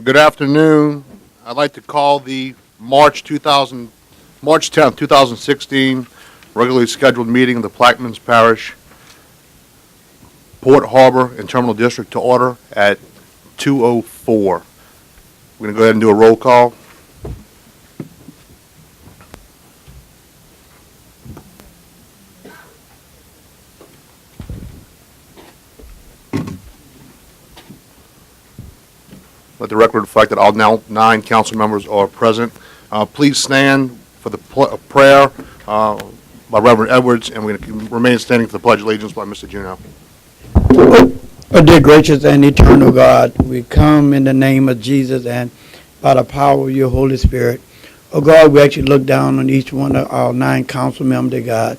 Good afternoon. I'd like to call the March 10th, 2016 regularly scheduled meeting of the Plaquemines Parish Port Harbor and Terminal District to order at 2:04. We're going to go ahead and do a roll call. Let the record reflect that all 9 council members are present. Please stand for the prayer by Reverend Edwards, and we're going to remain standing for the Pledge of Allegiance by Mr. Juneau. Oh, dear gracious and eternal God, we come in the name of Jesus and by the power of your Holy Spirit. Oh God, we actually look down on each one of our 9 council members, dear God.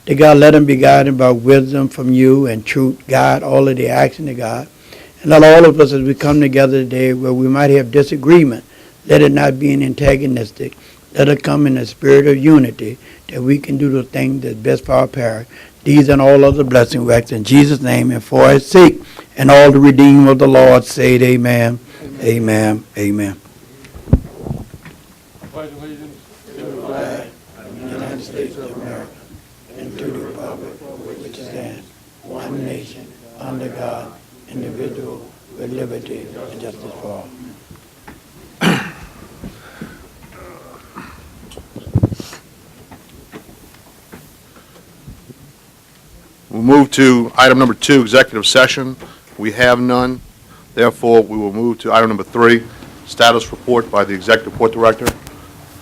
Dear God, let them be guided by wisdom from you and truth. Guide all of the action, dear God. And let all of us, as we come together today where we might have disagreement, let it not be an antagonistic. Let it come in a spirit of unity that we can do the thing that's best for our parish. These and all other blessings we ask in Jesus' name and for his sake. And all the redeemed of the Lord say amen. Amen. Amen. Pledge allegiance To the flag of the United States of America and to the republic for which it stands, one nation, under God, indivisible, with liberty and justice for all. We'll move to item number 2, executive session. We have none. Therefore, we will move to item number 3, status report by the Executive Port Director,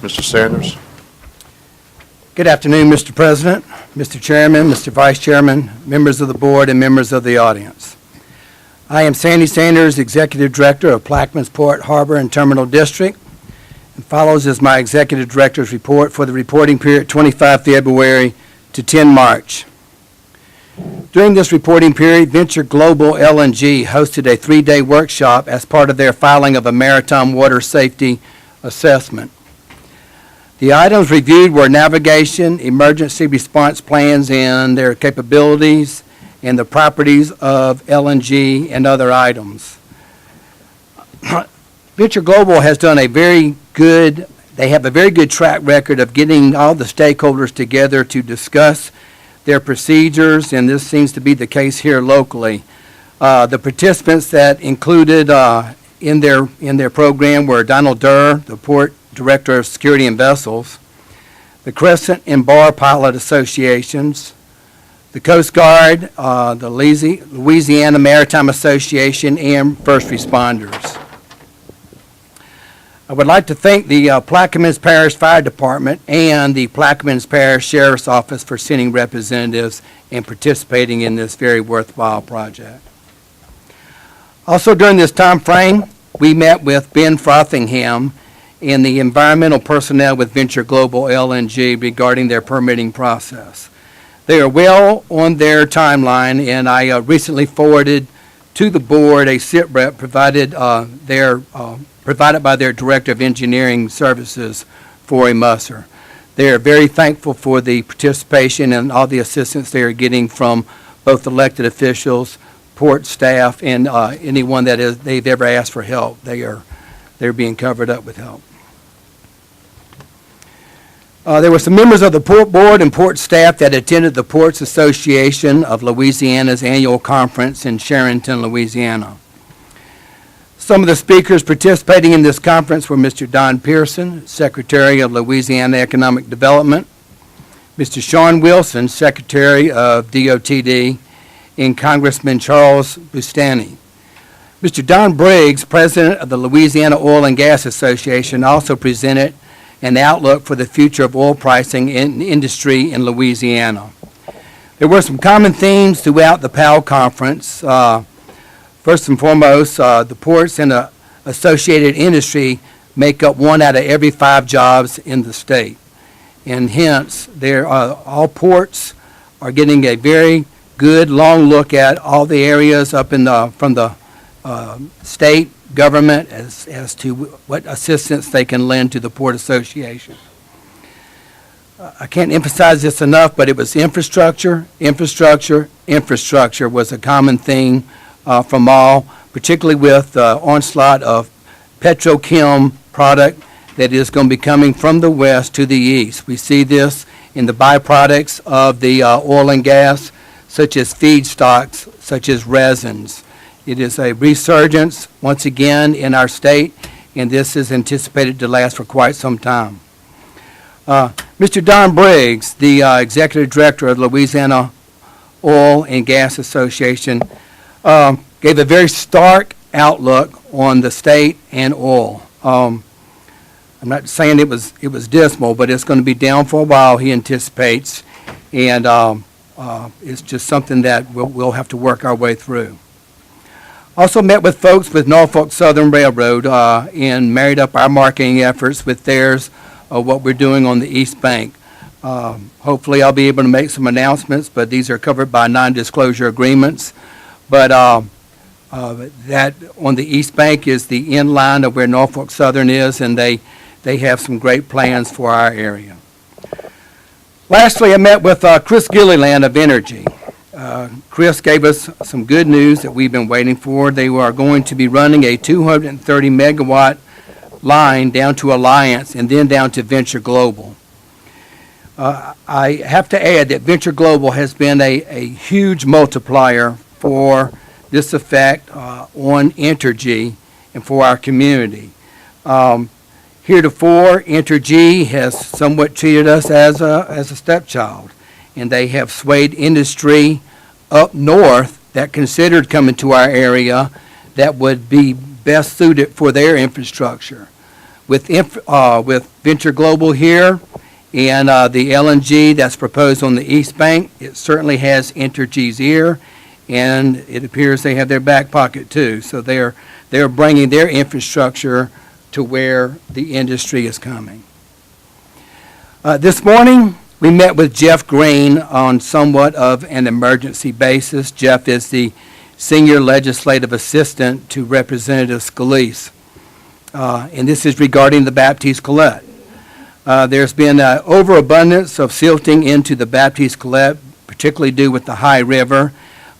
Mr. Sanders. Good afternoon, Mr. President, Mr. Chairman, Mr. Vice Chairman, members of the board, and members of the audience. I am Sandy Sanders, Executive Director of Plaquemines Port Harbor and Terminal District, and follows is my Executive Director's report for the reporting period 25 February to 10 March. During this reporting period, Venture Global LNG hosted a 3-day workshop as part of their filing of a maritime water safety assessment. The items reviewed were navigation, emergency response plans and their capabilities, and the properties of LNG and other items. Venture Global has done they have a very good track record of getting all the stakeholders together to discuss their procedures, and this seems to be the case here locally. The participants that included in their program were Donald Durr, the Port Director of Security and Vessels, the Crescent and Bar Pilot Associations, the Coast Guard, the Louisiana Maritime Association, and first responders. I would like to thank the Plaquemines Parish Fire Department and the Plaquemines Parish Sheriff's Office for sending representatives and participating in this very worthwhile project. Also during this time frame, we met with Ben Frothingham and the environmental personnel with Venture Global LNG regarding their permitting process. They are well on their timeline, and I recently forwarded to the board a SITREP provided by their Director of Engineering Services, Forey Musser. They are very thankful for the participation and all the assistance they are getting from both elected officials, port staff, and anyone that they've ever asked for help. They're being covered up with help. There were some members of the Port Board and port staff that attended the Ports Association of Louisiana's annual conference in Sharonton, Louisiana. Some of the speakers participating in this conference were Mr. Don Pearson, Secretary of Louisiana Economic Development, Mr. Sean Wilson, Secretary of DOTD, and Congressman Charles Bustani. Mr. Don Briggs, President of the Louisiana Oil and Gas Association, also presented an outlook for the future of oil pricing in industry in Louisiana. There were some common themes throughout the PAL conference. First and foremost, the ports and the associated industry make up 1 out of every 5 jobs in the state. And hence, all ports are getting a very good long look at all the areas up from the state government as to what assistance they can lend to the Port Association. I can't emphasize this enough, but it was infrastructure was a common theme from all, particularly with the onslaught of petrochem product that is going to be coming from the west to the east. We see this in the byproducts of the oil and gas, such as feedstocks, such as resins. It is a resurgence, once again, in our state, and this is anticipated to last for quite some time. Mr. Don Briggs, the Executive Director of the Louisiana Oil and Gas Association, gave a very stark outlook on the state and oil. I'm not saying it was dismal, but it's going to be down for a while, he anticipates, and it's just something that we'll have to work our way through. Also met with folks with Norfolk Southern Railroad and married up our marketing efforts with theirs of what we're doing on the East Bank. Hopefully I'll be able to make some announcements, but these are covered by non-disclosure agreements. But that on the East Bank is the end line of where Norfolk Southern is, and they have some great plans for our area. Lastly, I met with Chris Gilliland of Energy. Chris gave us some good news that we've been waiting for. They are going to be running a 230 megawatt line down to Alliance and then down to Venture Global. I have to add that Venture Global has been a huge multiplier for this effect on Entergy and for our community. Heretofore, Entergy has somewhat treated us as a stepchild, and they have swayed industry up north that considered coming to our area that would be best suited for their infrastructure. With Venture Global here and the LNG that's proposed on the East Bank, it certainly has Entergy's ear, and it appears they have their back pocket too. So they're bringing their infrastructure to where the industry is coming. This morning, we met with Jeff Green on somewhat of an emergency basis. Jeff is the Senior Legislative Assistant to Representative Scalise, and this is regarding the Baptiste Collette. There's been an overabundance of silting into the Baptiste Collette, particularly due with the High River.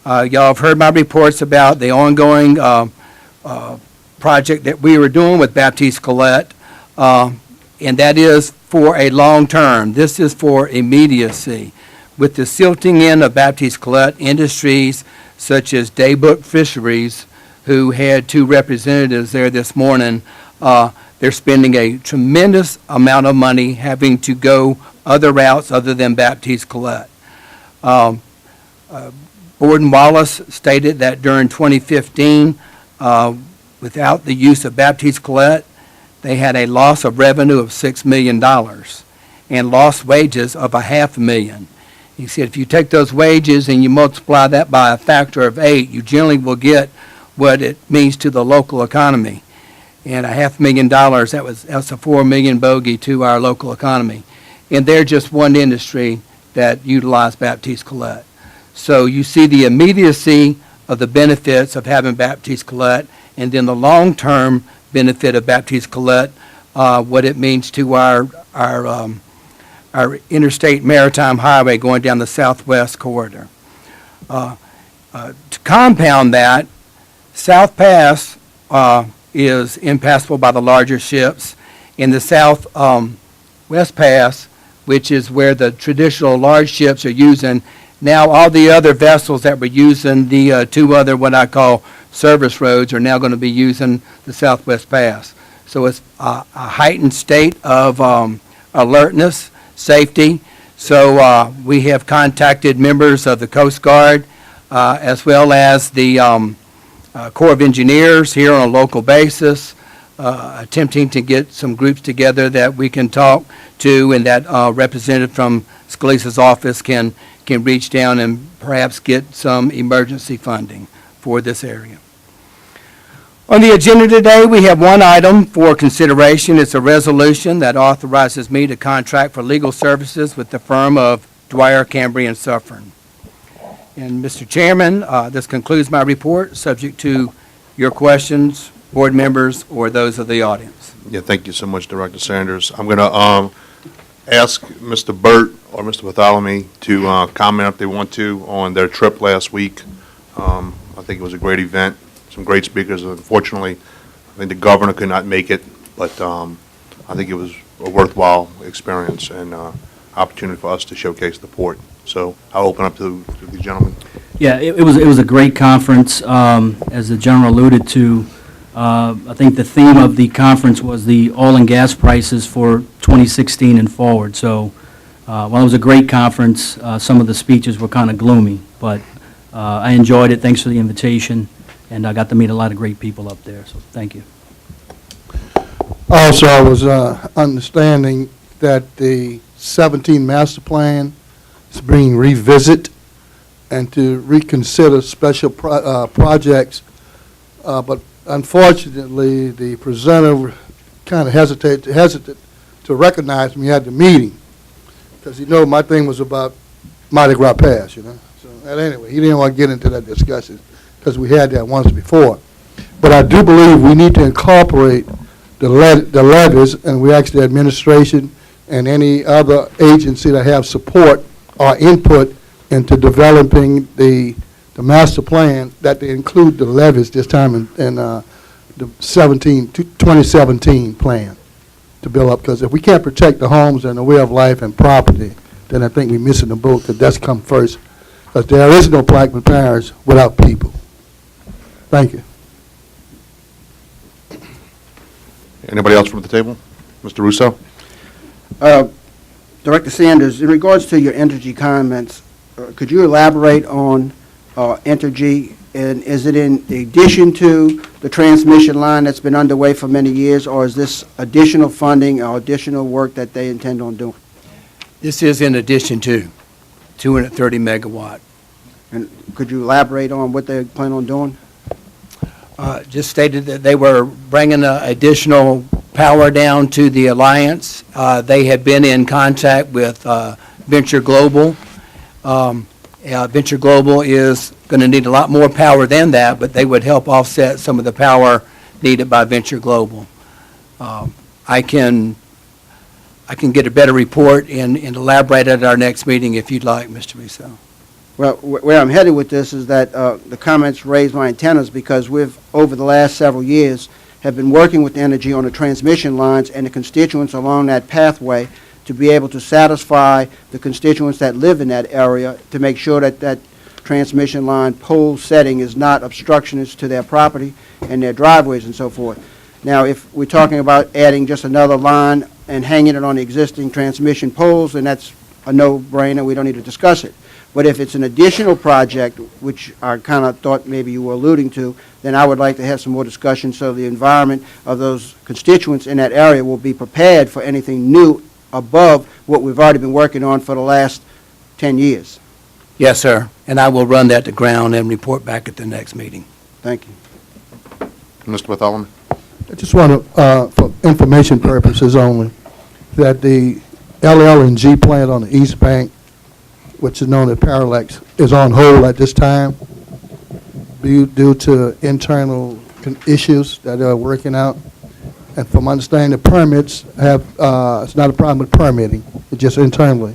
Y'all have heard my reports about the ongoing project that we were doing with Baptiste Collette, and that is for a long term. This is for immediacy. With the silting in of Baptiste Collette, industries such as Daybook Fisheries, who had 2 representatives there this morning, they're spending a tremendous amount of money having to go other routes other than Baptiste Collette. Borden Wallace stated that during 2015, without the use of Baptiste Collette, they had a loss of revenue of $6 million and lost wages of $500,000. He said if you take those wages and you multiply that by a factor of 8, you generally will get what it means to the local economy. And $500,000, that's a $4 million bogey to our local economy. And they're just one industry that utilized Baptiste Collette. So you see the immediacy of the benefits of having Baptiste Collette, and then the long-term benefit of Baptiste Collette, what it means to our interstate maritime highway going down the southwest corridor. To compound that, South Pass is impassable by the larger ships. In the south west pass, which is where the traditional large ships are using, now all the other vessels that were using the 2 other what I call service roads are now going to be using the Southwest Pass. So it's a heightened state of alertness, safety. So we have contacted members of the Coast Guard as well as the Corps of Engineers here on a local basis, attempting to get some groups together that we can talk to, and that representative from Scalise's office can reach down and perhaps get some emergency funding for this area. On the agenda today, we have one item for consideration. It's a resolution that authorizes me to contract for legal services with the firm of Dwyer, Cambry, and Suffern. And Mr. Chairman, this concludes my report, subject to your questions, board members, or those of the audience. Yeah, thank you so much, Director Sanders. I'm going to ask Mr. Burt or Mr. Bartholomew to comment if they want to on their trip last week. I think it was a great event, some great speakers. Unfortunately, I think the governor could not make it, but I think it was a worthwhile experience and opportunity for us to showcase the port. So I'll open up to the gentleman. Yeah, it was a great conference. As the general alluded to, I think the theme of the conference was the oil and gas prices for 2016 and forward. So while it was a great conference, some of the speeches were kind of gloomy, but I enjoyed it. Thanks for the invitation, and I got to meet a lot of great people up there, so thank you. Also, I was understanding that the 17 master plan is being revisited and to reconsider special projects, but unfortunately, the presenter kind of hesitated to recognize me at the meeting, because my thing was about Mardi Gras Pass, So, and anyway, he didn't want to get into that discussion because we had that once before. But I do believe we need to incorporate the levies, and we ask the administration and any other agency that have support or input into developing the master plan, that they include the levies this time in the 2017 plan to build up. Because if we can't protect the homes and the way of life and property, then I think we're missing the boat, because that's come first. Because there is no Plaquemine Parish without people. Thank you. Anybody else from the table? Mr. Russo? Director Sanders, in regards to your Entergy comments, could you elaborate on Entergy, and is it in addition to the transmission line that's been underway for many years, or is this additional funding or additional work that they intend on doing? This is in addition to 230 megawatt. And could you elaborate on what they plan on doing? Just stated that they were bringing additional power down to the Alliance. They have been in contact with Venture Global. Venture Global is going to need a lot more power than that, but they would help offset some of the power needed by Venture Global. I can get a better report and elaborate at our next meeting if you'd like, Mr. Russo. Well, where I'm headed with this is that the comments raised my antennas, because we've, over the last several years, have been working with Energy on the transmission lines and the constituents along that pathway to be able to satisfy the constituents that live in that area, to make sure that that transmission line pole setting is not obstructionist to their property and their driveways and so forth. Now, if we're talking about adding just another line and hanging it on the existing transmission poles, then that's a no-brainer. We don't need to discuss it. But if it's an additional project, which I kind of thought maybe you were alluding to, then I would like to have some more discussion so the environment of those constituents in that area will be prepared for anything new above what we've already been working on for the last 10 years. Yes, sir, and I will run that to ground and report back at the next meeting. Thank you. Mr. Bartholomew? I just want to, for information purposes only, that the LL&G plant on the East Bank, which is known as Parallax, is on hold at this time due to internal issues that they're working out. And from my understanding, the permits have, it's not a problem with permitting, it's just internally.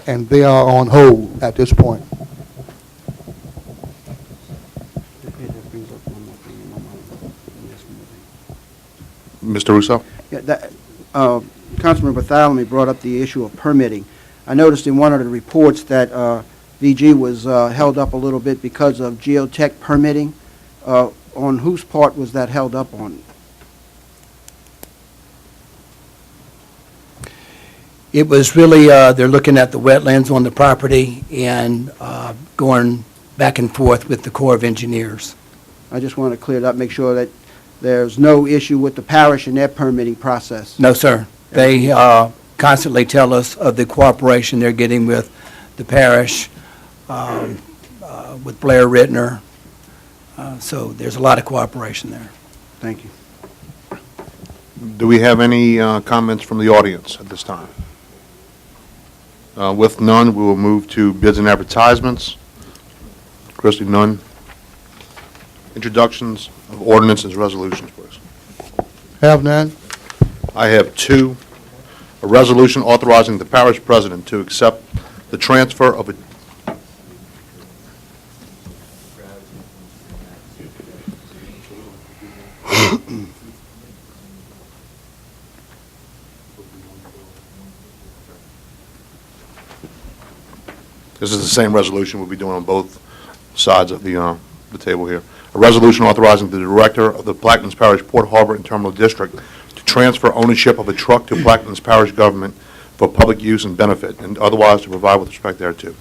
And they are on hold at this point. Mr. Russo? Yeah, Councilman Bartholomew brought up the issue of permitting. I noticed in one of the reports that VG was held up a little bit because of geotech permitting. On whose part was that held up on? It was really, they're looking at the wetlands on the property and going back and forth with the Corps of Engineers. I just want to clear it up, make sure that there's no issue with the parish and their permitting process. No, sir. They constantly tell us of the cooperation they're getting with the parish, with Blair Rittner. So there's a lot of cooperation there. Thank you. Do we have any comments from the audience at this time? With none, we will move to bids and advertisements. Christie, none. Introductions of ordinances, resolutions, please. Have none? I have two. A resolution authorizing the parish president to accept the transfer of a This is the same resolution we'll be doing on both sides of the table here. A resolution authorizing the Director of the Plaquemines Parish Port Harbor and Terminal District to transfer ownership of a truck to Plaquemines Parish government for public use and benefit, and otherwise to provide with respect thereto.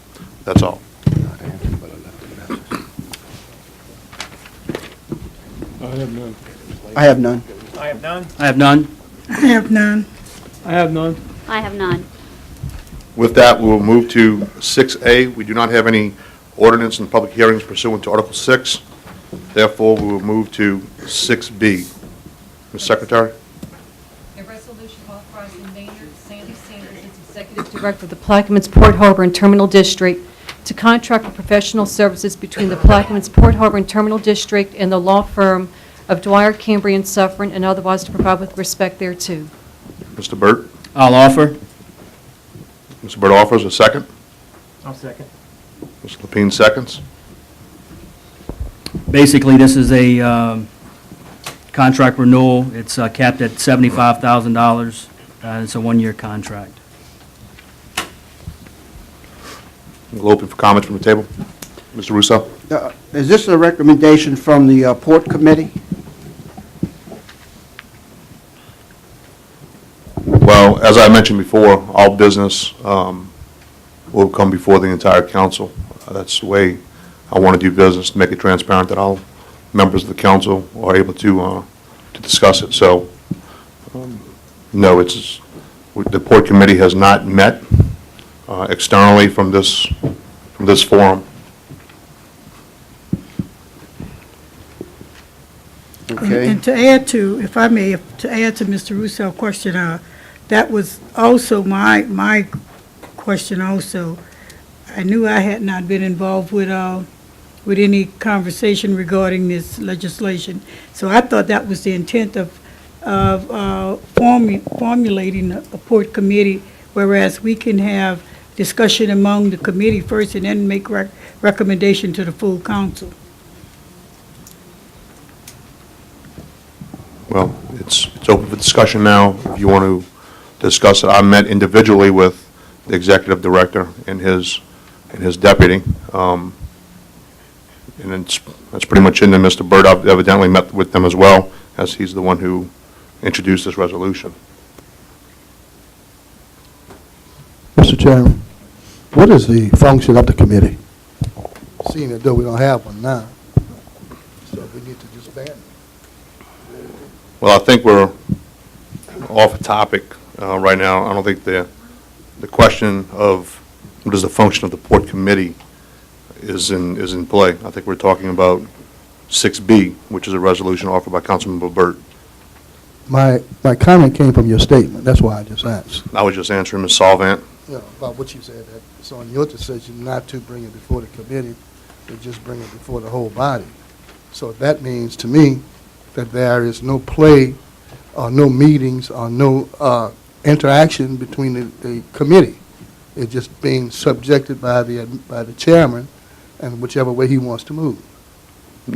That's all. I have none. I have none. I have none. I have none. With that, we will move to 6A. We do not have any ordinance and public hearings pursuant to Article 6. Therefore, we will move to 6B. Ms. Secretary? A resolution authorizing Mayor Sandy Sanders as Executive Director of the Plaquemines Port Harbor and Terminal District to contract for professional services between the Plaquemines Port Harbor and Terminal District and the law firm of Dwyer, Cambrian, Suffern, and otherwise to provide with respect thereto. Mr. Burt? I'll offer. Mr. Burt offers a second. I'll second. Mr. Lapine seconds. Basically, this is a contract renewal. It's capped at $75,000. It's a one-year contract. We'll open for comments from the table. Mr. Russo? Is this a recommendation from the Port Committee? Well, as I mentioned before, all business will come before the entire council. That's the way I want to do business, to make it transparent that all members of the council are able to discuss it. So, no, the Port Committee has not met externally from this forum. Okay. And to add to, if I may, to add to Mr. Russo's question, that was also my question also. I knew I had not been involved with any conversation regarding this legislation. So I thought that was the intent of formulating a Port Committee, whereas we can have discussion among the committee first and then make recommendation to the full council. Well, it's open for discussion now. If you want to discuss it, I met individually with the executive director and his deputy, and that's pretty much in there. Mr. Burt evidently met with them as well, as he's the one who introduced this resolution. Mr. Chairman, what is the function of the committee? Seeing as though we don't have one now, so we need to disband it. Well, I think we're off topic right now. I don't think the question of what is the function of the Port Committee is in play. I think we're talking about 6B, which is a resolution offered by Councilmember Burt. My comment came from your statement, that's why I just asked. I was just answering Ms. Solvant. About what you said, that it's on your decision not to bring it before the committee, but just bring it before the whole body. So that means to me that there is no play, or no meetings, or no interaction between the committee. It's just being subjected by the chairman, and whichever way he wants to move.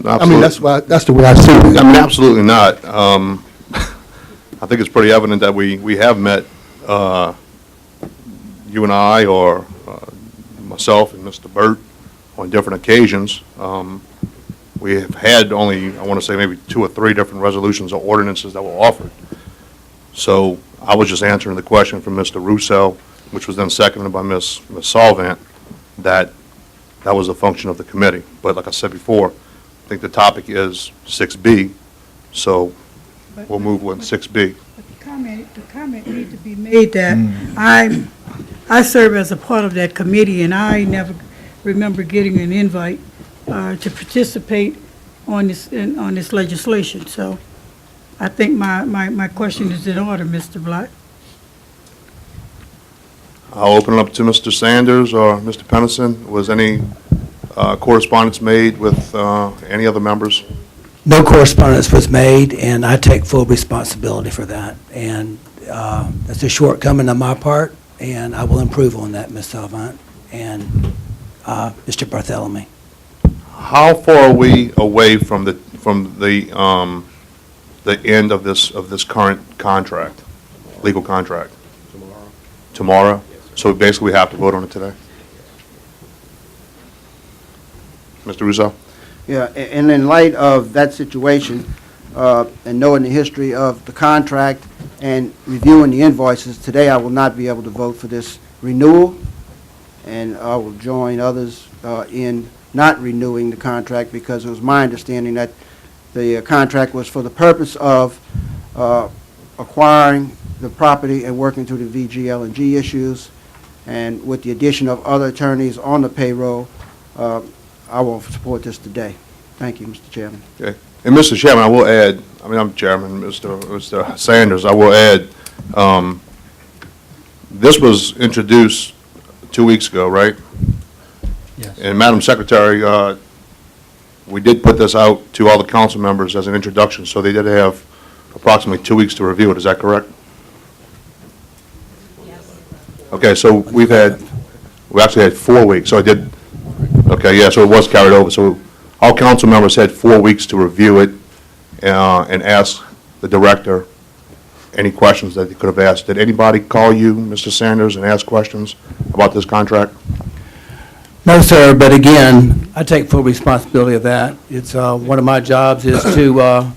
I mean, that's the way I see it. I mean, absolutely not. I think it's pretty evident that we have met, you and I, or myself and Mr. Burt, on different occasions. We have had only, I want to say, maybe 2 or 3 different resolutions or ordinances that were offered. So I was just answering the question from Mr. Russo, which was then seconded by Ms. Solvant, that was a function of the committee. But like I said before, I think the topic is 6B, so we'll move with 6B. But the comment need to be made that I serve as a part of that committee, and I never remember getting an invite to participate on this legislation. So I think my question is in order, Mr. Black. I'll open it up to Mr. Sanders or Mr. Pennison. Was any correspondence made with any other members? No correspondence was made, and I take full responsibility for that. And that's a shortcoming on my part, and I will improve on that, Ms. Salvant and Mr. Bartholomew. How far are we away from the end of this current contract, legal contract? Tomorrow. So basically, we have to vote on it today. Mr. Russo? Yeah, and in light of that situation, and knowing the history of the contract and reviewing the invoices, today I will not be able to vote for this renewal, and I will join others in not renewing the contract, because it was my understanding that the contract was for the purpose of acquiring the property and working through the VGL&G issues, and with the addition of other attorneys on the payroll, I will support this today. Thank you, Mr. Chairman. Okay. And Mr. Chairman, I will add, I'm Chairman, Mr. Sanders, I will add, this was introduced 2 weeks ago, right? Yes. And Madam Secretary, we did put this out to all the council members as an introduction, so they did have approximately 2 weeks to review it. Is that correct? Yes. Okay, so we actually had 4 weeks, so I did, okay, yeah, so it was carried over. So all council members had 4 weeks to review it and ask the director any questions that they could have asked. Did anybody call you, Mr. Sanders, and ask questions about this contract? No, sir, but again, I take full responsibility of that. It's, one of my jobs is to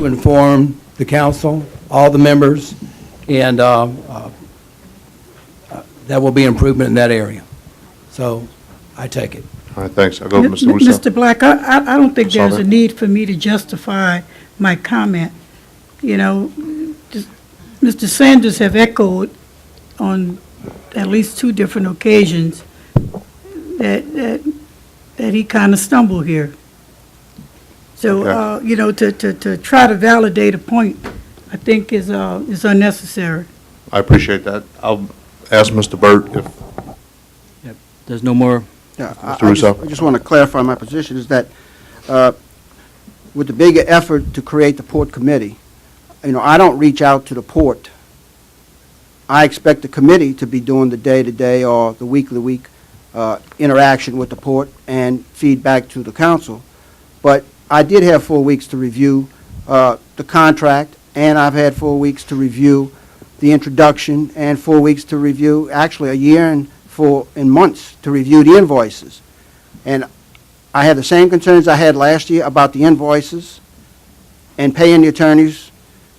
inform the council, all the members, and that will be improvement in that area. So I take it. All right, thanks. I'll go with Mr. Russo. Mr. Black, I don't think there's a Sullivan. need for me to justify my comment. You know, Mr. Sanders have echoed on at least 2 different occasions that he kind of stumbled here. So, Okay. you know, to try to validate a point, I think is unnecessary. I appreciate that. I'll ask Mr. Burt if, There's no more, Yeah, Mr. Russo. I just want to clarify my position, is that with the bigger effort to create the port committee, you know, I don't reach out to the port. I expect the committee to be doing the day-to-day or the week interaction with the port and feedback to the council. But I did have 4 weeks to review the contract, and I've had 4 weeks to review the introduction, and 4 weeks to review, actually a year and months to review the invoices. And I had the same concerns I had last year about the invoices and paying the attorneys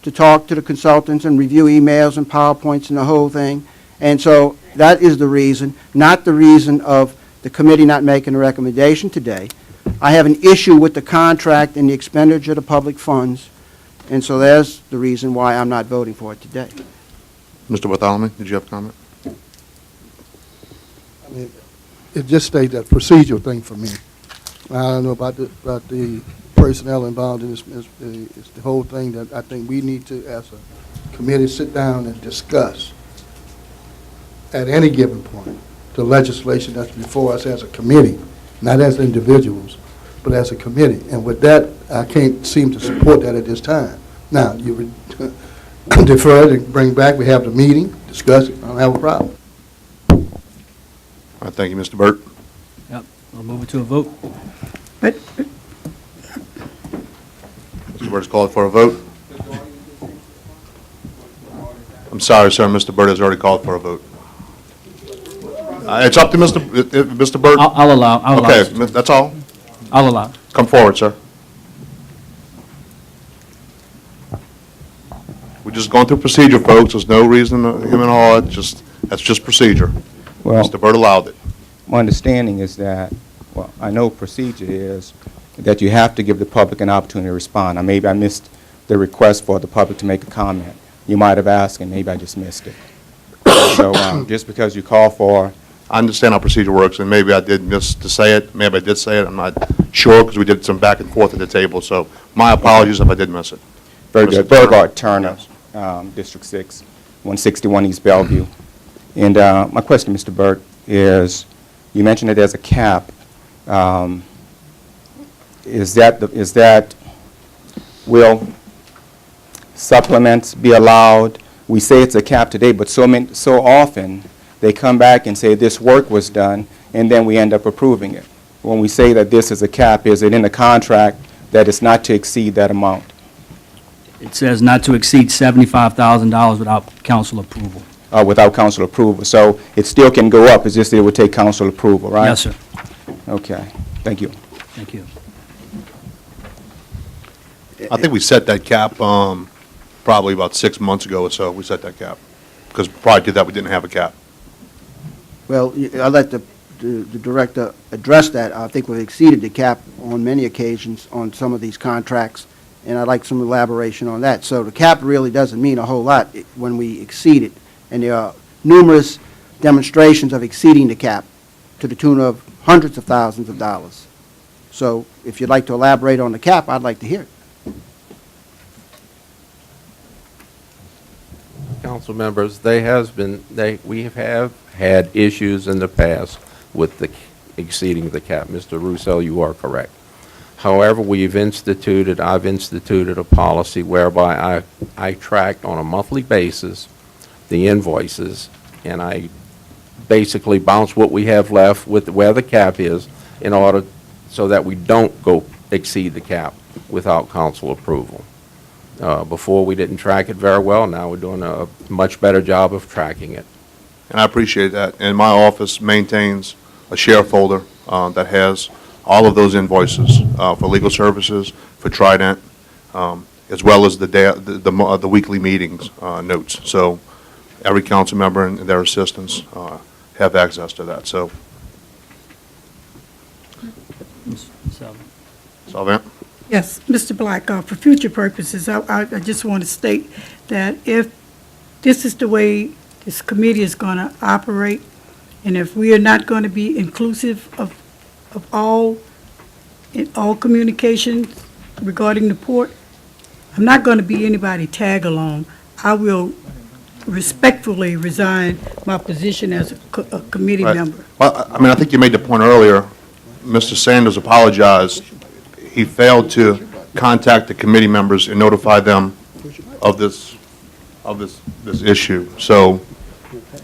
to talk to the consultants and review emails and PowerPoints and the whole thing. And so that is the reason, not the reason of the committee not making a recommendation today. I have an issue with the contract and the expenditure of the public funds, and so there's the reason why I'm not voting for it today. Mr. Bartholomew, did you have a comment? It just stays that procedural thing for me. I don't know about the personnel involved in this. It's the whole thing that I think we need to, as a committee, sit down and discuss at any given point the legislation that's before us as a committee, not as individuals, but as a committee. And with that, I can't seem to support that at this time. Now, you would defer it and bring back, we have the meeting, discuss it, I don't have a problem. All right, thank you, Mr. Burt. I'll move it to a vote. But Mr. Burt is called for a vote. I'm sorry, sir, Mr. Burt has already called for a vote. It's up to Mr. Burt. I'll allow. Okay, that's all. I'll allow. Come forward, sir. We're just going through procedure, folks. There's no reason to him and all. That's just procedure. Well, Mr. Burt allowed it. my understanding is that, well, I know procedure is that you have to give the public an opportunity to respond. Now, maybe I missed the request for the public to make a comment. You might have asked, and maybe I just missed it. So just because you call for, I understand how procedure works, and maybe I did miss to say it. Maybe I did say it. I'm not sure, because we did some back and forth at the table, so my apologies if I did miss it. very Mr. good, Turner. Burgard Turner, District 6, 161 East Bellevue. And my question, Mr. Burt, is you mentioned that there's a cap. Is that, will supplements be allowed? We say it's a cap today, but so often they come back and say this work was done, and then we end up approving it. When we say that this is a cap, is it in the contract that it's not to exceed that amount? It says not to exceed $75,000 without council approval. Without council approval. So it still can go up, it's just that it would take council approval, right? Yes, sir. Okay. Thank you. Thank you. I think we set that cap probably about 6 months ago or so. We set that cap. Because prior to that, we didn't have a cap. Well, I'll let the director address that. I think we've exceeded the cap on many occasions on some of these contracts, and I'd like some elaboration on that. So the cap really doesn't mean a whole lot when we exceed it, and there are numerous demonstrations of exceeding the cap to the tune of hundreds of thousands of dollars. So if you'd like to elaborate on the cap, I'd like to hear it. Council members, we have had issues in the past with the exceeding the cap. Mr. Russo, you are correct. However, I've instituted a policy whereby I track on a monthly basis the invoices, and I basically bounce what we have left with where the cap is in order so that we don't go exceed the cap without council approval. Before, we didn't track it very well. Now we're doing a much better job of tracking it. And I appreciate that. And my office maintains a share folder that has all of those invoices for legal services, for Trident, as well as the weekly meetings notes. So every council member and their assistants have access to that. So, Salvant? Yes, Mr. Black, for future purposes, I just want to state that if this is the way this committee is going to operate, and if we are not going to be inclusive of all communications regarding the port, I'm not going to be anybody tag along. I will respectfully resign my position as a committee Right. member. Well, I mean, I think you made the point earlier. Mr. Sanders apologized. He failed to contact the committee members and notify them of this issue. So,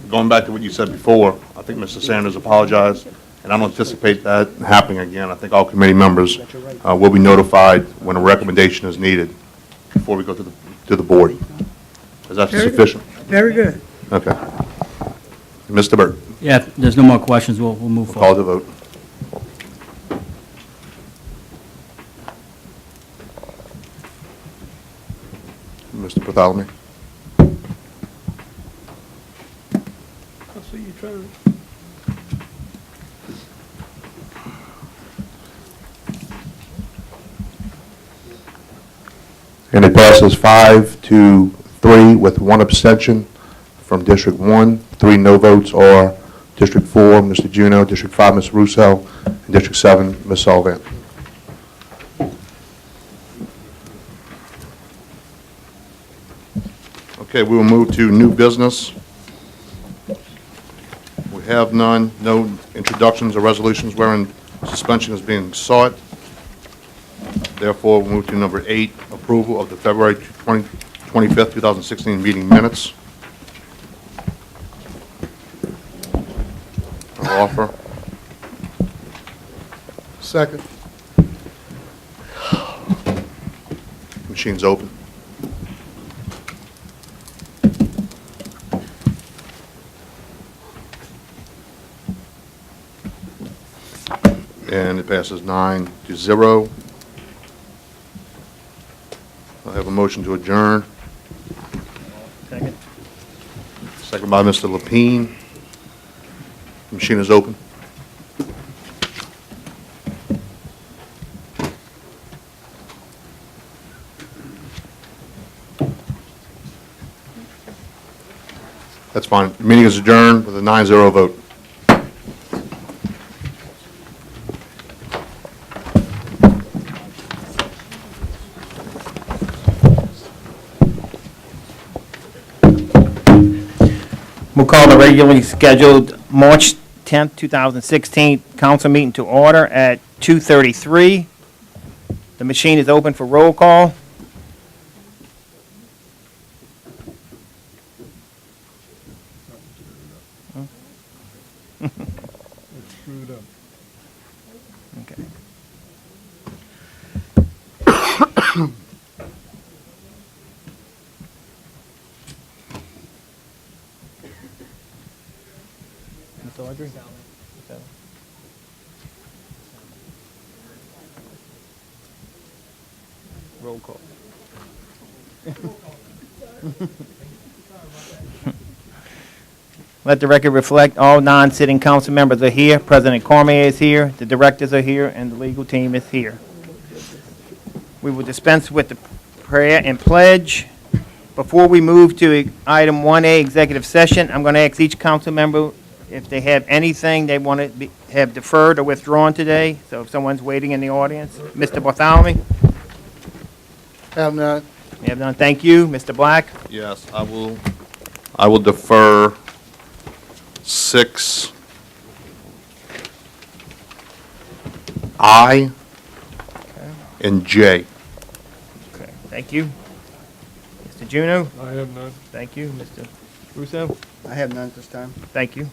going back to what you said before, I think Mr. Sanders apologized, and I don't anticipate that happening again. I think all committee members will be notified when a recommendation is needed before we go to the board. Is that Very good. sufficient? Very good. Okay. Mr. Burt, Yeah, if there's no more questions, we'll move call forward. the vote. Mr. Bartholomew? And it passes 5-3 with one abstention from District 1. 3 no votes are District 4, Mr. Juneau, District 5, Ms. Russo, and District 7, Ms. Sullivan. Okay, we will move to new business. We have none, no introductions or resolutions wherein suspension is being sought. Therefore, we'll move to number 8, approval of the February 25th, 2016 meeting minutes. I'll offer. Second. Machine's open. And it passes 9-0. I have a motion to adjourn. Second. Second by Mr. Lapine. Machine is open. That's fine. The meeting is adjourned with a 9-0 vote. We'll call the regularly scheduled March 10th, 2016 council meeting to order at 2:33. The machine is open for roll call. Okay. Ms. Audrey? Roll call. Let the record reflect all non-sitting council members are here. President Cormier is here, the directors are here, and the legal team is here. We will dispense with the prayer and pledge. Before we move to item 1A, executive session, I'm going to ask each council member if they have anything they want to have deferred or withdrawn today. So if someone's waiting in the audience, Mr. Bartholomew? Have none. You have none. Thank you. Mr. Black? Yes, I will defer 6I and J. Okay, thank you. Mr. Juneau? I have none. Thank you. Mr. Russo? I have none at this time. Thank you.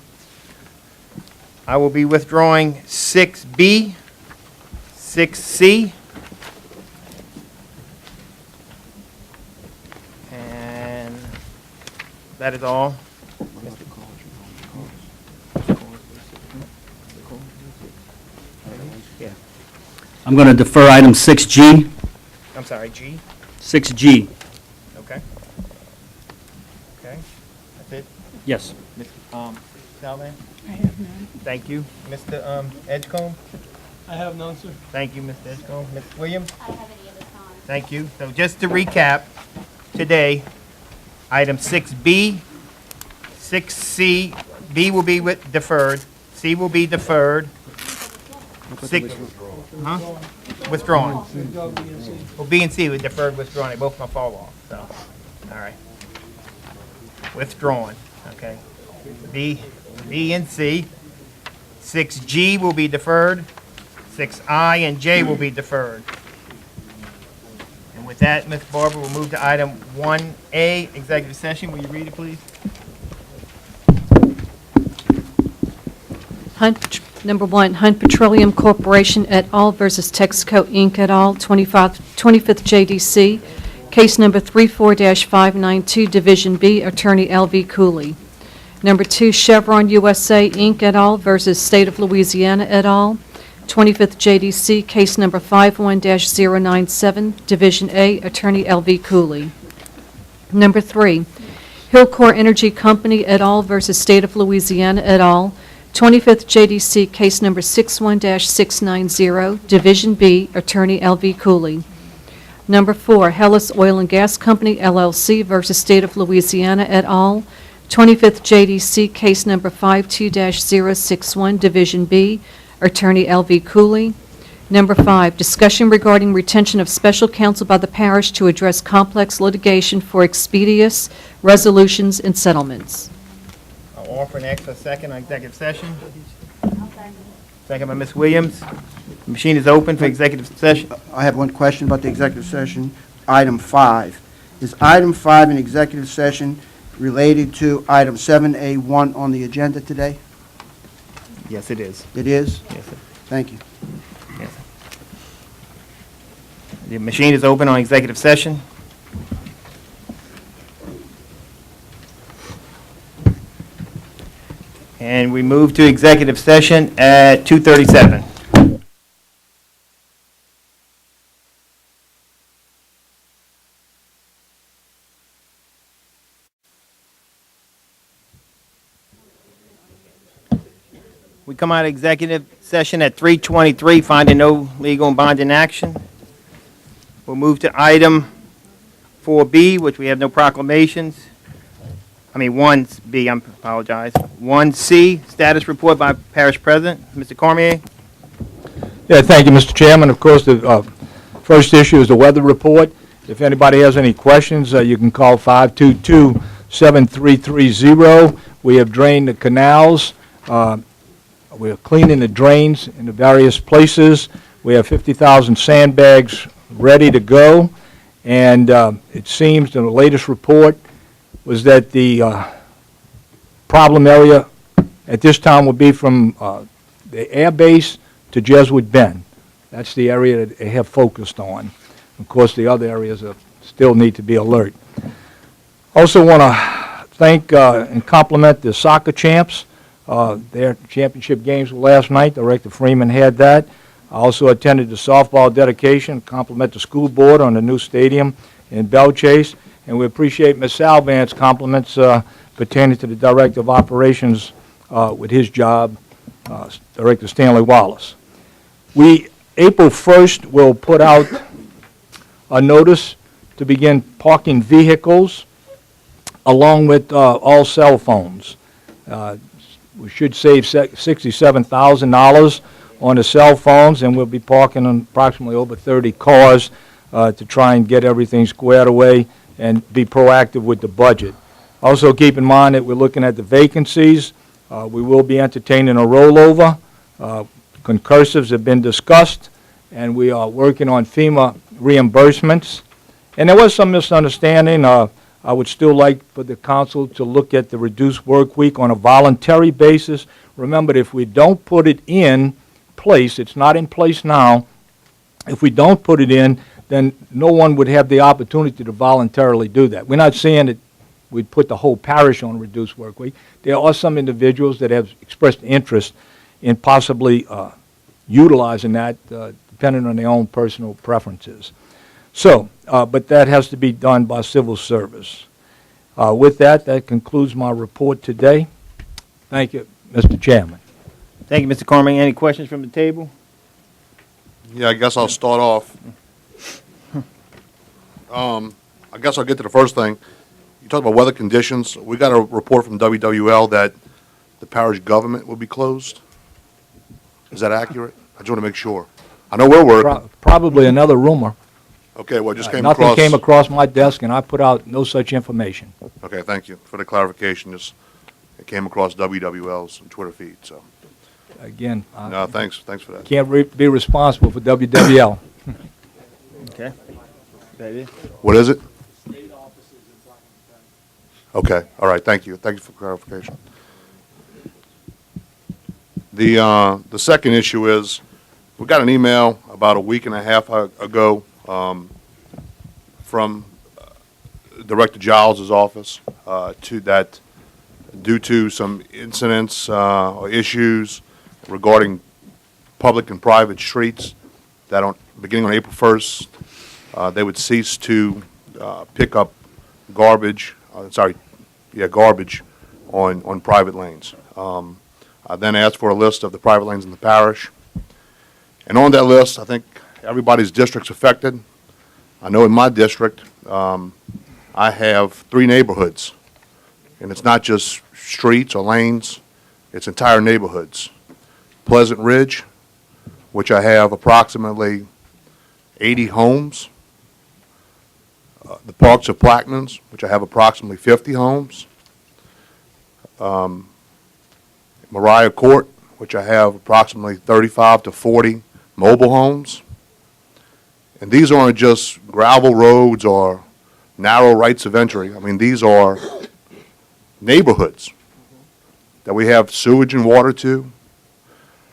I will be withdrawing 6B, 6C, and that is all. Yeah, I'm going to defer item 6G. I'm sorry, G? 6G. Okay. Okay, that's it. Yes. Ms. Salvan? I have none. Thank you. Mr. Edgecombe? I have none, sir. Thank you, Mr. Edgecombe. Ms. Williams? I have any at this time. Thank you. So just to recap, today, item 6B, 6C, B will be deferred, C will be deferred, 6, huh? Withdrawn. Well, B and C were deferred, withdrawn, they both gonna fall off, so, all right. Withdrawn, okay. B and C. 6G will be deferred, 6I and J will be deferred. And with that, Ms. Barber, we'll move to item 1A, executive session. Will you read it, please? Number 1, Hunt Petroleum Corporation et al. Versus Texaco Inc. et al., 25th JDC, case number 34-592, Division B, Attorney L.V. Cooley. Number 2, Chevron USA Inc. et al. Versus State of Louisiana et al., 25th JDC, case number 51-097, Division A, Attorney L.V. Cooley. Number 3, Hillcore Energy Company et al. Versus State of Louisiana et al., 25th JDC, case number 61-690, Division B, Attorney L.V. Cooley. Number 4, Hellas Oil and Gas Company, LLC versus State of Louisiana et al., 25th JDC, case number 52-061, Division B, Attorney L.V. Cooley. Number 5, discussion regarding retention of special counsel by the parish to address complex litigation for expeditious resolutions and settlements. I'll offer an extra second on executive session. Second by Ms. Williams. The machine is open for executive session. I have one question about the executive session. Item 5. Is item 5 in executive session related to item 7A1 on the agenda today? Yes, it is. It is? Yes, sir. Thank you. Yes, sir. The machine is open on executive session. And we move to executive session at 2:37. We come out of executive session at 3:23, finding no legal and binding action. We'll move to item 4B, which we have no proclamations. 1B, I apologize. 1C, status report by Parish President. Mr. Cormier? Yeah, thank you, Mr. Chairman. Of course, the first issue is the weather report. If anybody has any questions, you can call 522-7330. We have drained the canals. We're cleaning the drains in the various places. We have 50,000 sandbags ready to go. And it seems in the latest report was that the problem area at this time would be from the air base to Jesuit Bend. That's the area that they have focused on. Of course, the other areas still need to be alert. Also want to thank and compliment the soccer champs. Their championship games were last night. Director Freeman had that. I also attended the softball dedication, compliment the school board on the new stadium in Belchase, and we appreciate Ms. Salvan's compliments pertaining to the Director of Operations with his job, Director Stanley Wallace. April 1st, will put out a notice to begin parking vehicles along with all cell phones. We should save $67,000 on the cell phones, and we'll be parking on approximately over 30 cars to try and get everything squared away and be proactive with the budget. Also, keep in mind that we're looking at the vacancies. We will be entertaining a rollover. Concursives have been discussed, and we are working on FEMA reimbursements. And there was some misunderstanding. I would still like for the council to look at the reduced work week on a voluntary basis. Remember, if we don't put it in place, it's not in place now, if we don't put it in, then no one would have the opportunity to voluntarily do that. We're not saying that we'd put the whole parish on a reduced work week. There are some individuals that have expressed interest in possibly utilizing that, depending on their own personal preferences. So, but that has to be done by civil service. With that, that concludes my report today. Thank you, Mr. Chairman. Thank you, Mr. Cormier. Any questions from the table? Yeah, I guess I'll start off. I guess I'll get to the first thing. You talked about weather conditions. We got a report from WWL that the parish government will be closed. Is that accurate? I just want to make sure. I know we're working. Probably another rumor. Okay, well, it just came Nothing across. came across my desk, and I put out no such information. Okay, thank you for the clarification. It came across WWL's Twitter feed, so. Again, No, thanks for that. can't be responsible for WWL. Okay. That is. What is it? Okay, all right, thank you. Thank you for clarification. The second issue is, we got an email about a week and a half ago from Director Giles' office due to some incidents or issues regarding public and private streets that beginning on April 1st, they would cease to pick up garbage on private lanes. I then asked for a list of the private lanes in the parish. And on that list, I think everybody's district's affected. I know in my district, I have 3 neighborhoods. And it's not just streets or lanes, it's entire neighborhoods. Pleasant Ridge, which I have approximately 80 homes. The Parks of Plaquemines, which I have approximately 50 homes. Mariah Court, which I have approximately 35 to 40 mobile homes. And these aren't just gravel roads or narrow rights of entry. I mean, these are neighborhoods that we have sewage and water to.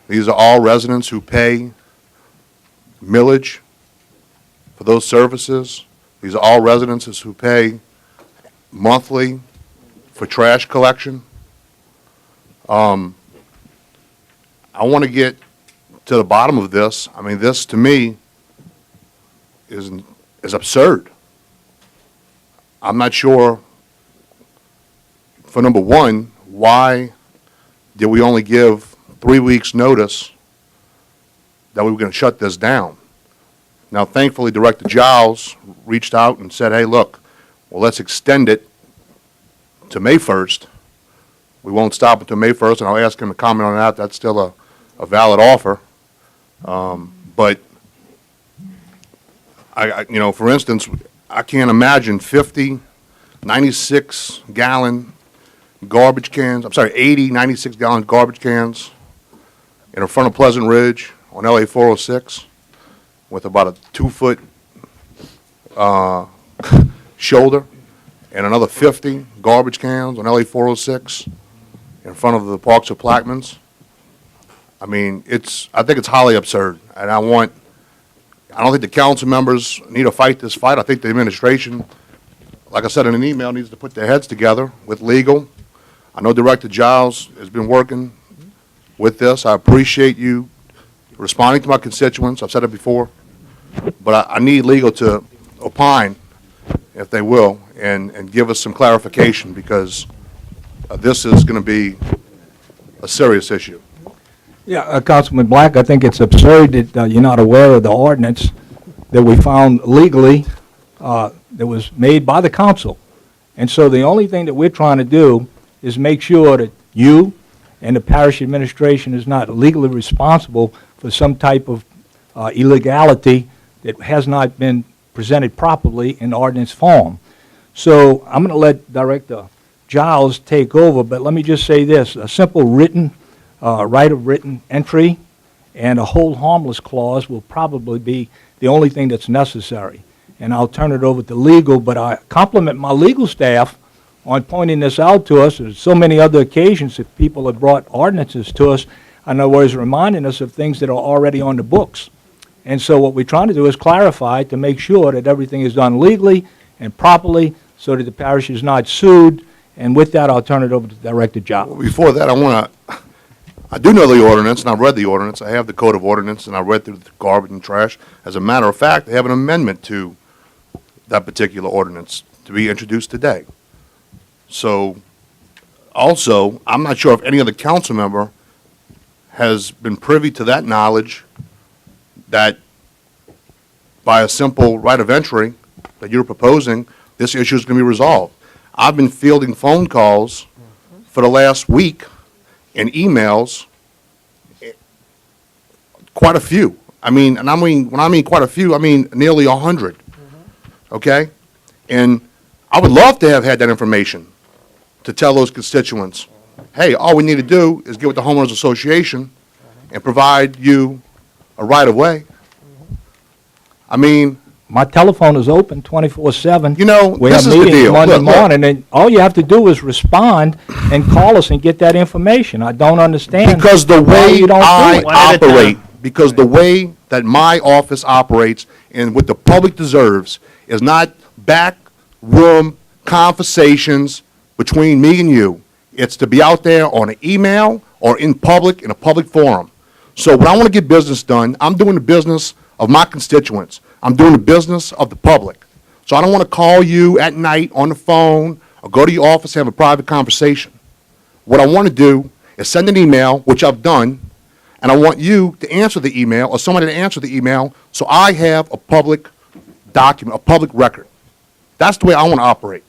These are all residents who pay millage for those services. These are all residences who pay monthly for trash collection. I want to get to the bottom of this. I mean, this to me is absurd. I'm not sure, for number one, why did we only give 3 weeks' notice that we were going to shut this down? Now, thankfully, Director Giles reached out and said, hey, look, well, let's extend it to May 1st. We won't stop until May 1st, and I'll ask him to comment on that. That's still a valid offer. But, for instance, I can't imagine 50 96-gallon garbage cans, 80 96-gallon garbage cans in front of Pleasant Ridge on LA 406 with about a 2-foot shoulder, and another 50 garbage cans on LA 406 in front of the Parks of Plaquemines. I mean, I think it's highly absurd, and I don't think the council members need to fight this fight. I think the administration, like I said in an email, needs to put their heads together with legal. I know Director Giles has been working with this. I appreciate you responding to my constituents. I've said it before. But I need legal to opine, if they will, and give us some clarification, because this is going to be a serious issue. Yeah, Councilman Black, I think it's absurd that you're not aware of the ordinance that we found legally that was made by the council. And so the only thing that we're trying to do is make sure that you and the parish administration is not legally responsible for some type of illegality that has not been presented properly in ordinance form. So I'm going to let Director Giles take over, but let me just say this. A simple written, right of written entry and a hold harmless clause will probably be the only thing that's necessary. And I'll turn it over to legal, but I compliment my legal staff on pointing this out to us. There's so many other occasions that people have brought ordinances to us, in other words, reminding us of things that are already on the books. And so what we're trying to do is clarify to make sure that everything is done legally and properly so that the parish is not sued. And with that, I'll turn it over to Director Giles. Before that, I do know the ordinance, and I've read the ordinance. I have the code of ordinance, and I read through the garbage and trash. As a matter of fact, they have an amendment to that particular ordinance to be introduced today. So, also, I'm not sure if any other council member has been privy to that knowledge that by a simple right of entry that you're proposing, this issue is going to be resolved. I've been fielding phone calls for the last week and emails, quite a few. When I mean quite a few, I mean nearly 100. Okay? And I would love to have had that information to tell those constituents, hey, all we need to do is get with the homeowners association and provide you a right-of-way. My telephone is open 24/7. We this have is the meetings deal. Monday Look. morning, and all you have to do is respond and call us and get that information. I don't understand. Because the why way you don't do I it. One at a time. operate, because the way that my office operates and what the public deserves is not backroom conversations between me and you. It's to be out there on an email or in public, in a public forum. So when I want to get business done, I'm doing the business of my constituents. I'm doing the business of the public. So I don't want to call you at night on the phone or go to your office and have a private conversation. What I want to do is send an email, which I've done, and I want you to answer the email or somebody to answer the email so I have a public document, a public record. That's the way I want to operate.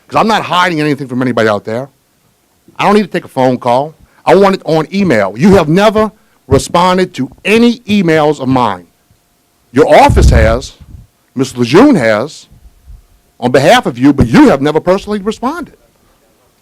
Because I'm not hiding anything from anybody out there. I don't need to take a phone call. I want it on email. You have never responded to any emails of mine. Your office has, Ms. Lejeune has, on behalf of you, but you have never personally responded.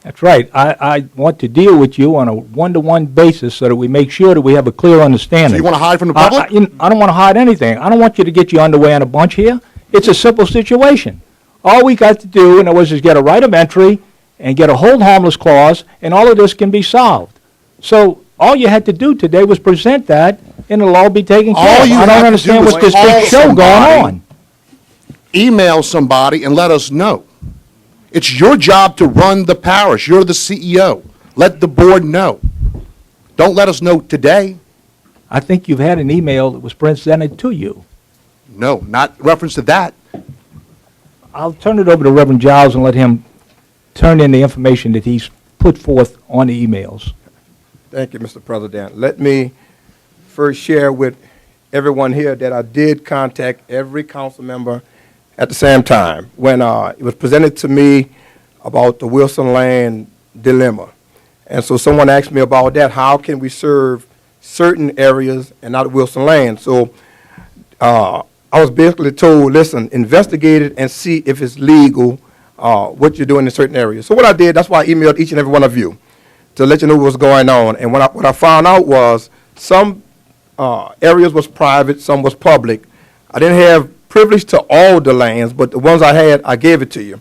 That's right. I want to deal with you on a one-to-one basis so that we make sure that we have a clear understanding. So you want to hide from the public? I don't want to hide anything. I don't want you to get your underwear in a bunch here. It's a simple situation. All we got to do, in other words, is get a right of entry and get a hold harmless clause, and all of this can be solved. So all you had to do today was present that, and it'll all be taken care All of. you I have don't to understand do is what's this call big show somebody. going on. Email somebody and let us know. It's your job to run the parish. You're the CEO. Let the board know. Don't let us know today. I think you've had an email that was presented to you. No, not reference to that. I'll turn it over to Reverend Giles and let him turn in the information that he's put forth on the emails. Thank you, Mr. President. Let me first share with everyone here that I did contact every council member at the same time when it was presented to me about the Wilson Land dilemma. And so someone asked me about that, how can we serve certain areas and not Wilson Land? So I was basically told, listen, investigate it and see if it's legal, what you're doing in certain areas. So what I did, that's why I emailed each and every one of you to let you know what's going on. And what I found out was some areas was private, some was public. I didn't have privilege to all the lands, but the ones I had, I gave it to you.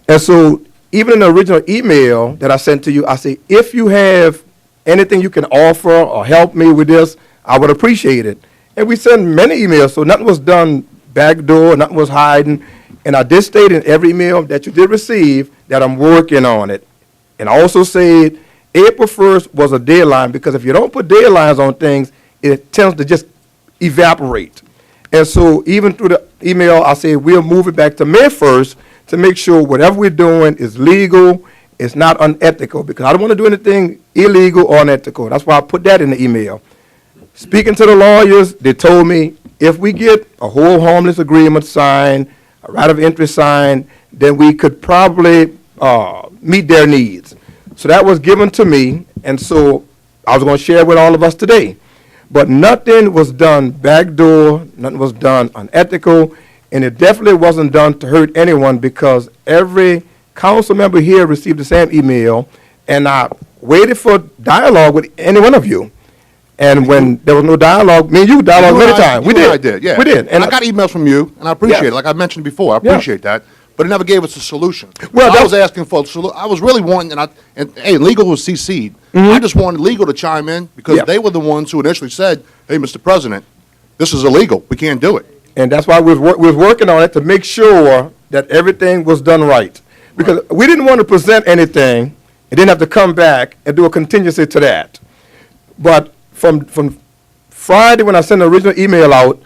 And so even in the original email that I sent to you, I say, if you have anything you can offer or help me with this, I would appreciate it. And we sent many emails, so nothing was done backdoor, nothing was hiding. And I did state in every email that you did receive that I'm working on it. And I also said April 1st was a deadline, because if you don't put deadlines on things, it tends to just evaporate. And so even through the email, I said we'll move it back to May 1st to make sure whatever we're doing is legal, it's not unethical, because I don't want to do anything illegal or unethical. That's why I put that in the email. Speaking to the lawyers, they told me if we get a whole harmless agreement signed, a right of entry signed, then we could probably meet their needs. So that was given to me, and so I was going to share it with all of us today. But nothing was done backdoor, nothing was done unethical, and it definitely wasn't done to hurt anyone, because every council member here received the same email, and I waited for dialogue with any one of you. And when there was no dialogue, me and you dialogued many times. We did. I did, yeah. We did. And I got emails from you, and I appreciate Yes. it. Like I mentioned before, I Yeah. appreciate that. But it never gave us a solution. Well, I that- was asking for a solution. I was really wanting, and hey, legal was CC'd. I just wanted legal to chime in because Yeah. they were the ones who initially said, hey, Mr. President, this is illegal. We can't do it. And that's why we was working on it to make sure that everything was done right. Because we didn't want to present anything and then have to come back and do a contingency to that. But from Friday, when I sent the original email out,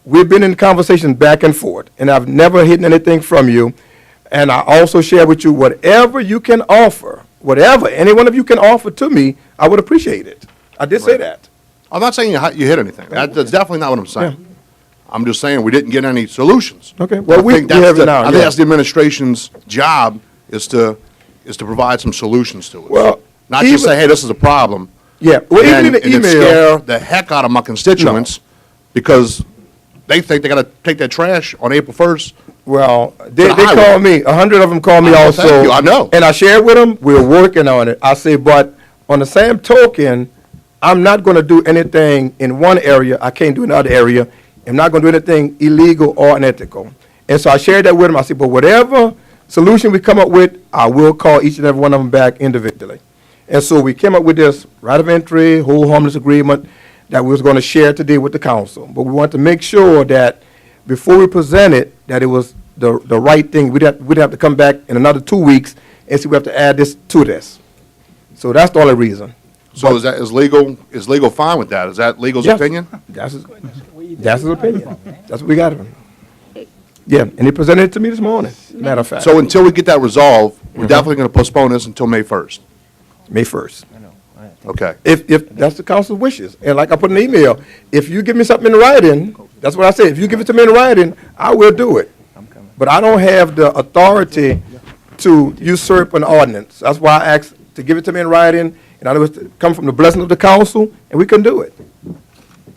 we've been in conversation back and forth, and I've never hidden anything from you. And I also share with you whatever you can offer, whatever any one of you can offer to me, I would appreciate it. I did say Right. that. I'm not saying you hit anything. That's definitely not what I'm saying. I'm just saying we didn't get any solutions. Okay, well, I we think that's have it now, I think yeah. that's the administration's job is to provide some solutions to it. Well, Not just even- say, hey, this is a problem. Yeah, well, even and in the and then email. scare the heck out of my constituents because they think they got to take that trash on April 1st. Well, they the highway. call me, 100 of them call me I know, also. thank you, I know. And I shared with them, we're working on it. I say, but on the same token, I'm not going to do anything in one area I can't do in another area. I'm not going to do anything illegal or unethical. And so I shared that with them. I said, but whatever solution we come up with, I will call each and every one of them back individually. And so we came up with this right of entry, whole harmless agreement that we was going to share today with the council. But we want to make sure that before we present it, that it was the right thing. We'd have to come back in another 2 weeks and see if we have to add this to this. So that's the only reason. So is legal fine with that? Is that legal's Yes. opinion? That's his opinion. That's what we got of him. Yeah, and he presented it to me this morning, matter of fact. So until we get that resolved, we're definitely going to postpone this until May 1st. May 1st. Okay. If that's the council's wishes. And like I put in the email, if you give me something in writing, that's what I said, if you give it to me in writing, I will do it. But I don't have the authority to usurp an ordinance. That's why I asked to give it to me in writing, and I know it's to come from the blessing of the council, and we can do it.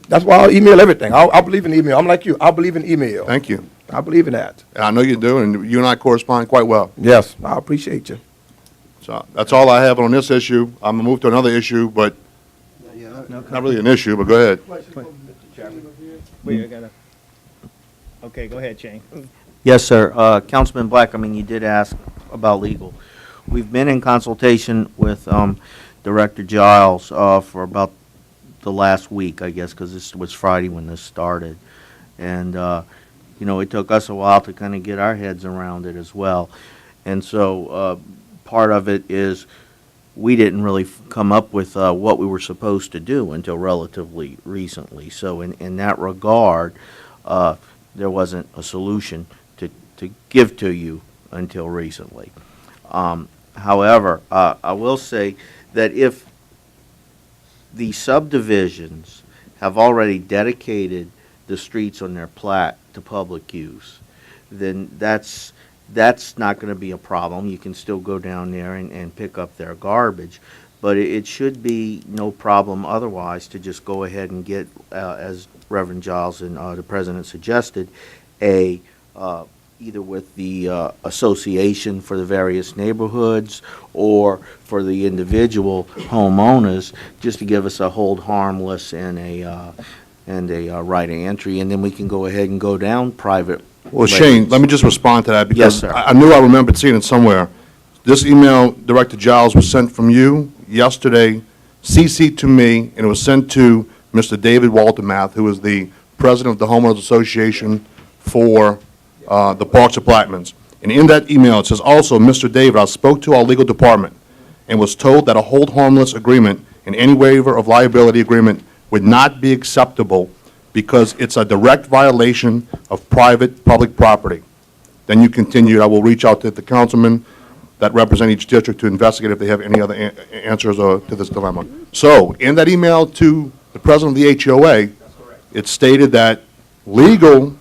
That's why I'll email everything. I believe in email. I'm like you. I believe in email. Thank you. I believe in that. And I know you do, and you and I correspond quite well. Yes, I appreciate you. So that's all I have on this issue. I'm going to move to another issue, but not really an issue, but go ahead. Wait, I gotta. Okay, go ahead, Shane. Yes, sir. Councilman Black, I mean, you did ask about legal. We've been in consultation with Director Giles for about the last week, I guess, because this was Friday when this started. And, you know, it took us a while to kind of get our heads around it as well. And so part of it is we didn't really come up with what we were supposed to do until relatively recently. So in that regard, there wasn't a solution to give to you until recently. However, I will say that if the subdivisions have already dedicated the streets on their plat to public use, then that's not going to be a problem. You can still go down there and pick up their garbage. But it should be no problem otherwise to just go ahead and get, as Reverend Giles and the President suggested, either with the association for the various neighborhoods or for the individual homeowners, just to give us a hold harmless and a right of entry, and then we can go ahead and go down private. Well, Shane, let me just respond to that because Yes, sir. I knew I remembered seeing it somewhere. This email, Director Giles, was sent from you yesterday, CC'd to me, and it was sent to Mr. David Waltermath, who is the president of the Homeowners Association for the Parks and Plaquemines. And in that email, it says, also, Mr. David, I spoke to our legal department and was told that a hold harmless agreement and any waiver of liability agreement would not be acceptable because it's a direct violation of public property. Then you continued, I will reach out to the councilmen that represent each district to investigate if they have any other answers to this dilemma. So, in that email to the president of the HOA, it stated that legal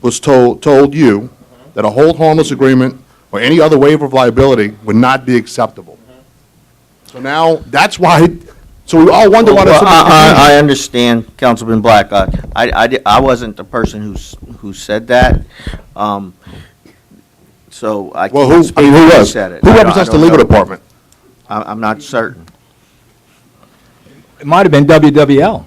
was told you that a hold harmless agreement or any other waiver of liability would not be acceptable. So now, that's why, so we all wonder why there's so much confusion. I understand, Councilman Black. I wasn't the person who said that. So I Well, can't speak who who was? said it. Who I don't- represents I the don't legal know. department? I'm not certain. It might have been WWL.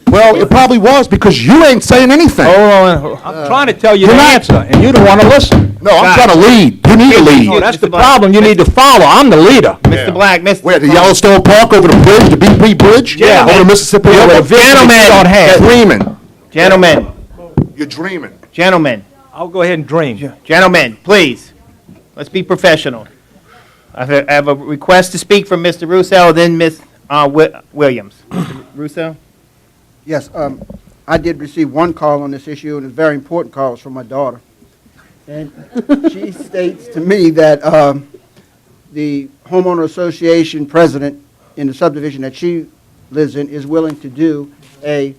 Well, it probably was, because you ain't saying anything. I'm trying to tell you the answer, and you don't want to listen. No, I'm trying to lead. You need to lead. Oh, that's the problem. You need to follow. I'm the leader. Mr. Black, Mr. Where, the Yellowstone Park over the bridge, the BP Bridge? Yeah. Over the Mississippi You're River? the vision that you don't have. You're dreaming. Gentlemen, You're dreaming. gentlemen, I'll go ahead and dream. gentlemen, please, let's be professional. I have a request to speak from Mr. Russo, then Ms. Williams. Mr. Russo? Yes, I did receive one call on this issue, and it's a very important call. It's from my daughter. And she states to me that the homeowner association president in the subdivision that she lives in is willing to do a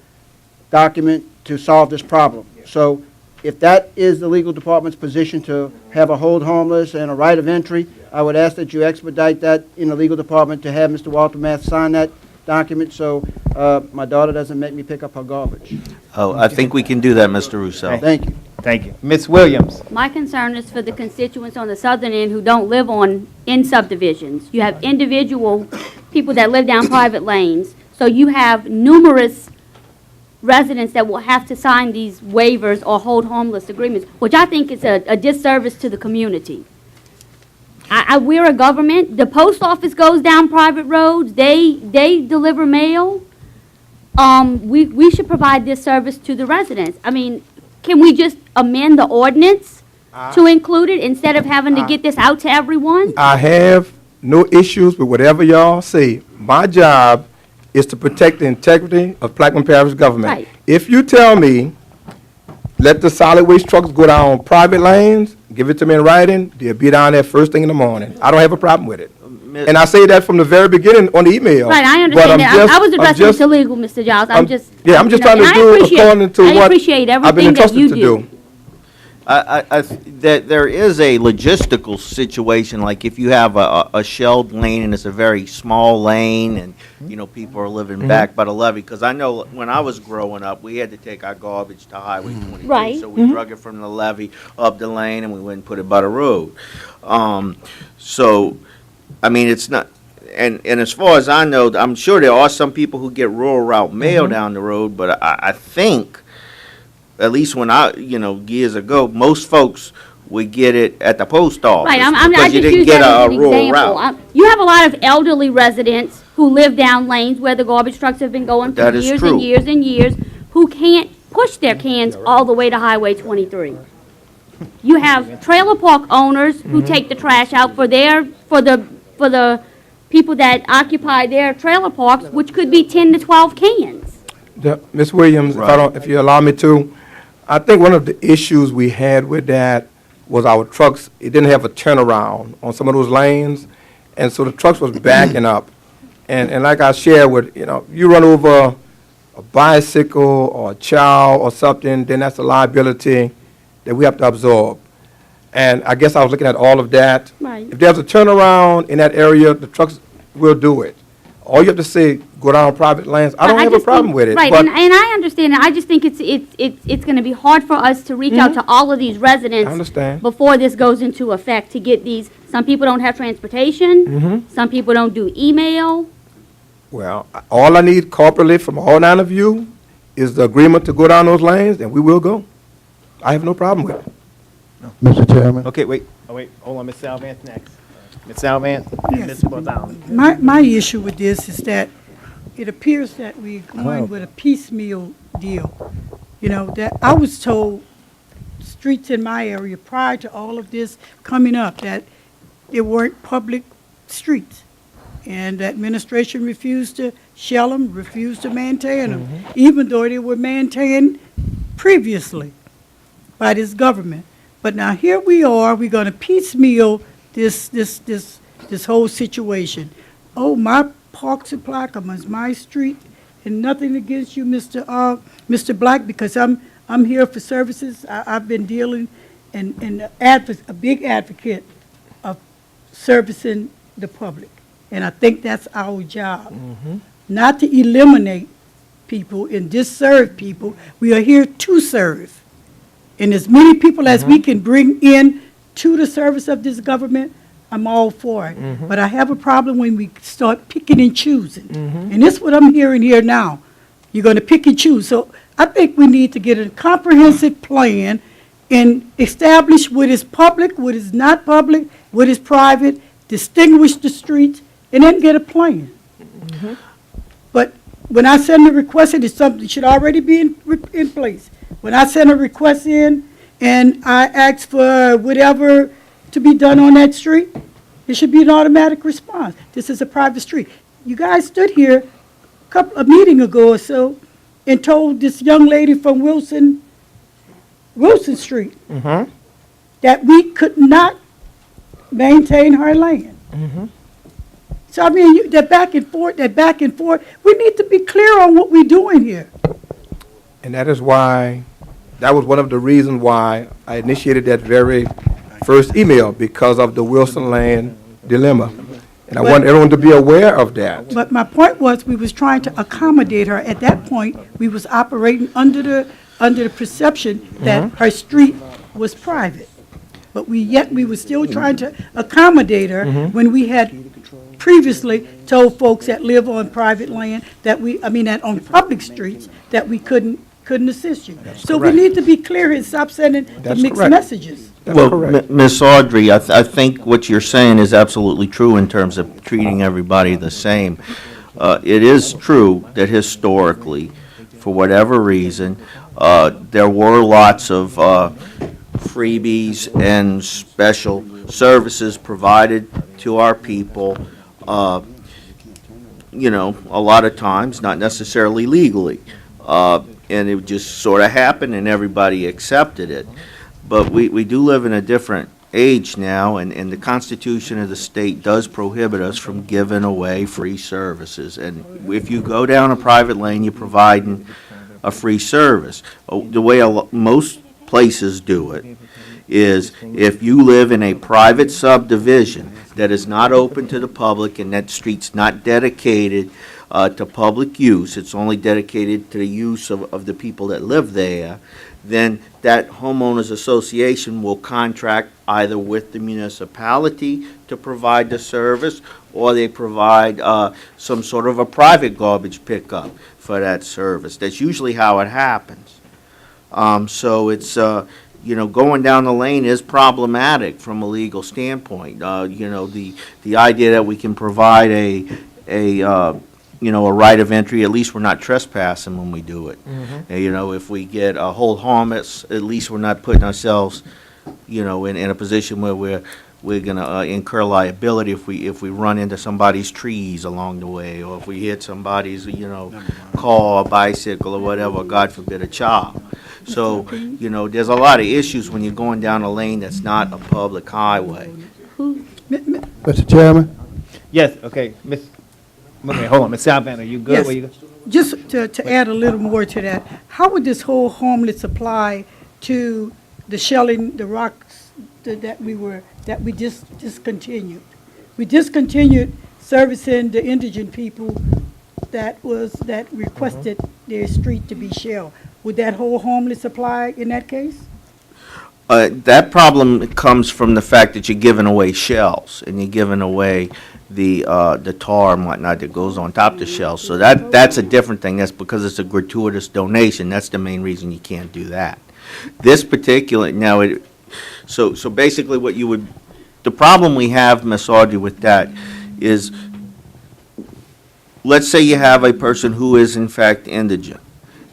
document to solve this problem. So if that is the legal department's position to have a hold harmless and a right of entry, I would ask that you expedite that in the legal department to have Mr. Walter Math sign that document so my daughter doesn't make me pick up her garbage. Oh, I think we can do that, Mr. Russo. Thank you. Thank you. Ms. Williams? My concern is for the constituents on the southern end who don't live in subdivisions. You have individual people that live down private lanes, so you have numerous residents that will have to sign these waivers or hold harmless agreements, which I think is a disservice to the community. We're a government. The post office goes down private roads. They deliver mail. We should provide this service to the residents. I mean, can we just amend the ordinance to include it instead of having to get this out to everyone? I have no issues with whatever y'all say. My job is to protect the integrity of Plaquemine Parish government. Right. If you tell me, let the solid waste trucks go down private lanes, give it to me in writing, they'll be down there first thing in the morning. I don't have a problem with it. And I say that from the very beginning on the email. Right, I But understand I'm that. just- I was I'm addressing it just- to legal, Mr. Giles. I'm just. I'm just trying to and I do appreciate- according to I what appreciate I've been everything that entrusted you to do. do. There is a logistical situation, like if you have a shelled lane and it's a very small lane and, you know, people are living back by the levee. Because I know when I was growing up, we had to take our garbage to Highway 22. Right. So we drug it from the levee up the lane and we went and put it by the road. So, I mean, it's not, and as far as I know, I'm sure there are some people who get rural route mail down the road, but I think, at least when years ago, most folks would get it at the post office. Right, I because you just didn't use get that as a an rural example. route. You have a lot of elderly residents who live down lanes where the garbage trucks have been going for That is years true. and years and years, who can't push their cans all the way to Highway 23. You have trailer park owners who take the trash out for the people that occupy their trailer parks, which could be 10 to 12 cans. Ms. Williams, if you allow me to, I think one of the issues we had with that was our trucks, it didn't have a turnaround on some of those lanes, and so the trucks was backing up. And like I shared with, you run over a bicycle or a child or something, then that's a liability that we have to absorb. And I guess I was looking at all of that. Right. If there's a turnaround in that area, the trucks will do it. All you have to say, go down private lanes, I don't have a just problem think- with it. Right, but- and I understand that. I just think it's going to be hard for us to reach out to all of these residents. I understand. Before this goes into effect to get these. Some people don't have transportation. Some people don't do email. Well, all I need corporately from all 9 of you is the agreement to go down those lanes, and we will go. I have no problem with it. Mr. Chairman. Okay, wait, hold on, Ms. Salvant next. Ms. Salvant and Ms. Gonzalez. My issue with this is that it appears that we're going with a piecemeal deal. That I was told streets in my area prior to all of this coming up that they weren't public streets. And the administration refused to shell them, refuse to maintain them, even though they were maintained previously by this government. But now here we are, we're going to piecemeal this whole situation. Oh, my Parks and Plaquemines, my street, and nothing against you, Mr. Black, because I'm here for services. I've been dealing and a big advocate of servicing the public, and I think that's our job, not to eliminate people and disserve people. We are here to serve, and as many people as we can bring in to the service of this government, I'm all for it. But I have a problem when we start picking and choosing. And this is what I'm hearing here now. You're going to pick and choose. So I think we need to get a comprehensive plan and establish what is public, what is not public, what is private, distinguish the streets, and then get a plan. But when I send a request in, it's something that should already be in place. When I send a request in and I ask for whatever to be done on that street, it should be an automatic response. This is a private street. You guys stood here a meeting ago or so and told this young lady from Wilson Street that we could not maintain her land. So I mean, that back and forth, we need to be clear on what we're doing here. And that is why, that was one of the reasons why I initiated that very first email, because of the Wilson land dilemma. And I want everyone to be aware of that. But my point was, we was trying to accommodate her. At that point, we was operating under the perception that her street was private. But we were still trying to accommodate her when we had previously told folks that live on private land that that on public streets, that we couldn't assist you. So we need to be clear and stop sending the mixed messages. Well, Ms. Audrey, I think what you're saying is absolutely true in terms of treating everybody the same. It is true that historically, for whatever reason, there were lots of freebies and special services provided to our people, a lot of times, not necessarily legally. And it just sort of happened and everybody accepted it. But we do live in a different age now, and the Constitution of the state does prohibit us from giving away free services. And if you go down a private lane, you're providing a free service. The way most places do it is if you live in a private subdivision that is not open to the public and that street's not dedicated to public use, it's only dedicated to the use of the people that live there, then that homeowners association will contract either with the municipality to provide the service, or they provide some sort of a private garbage pickup for that service. That's usually how it happens. So it's, going down the lane is problematic from a legal standpoint. The idea that we can provide a right of entry, at least we're not trespassing when we do it. And, if we get a hold harmless, at least we're not putting ourselves, in a position where we're going to incur liability if we run into somebody's trees along the way, or if we hit somebody's, car, bicycle, or whatever, God forbid, a child. So, there's a lot of issues when you're going down a lane that's not a public highway. Mr. Chairman? Yes, okay, okay, hold on, Ms. Salvant, are you good? Yes. Where you go? Just to add a little more to that, how would this whole homeless apply to the shelling, the rocks that we just discontinued? We discontinued servicing the indigent people that requested their street to be shelled. Would that whole homeless apply in that case? That problem comes from the fact that you're giving away shells, and you're giving away the tar and whatnot that goes on top of the shells. So that's a different thing. That's because it's a gratuitous donation. That's the main reason you can't do that. This particular, so basically what the problem we have, Ms. Audrey, with that is, let's say you have a person who is in fact indigent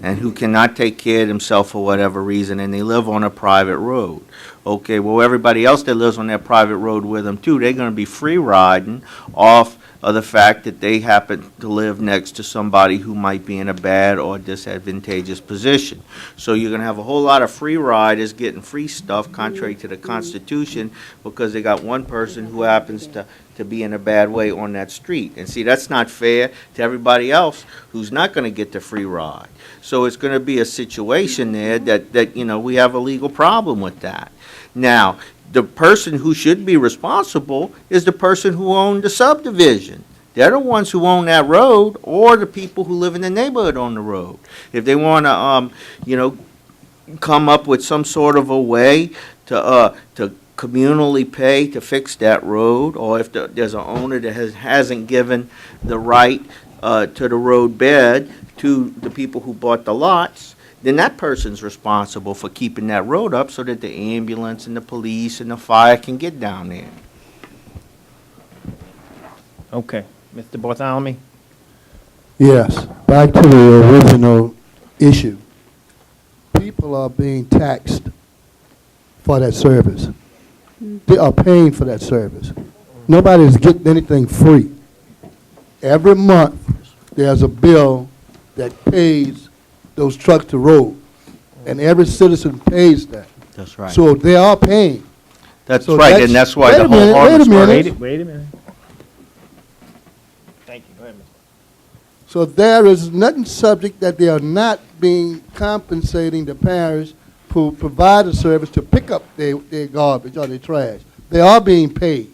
and who cannot take care of himself for whatever reason, and they live on a private road. Okay, well, everybody else that lives on that private road with them too, they're going to be free riding off of the fact that they happen to live next to somebody who might be in a bad or disadvantageous position. So you're going to have a whole lot of free riders getting free stuff contrary to the Constitution because they got one person who happens to be in a bad way on that street. And see, that's not fair to everybody else who's not going to get the free ride. So it's going to be a situation there that, you know, we have a legal problem with that. Now, the person who should be responsible is the person who owned the subdivision. They're the ones who own that road, or the people who live in the neighborhood on the road. If they want to, you know, come up with some sort of a way to communally pay to fix that road, or if there's an owner that hasn't given the right to the road bed to the people who bought the lots, then that person's responsible for keeping that road up so that the ambulance and the police and the fire can get down there. Okay. Mr. Bartholomew? Yes, back to the original issue. People are being taxed for that service. They are paying for that service. Nobody is getting anything free. Every month, there's a bill that pays those trucks to roll, and every citizen pays that. That's right. So they are paying. That's So right, and that's why wait the a whole minute, harvest Wait a minute. Thank you. Go ahead, Mr. So there is nothing subject that they are not being compensating the parish who provide a service to pick up their garbage or their trash. They are being paid.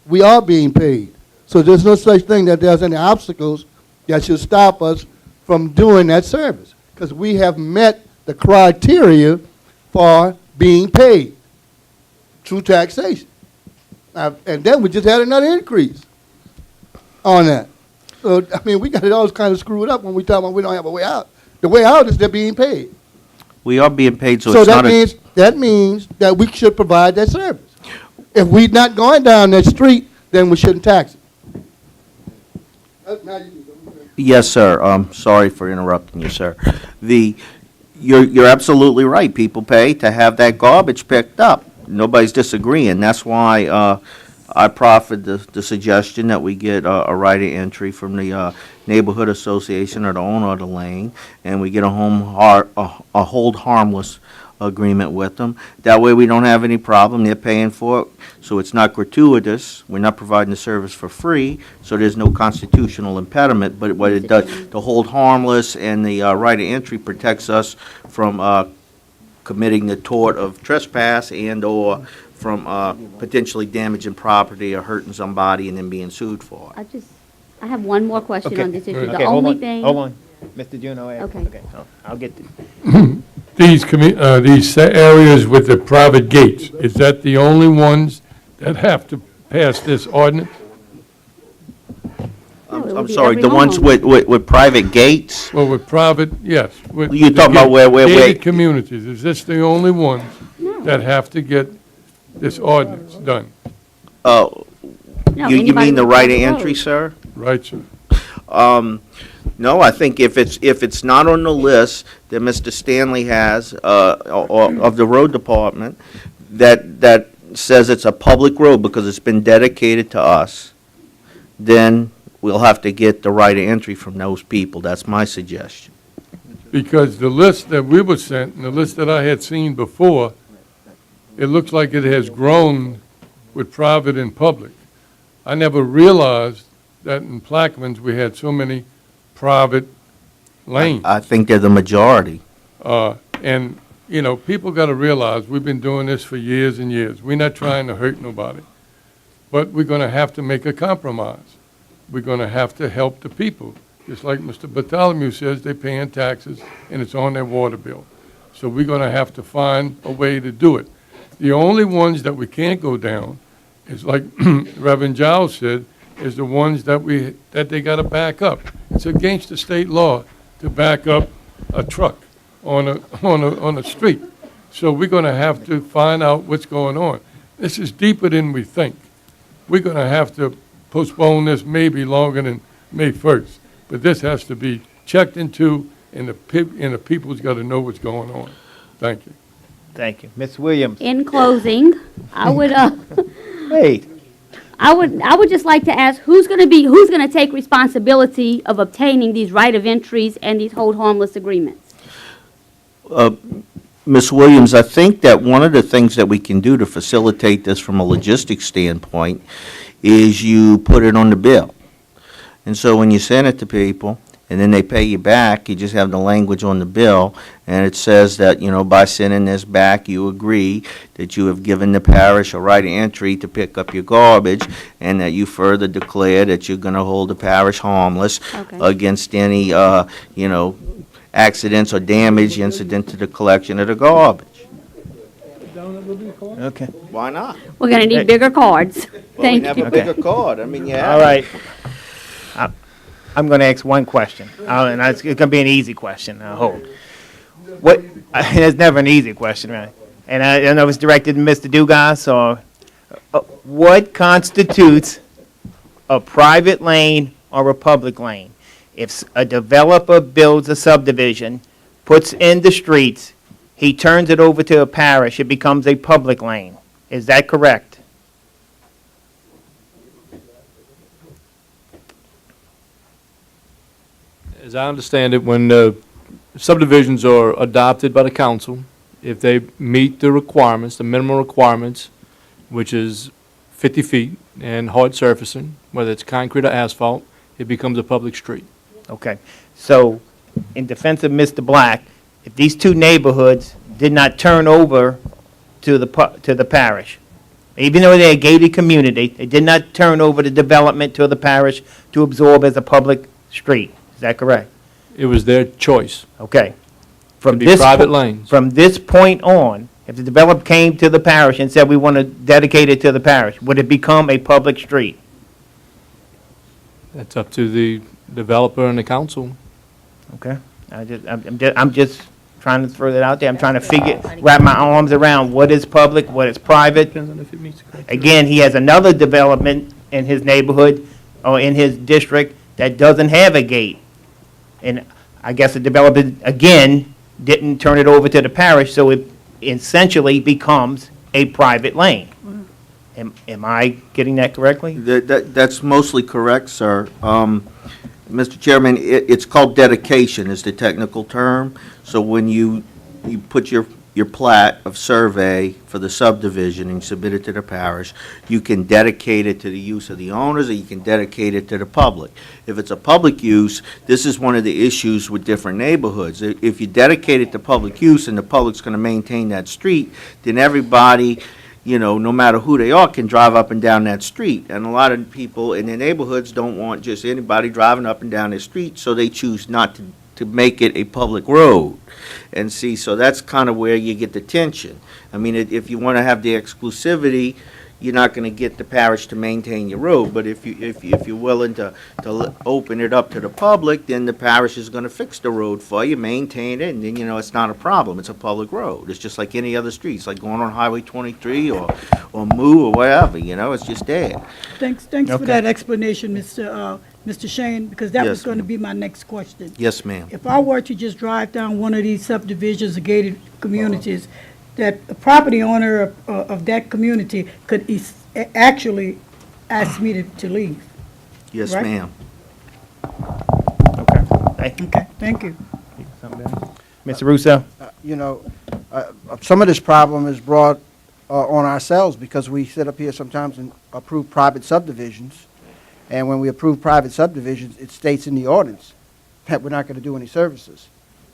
We are being paid. So there's no such thing that there's any obstacles that should stop us from doing that service, because we have met the criteria for being paid through taxation. And then we just had another increase on that. So, I mean, we got it all kind of screwed up when we talk about we don't have a way out. The way out is they're being paid. We are being paid, so So it's not that means that we should provide that service. If we're not going down that street, then we shouldn't tax it. Yes, sir. Sorry for interrupting you, sir. You're absolutely right. People pay to have that garbage picked up. Nobody's disagreeing. That's why I proffered the suggestion that we get a right of entry from the neighborhood association or the owner of the lane, and we get a hold harmless agreement with them. That way we don't have any problem. They're paying for it, so it's not gratuitous. We're not providing the service for free, so there's no constitutional impediment. But what it does, the hold harmless and the right of entry protects us from committing the tort of trespass and/or from potentially damaging property or hurting somebody and then being sued for it. I have one more question Okay. on this issue. Okay, The hold only on, thing. hold on. Mr. Juno, Okay. so I'll get to These areas with the private gates, is that the only ones that have to pass this ordinance? No, it would I'm be sorry, every the ones homeowner. with private gates? Well, with private, yes. with You're the talking about where- Gated communities, is this the only ones that have to get this ordinance done? No, You anybody mean the with right of private entry, roads. sir? Right, sir. No, I think if it's not on the list that Mr. Stanley has, of the road department, that says it's a public road because it's been dedicated to us, then we'll have to get the right of entry from those people. That's my suggestion. Because the list that we were sent, and the list that I had seen before, it looks like it has grown with private and public. I never realized that in Plaquemines, we had so many private lanes. I think they're the majority. And, you know, people got to realize, we've been doing this for years and years. We're not trying to hurt nobody. But we're going to have to make a compromise. We're going to have to help the people. Just like Mr. Bartholomew says, they're paying taxes, and it's on their water bill. So we're going to have to find a way to do it. The only ones that we can't go down is, like Reverend Giles said, is the ones that they got to back up. It's against the state law to back up a truck on a street. So we're going to have to find out what's going on. This is deeper than we think. We're going to have to postpone this maybe longer than May 1st. But this has to be checked into, and the people's got to know what's going on. Thank you. Thank you. Ms. Williams. In closing, I would, Wait. I would just like to ask, who's going to take responsibility of obtaining these right of entries and these hold harmless agreements? Ms. Williams, I think that one of the things that we can do to facilitate this from a logistics standpoint is you put it on the bill. And so when you send it to people, and then they pay you back, you just have the language on the bill, and it says that, you know, by sending this back, you agree that you have given the parish a right of entry to pick up your garbage, and that you further declare that you're going to hold the parish harmless against any, you know, accidents or damage incident to the collection of the garbage. Okay. Why not? We're going to need bigger cards. Thank Have you. a bigger card. I mean, yeah. All right. I'm going to ask one question, and it's going to be an easy question, I hope. It's never an easy question, right? And I know it's directed to Mr. Dugas, or what constitutes a private lane or a public lane? If a developer builds a subdivision, puts in the streets, he turns it over to a parish, it becomes a public lane. Is that correct? As I understand it, when subdivisions are adopted by the council, if they meet the requirements, the minimum requirements, which is 50 feet and hard surfacing, whether it's concrete or asphalt, it becomes a public street. Okay. So, in defense of Mr. Black, if these two neighborhoods did not turn over to the parish, even though they're a gated community, they did not turn over the development to the parish to absorb as a public street. Is that correct? It was their choice. Okay. To be private lanes. From this point on, if the developer came to the parish and said, we want to dedicate it to the parish, would it become a public street? That's up to the developer and the council. Okay. I'm just trying to throw that out there. I'm trying to wrap my arms around what is public, what is private. Again, he has another development in his neighborhood or in his district that doesn't have a gate. And I guess the developer, again, didn't turn it over to the parish, so it essentially becomes a private lane. Am I getting that correctly? That's mostly correct, sir. Mr. Chairman, it's called dedication is the technical term. So when you put your plat of survey for the subdivision and submit it to the parish, you can dedicate it to the use of the owners, or you can dedicate it to the public. If it's a public use, this is one of the issues with different neighborhoods. If you dedicate it to public use and the public's going to maintain that street, then everybody, you know, no matter who they are, can drive up and down that street. And a lot of people in their neighborhoods don't want just anybody driving up and down their street, so they choose not to make it a public road. And see, so that's kind of where you get the tension. I mean, if you want to have the exclusivity, you're not going to get the parish to maintain your road. But if you're willing to open it up to the public, then the parish is going to fix the road for you, maintain it, and then, you know, it's not a problem. It's a public road. It's just like any other street. It's like going on Highway 23 or Moo or wherever, you know, it's just there. Thanks for that explanation, Mr. Shane, because that was Yes, going to ma'am. be my next question. Yes, ma'am. If I were to just drive down one of these subdivisions or gated communities, that the property owner of that community could actually ask me to leave. Yes, Right? ma'am. Okay, thank you. Mr. Russo? You know, some of this problem is brought on ourselves because we sit up here sometimes and approve private subdivisions. And when we approve private subdivisions, it states in the ordinance that we're not going to do any services.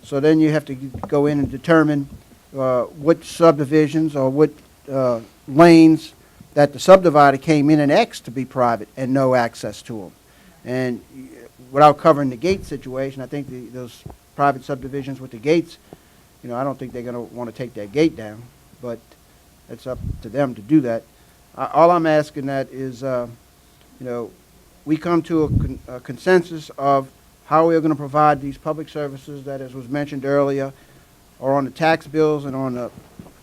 So then you have to go in and determine what subdivisions or what lanes that the subdivider came in and asked to be private and no access to them. And without covering the gate situation, I think those private subdivisions with the gates, you know, I don't think they're going to want to take that gate down, but it's up to them to do that. All I'm asking that is, you know, we come to a consensus of how we are going to provide these public services that, as was mentioned earlier, are on the tax bills and on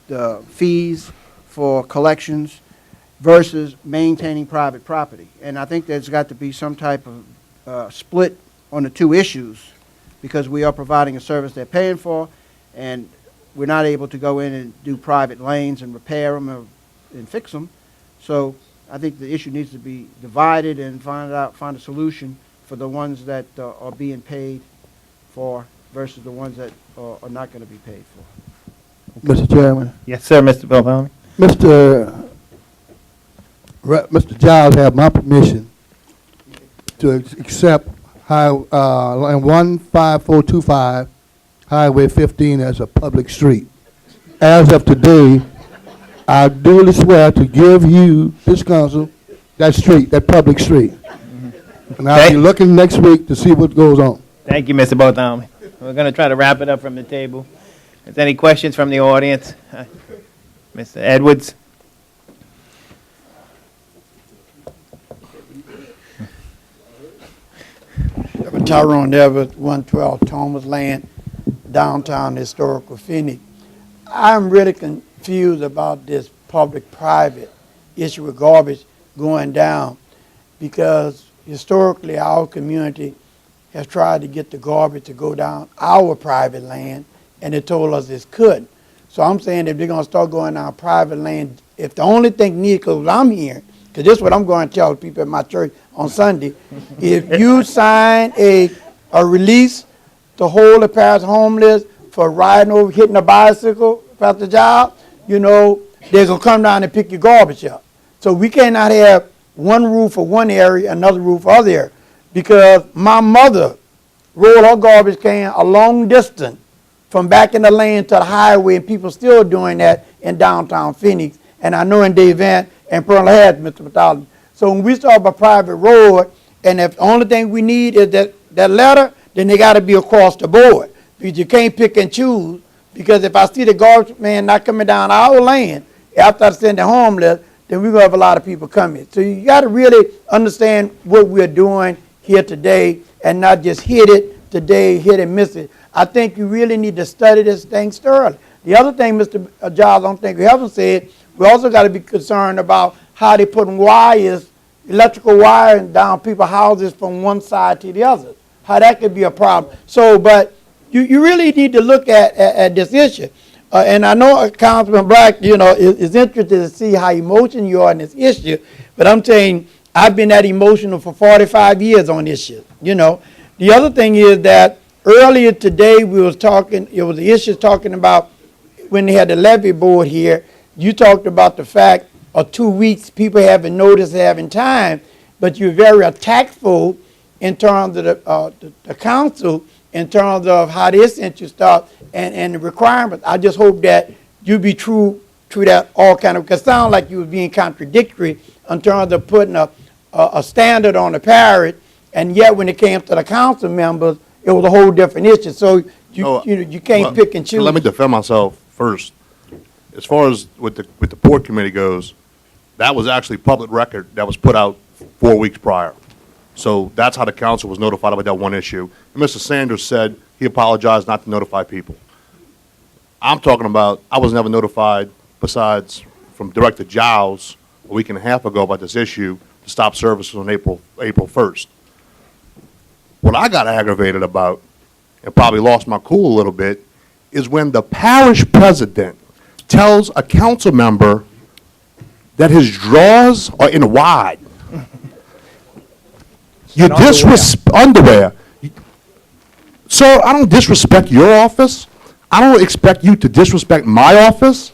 the fees for collections versus maintaining private property. And I think there's got to be some type of split on the two issues because we are providing a service they're paying for, and we're not able to go in and do private lanes and repair them and fix them. So I think the issue needs to be divided and find a solution for the ones that are being paid for versus the ones that are not going to be paid for. Mr. Chairman, Yes, sir, Mr. Belvane. Mr. Giles have my permission to accept line 15425, Highway 15 as a public street. As of today, I duly swear to give you, this council, that street, that public street. And I'll be looking next week to see what goes on. Thank you, Mr. Belvane. We're going to try to wrap it up from the table. Is there any questions from the audience? Mr. Edwards? Tyrone Edwards, 112 Thomas Land, downtown historical Phoenix. I'm really confused about this public-private issue with garbage going down because historically our community has tried to get the garbage to go down our private land, and they told us it couldn't. So I'm saying if they're going to start going down private land, if the only thing needed, because I'm here, because this is what I'm going to tell people at my church on Sunday, if you sign a release to hold the parish homeless for riding over, hitting a bicycle about the job, you know, they're going to come down and pick your garbage up. So we cannot have one roof for one area, another roof for other area. Because my mother rolled her garbage can a long distance from back in the lane to the highway, and people still doing that in downtown Phoenix. And I know in Dave Van and Pearl Head, Mr. Batali. So when we start a private road, and if the only thing we need is that letter, then they got to be across the board. Because you can't pick and choose. Because if I see the garbage man not coming down our lane after I send the homeless, then we're going to have a lot of people coming. So you got to really understand what we're doing here today and not just hit it today, hit and miss it. I think you really need to study this thing thoroughly. The other thing, Mr. Giles, I don't think we haven't said, we also got to be concerned about how they putting wires, electrical wires down people's houses from one side to the other. How that could be a problem. So, but you really need to look at this issue. And I know Councilman Black, you know, is interested to see how emotional you are in this issue. But I'm saying I've been that emotional for 45 years on this issue, you know. The other thing is that earlier today we was talking, it was the issue talking about when they had the levy board here, you talked about the fact of 2 weeks people haven't noticed having time, but you're very tactful in terms of the council, in terms of how this issue starts and the requirements. I just hope that you be true to that all kind of, because it sounds like you was being contradictory in terms of putting a standard on the parish, and yet when it came to the council members, it was a whole different issue. So you can't pick and choose. Let me defend myself first. As far as with the port committee goes, that was actually public record that was put out 4 weeks prior. So that's how the council was notified about that one issue. And Mr. Sanders said he apologized not to notify people. I'm talking about, I was never notified, besides from Director Giles a week and a half ago, about this issue to stop services on April 1st. What I got aggravated about, and probably lost my cool a little bit, is when the parish president tells a council member that his drawers are in wide. You disrespect underwear. Sir, I don't disrespect your office. I don't expect you to disrespect my office,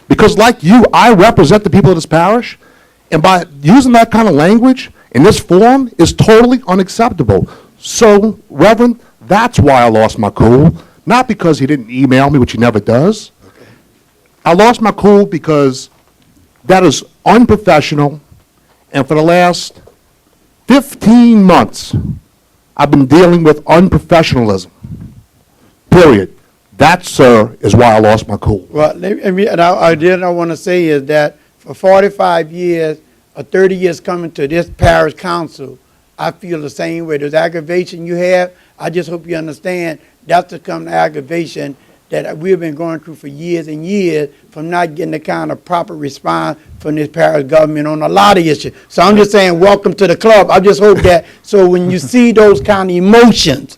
because like you, I represent the people of this parish, and by using that kind of language in this forum is totally unacceptable. So, Reverend, that's why I lost my cool, not because he didn't email me, which he never does. I lost my cool because that is unprofessional, and for the last 15 months, I've been dealing with unprofessionalism, period. That, sir, is why I lost my cool. Well, I want to say is that for 45 years or 30 years coming to this parish council, I feel the same way. There's aggravation you have. I just hope you understand that's the kind of aggravation that we've been going through for years and years from not getting the kind of proper response from this parish government on a lot of issues. So I'm just saying, welcome to the club. I just hope that, so when you see those kind of emotions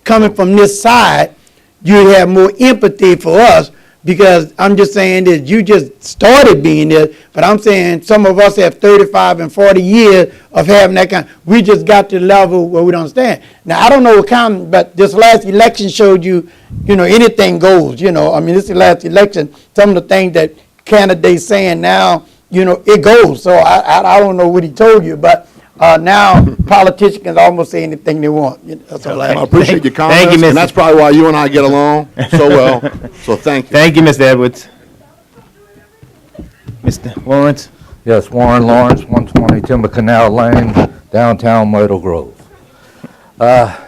coming from this side, you have more empathy for us, because I'm just saying that you just started being this, but I'm saying some of us have 35 and 40 years of having that kind. We just got to the level where we don't stand. Now, I don't know what kind, but this last election showed you, anything goes, I mean, this last election, some of the things that candidates saying now, it goes. So I don't know what he told you, but now politicians can almost say anything they want. That's all I have. I appreciate your comments, Thank you, Mr. and that's probably why you and I get along so well. So thank you. Thank you, Mr. Edwards. Mr. Lawrence? Yes, Warren Lawrence, 120 Timber Canal Lane, downtown Myrtle Grove.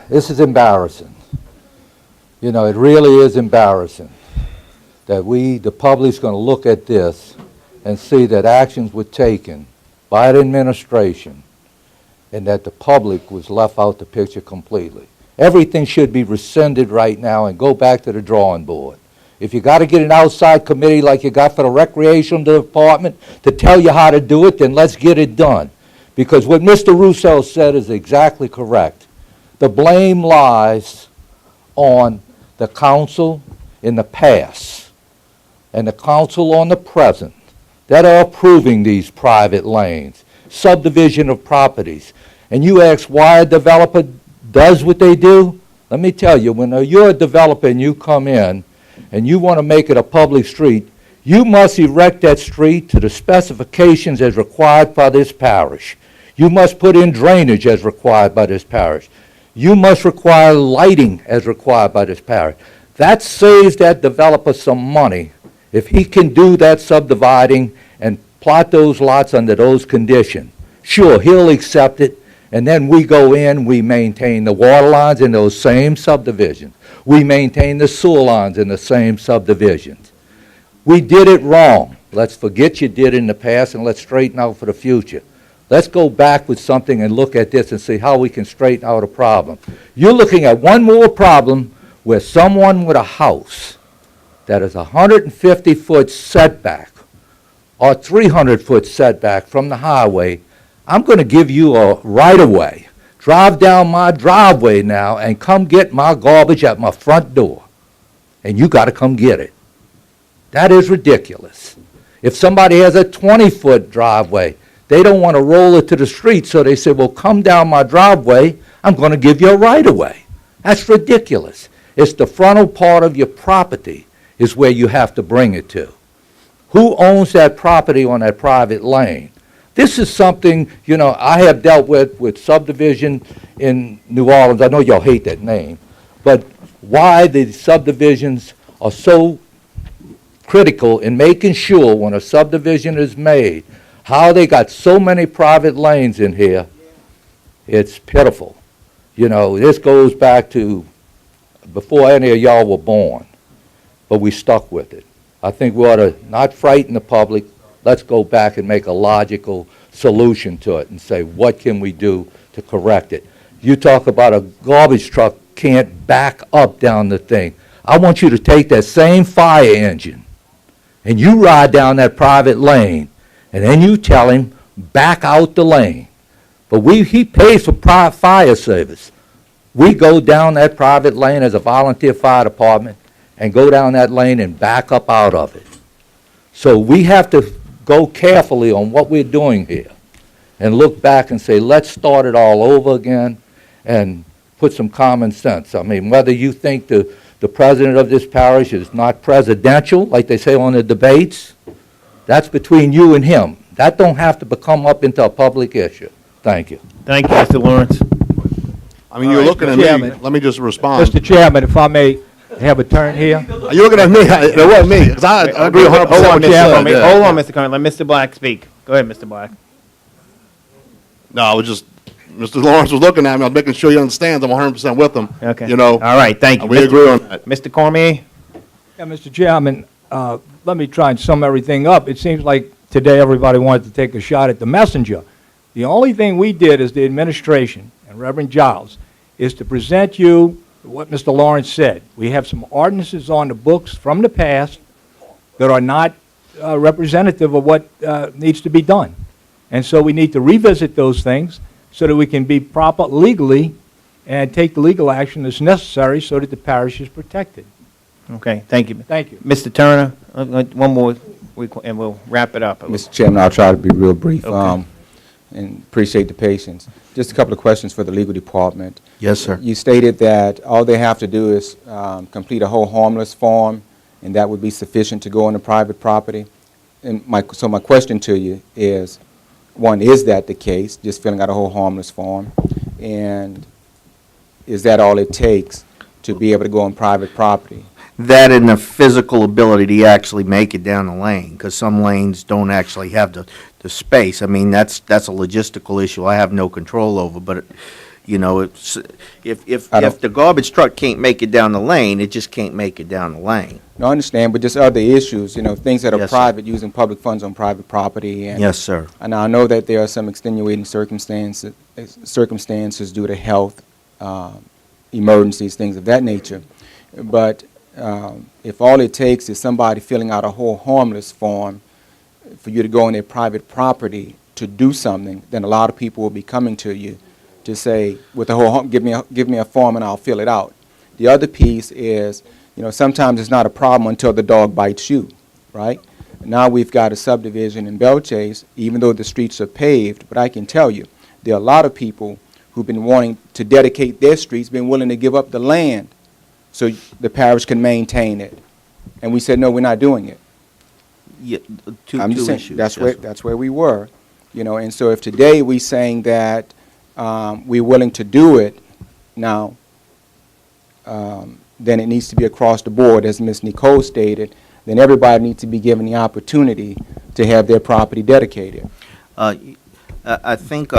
This is embarrassing. It really is embarrassing that the public's going to look at this and see that actions were taken by the administration and that the public was left out the picture completely. Everything should be rescinded right now and go back to the drawing board. If you got to get an outside committee like you got for the recreation department to tell you how to do it, then let's get it done. Because what Mr. Russo said is exactly correct. The blame lies on the council in the past and the council on the present that are approving these private lanes, subdivision of properties. And you ask why a developer does what they do? Let me tell you, when you're a developer and you come in and you want to make it a public street, you must erect that street to the specifications as required by this parish. You must put in drainage as required by this parish. You must require lighting as required by this parish. That saves that developer some money if he can do that subdividing and plot those lots under those conditions. Sure, he'll accept it, and then we go in, we maintain the water lines in those same subdivisions. We maintain the sewer lines in the same subdivisions. We did it wrong. Let's forget you did in the past and let's straighten out for the future. Let's go back with something and look at this and see how we can straighten out a problem. You're looking at one more problem where someone with a house that is a 150-foot setback or 300-foot setback from the highway, I'm going to give you a right-of-way. Drive down my driveway now and come get my garbage at my front door. And you got to come get it. That is ridiculous. If somebody has a 20-foot driveway, they don't want to roll it to the street, so they say, well, come down my driveway, I'm going to give you a right-of-way. That's ridiculous. It's the frontal part of your property is where you have to bring it to. Who owns that property on that private lane? This is something, I have dealt with subdivision in New Orleans. I know y'all hate that name, but why the subdivisions are so critical in making sure when a subdivision is made, how they got so many private lanes in here, it's pitiful. This goes back to before any of y'all were born, but we stuck with it. I think we ought to not frighten the public. Let's go back and make a logical solution to it and say, what can we do to correct it? You talk about a garbage truck can't back up down the thing. I want you to take that same fire engine and you ride down that private lane and then you tell him, back out the lane. But he pays for fire service. We go down that private lane as a volunteer fire department and go down that lane and back up out of it. So we have to go carefully on what we're doing here and look back and say, let's start it all over again and put some common sense. I mean, whether you think the president of this parish is not presidential, like they say on the debates, that's between you and him. That don't have to become up into a public issue. Thank you. Thank you, Mr. Lawrence. I mean, you're looking at me. Let me just respond. Mr. Chairman, if I may have a turn here. Are you looking at me? It wasn't me, because I agree 100% Hold on, with you said. Hold on, Mr. Curran. Let Mr. Black speak. Go ahead, Mr. Black. No, I was just, Mr. Lawrence was looking at me. I was making sure he understands I'm 100% with him. Okay. All right, thank you. We agree on that. Mr. Cormier? Yeah, Mr. Chairman, let me try and sum everything up. It seems like today everybody wanted to take a shot at the messenger. The only thing we did as the administration and Reverend Giles is to present you what Mr. Lawrence said. We have some ordinances on the books from the past that are not representative of what needs to be done. And so we need to revisit those things so that we can be proper legally and take the legal action that's necessary so that the parish is protected. Okay, thank you. Thank you. Mr. Turner, one more, and we'll wrap it up. Mr. Chairman, I'll try to be real brief. Okay. And appreciate the patience. Just a couple of questions for the legal department. Yes, sir. You stated that all they have to do is complete a whole harmless form, and that would be sufficient to go on the private property. And so my question to you is, one, is that the case, just filling out a whole harmless form? And is that all it takes to be able to go on private property? That and the physical ability to actually make it down the lane, because some lanes don't actually have the space. I mean, that's a logistical issue I have no control over, but, you know, it's, if the garbage truck can't make it down the lane, it just can't make it down the lane. No, I understand, but just other issues, you know, things that are Yes, sir. private, using public funds on private property. And Yes, sir. And I know that there are some extenuating circumstances due to health, emergencies, things of that nature. But if all it takes is somebody filling out a whole harmless form for you to go on their private property to do something, then a lot of people will be coming to you to say, with the whole, give me a form and I'll fill it out. The other piece is, you know, sometimes it's not a problem until the dog bites you, right? Now we've got a subdivision in Belchase, even though the streets are paved, but I can tell you, there are a lot of people who've been wanting to dedicate their streets, been willing to give up the land so the parish can maintain it. And we said, no, we're not doing it. Yeah, I'm just two saying, issues. that's Yes, where we were, you know. And so if today we saying that we're willing to do it now, then it needs to be across the board, as Ms. Nicole stated. Then everybody needs to be given the opportunity to have their property dedicated. I think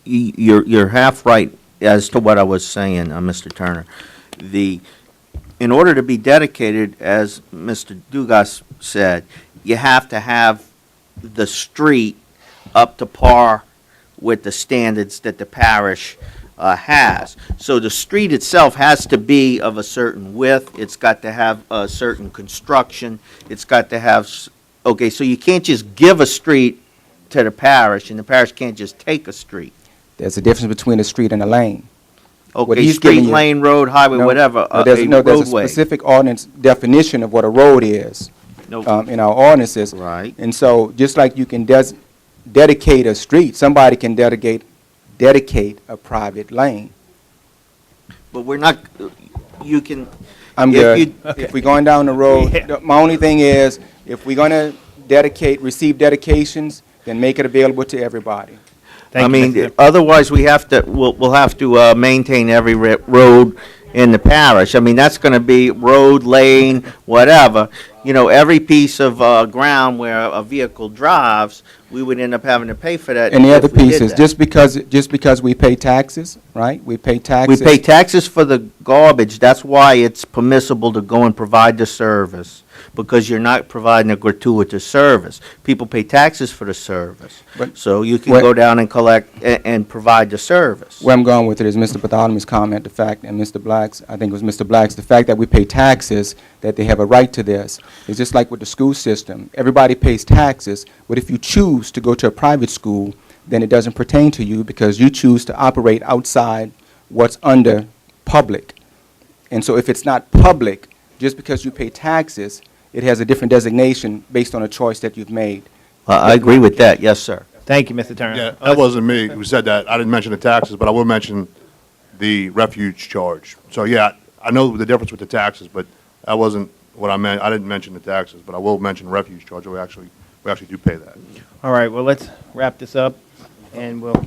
you're half right as to what I was saying, Mr. Turner. In order to be dedicated, as Mr. Dugas said, you have to have the street up to par with the standards that the parish has. So the street itself has to be of a certain width. It's got to have a certain construction. It's got to have, okay, so you can't just give a street to the parish, and the parish can't just take a street. There's a difference between a street and a lane. What Okay, he's street, giving you- lane, road, highway, No, whatever, no, there's a roadway. specific ordinance definition of what a road is in our ordinances. Right. And so, just like you can dedicate a street, somebody can dedicate a private lane. But we're not, you can. I'm if good. you- If we're going down the road, my only thing is, if we're going to receive dedications, then make it available to everybody. I mean, otherwise, we'll have to maintain every road in the parish. I mean, that's gonna be road, lane, whatever. You know, every piece of ground where a vehicle drives, we would end up having to pay for that. And the if other we did piece is, that. just because we pay taxes, right? We pay We taxes. pay taxes for the garbage. That's why it's permissible to go and provide the service, because you're not providing a gratuitous service. People pay taxes for the service. But So you can what- go down and collect and provide the service. Where I'm going with it is Mr. Bartholomew's comment, the fact, and Mr. Black's, I think it was Mr. Black's, the fact that we pay taxes, that they have a right to this. It's just like with the school system. Everybody pays taxes, but if you choose to go to a private school, then it doesn't pertain to you because you choose to operate outside what's under public. And so if it's not public, just because you pay taxes, it has a different designation based on a choice that you've made. I agree with that, yes, sir. Thank you, Mr. Turner. Yeah, that wasn't me who said that. I didn't mention the taxes, but I will mention the refuge charge. So, yeah, I know the difference with the taxes, but that wasn't what I meant. I didn't mention the taxes, but I will mention refuge charge. We actually do pay that. All right, well, let's wrap this up, and we'll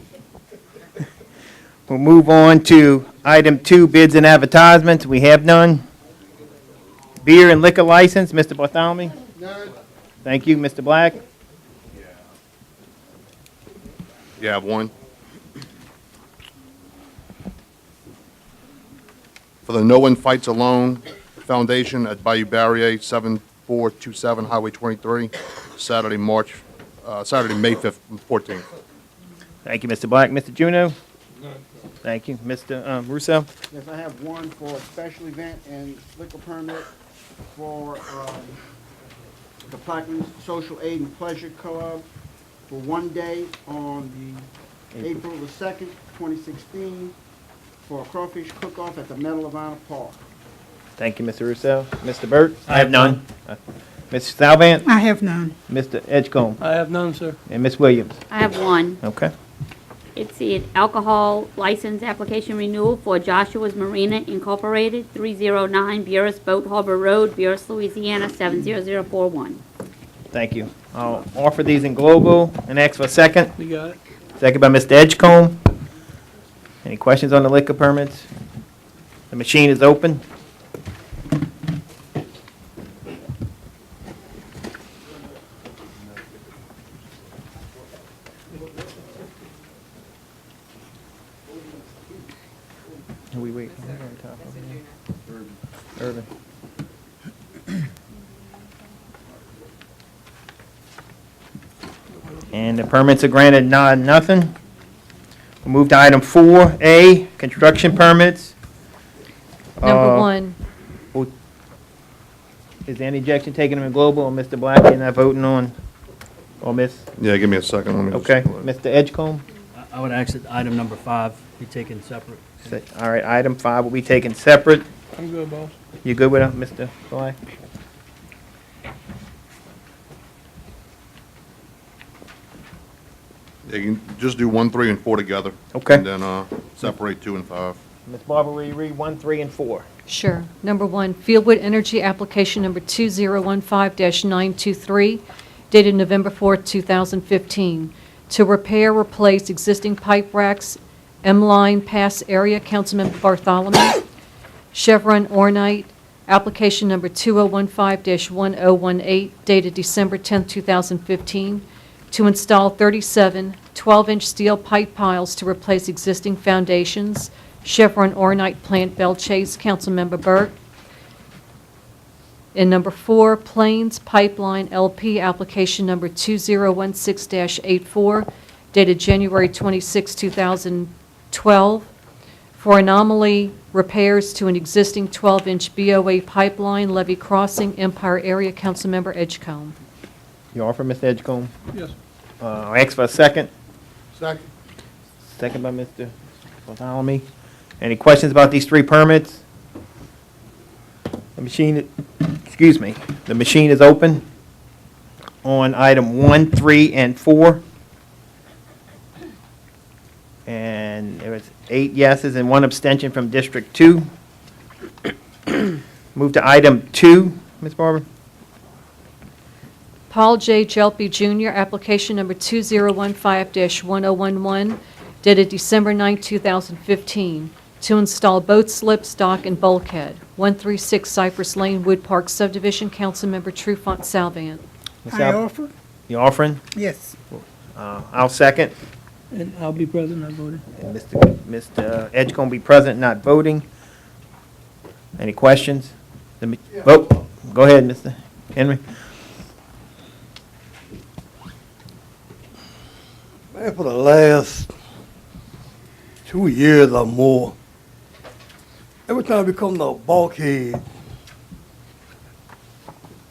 move on to item 2, bids and advertisements. We have none. Beer and liquor license, Mr. Bartholomew? None. Thank you, Mr. Black. You have one? For the No One Fights Alone Foundation at Bayou Barrier, 7427 Highway 23, Saturday, May 5th and 14th. Thank you, Mr. Black. Mr. Juneau? Thank you. Mr. Russo? Yes, I have one for a special event and liquor permit for the Plaquemines Social Aid and Pleasure Club for one day on the April the 2nd, 2016, for a crawfish cook-off at the Medal of Honor Park. Thank you, Mr. Russo. Mr. Burt? I have none. Ms. Salvant? I have none. Mr. Edgecombe? I have none, sir. And Ms. Williams? I have one. Okay. It's the alcohol license application renewal for Joshua's Marina Incorporated, 309 Buras Boat Harbor Road, Buras, Louisiana, 70041. Thank you. I'll offer these in global and ask for a second. You got it? Second by Mr. Edgecombe. Any questions on the liquor permits? The machine is open. Who we waiting? Irvin. And the permits are granted nothing. We'll move to item 4A, construction permits. Number one, Is there any objection taking them in global, or Mr. Black, you're not voting on, or Miss? Yeah, give me a second. Let me just- Okay, Mr. Edgecombe? I would ask that item number 5 be taken separate. All right, item 5 will be taken separate. I'm good, boss. You good with it, Mr. Black? You can just do 1, 3, and 4 together. Okay. And then separate 2 and 5. Ms. Barber, will you read 1, 3, and 4? sure. Number one, Fieldwood Energy Application Number 2015-923, dated November 4th, 2015, to repair, replace existing pipe racks, M-Line Pass Area, Councilmember Bartholomew. Chevron Ornite, Application Number 2015-1018, dated December 10th, 2015, to install 37 12-inch steel pipe piles to replace existing foundations. Chevron Ornite Plant Bell Chase, Councilmember Burke. And number 4, Plains Pipeline LP, Application Number 2016-84, dated January 26, 2012, for anomaly repairs to an existing 12-inch BOA pipeline, Levee Crossing, Empire Area, Councilmember Edgecombe. You offer, Mr. Edgecombe? Yes. I'll ask for a second. Second. Second by Mr. Bartholomew. Any questions about these 3 permits? The machine, the machine is open on item 1, 3, and 4. And there was 8 yeses and 1 abstention from District 2. Move to item 2, Ms. Barber. Paul J. Jelpy Jr., Application Number 2015-1011, dated December 9, 2015, to install boat slip, dock, and bulkhead, 136 Cypress Lane, Wood Park Subdivision, Councilmember Trufant Salvant. Ms. I Al- offer? You offering? Yes. I'll second. And I'll be present, not voting. And Mr. Edgecombe be present, not voting. Any questions? Vote. Go ahead, Mr. Henry. Man, for the last 2 years or more, every time we come to a bulkhead,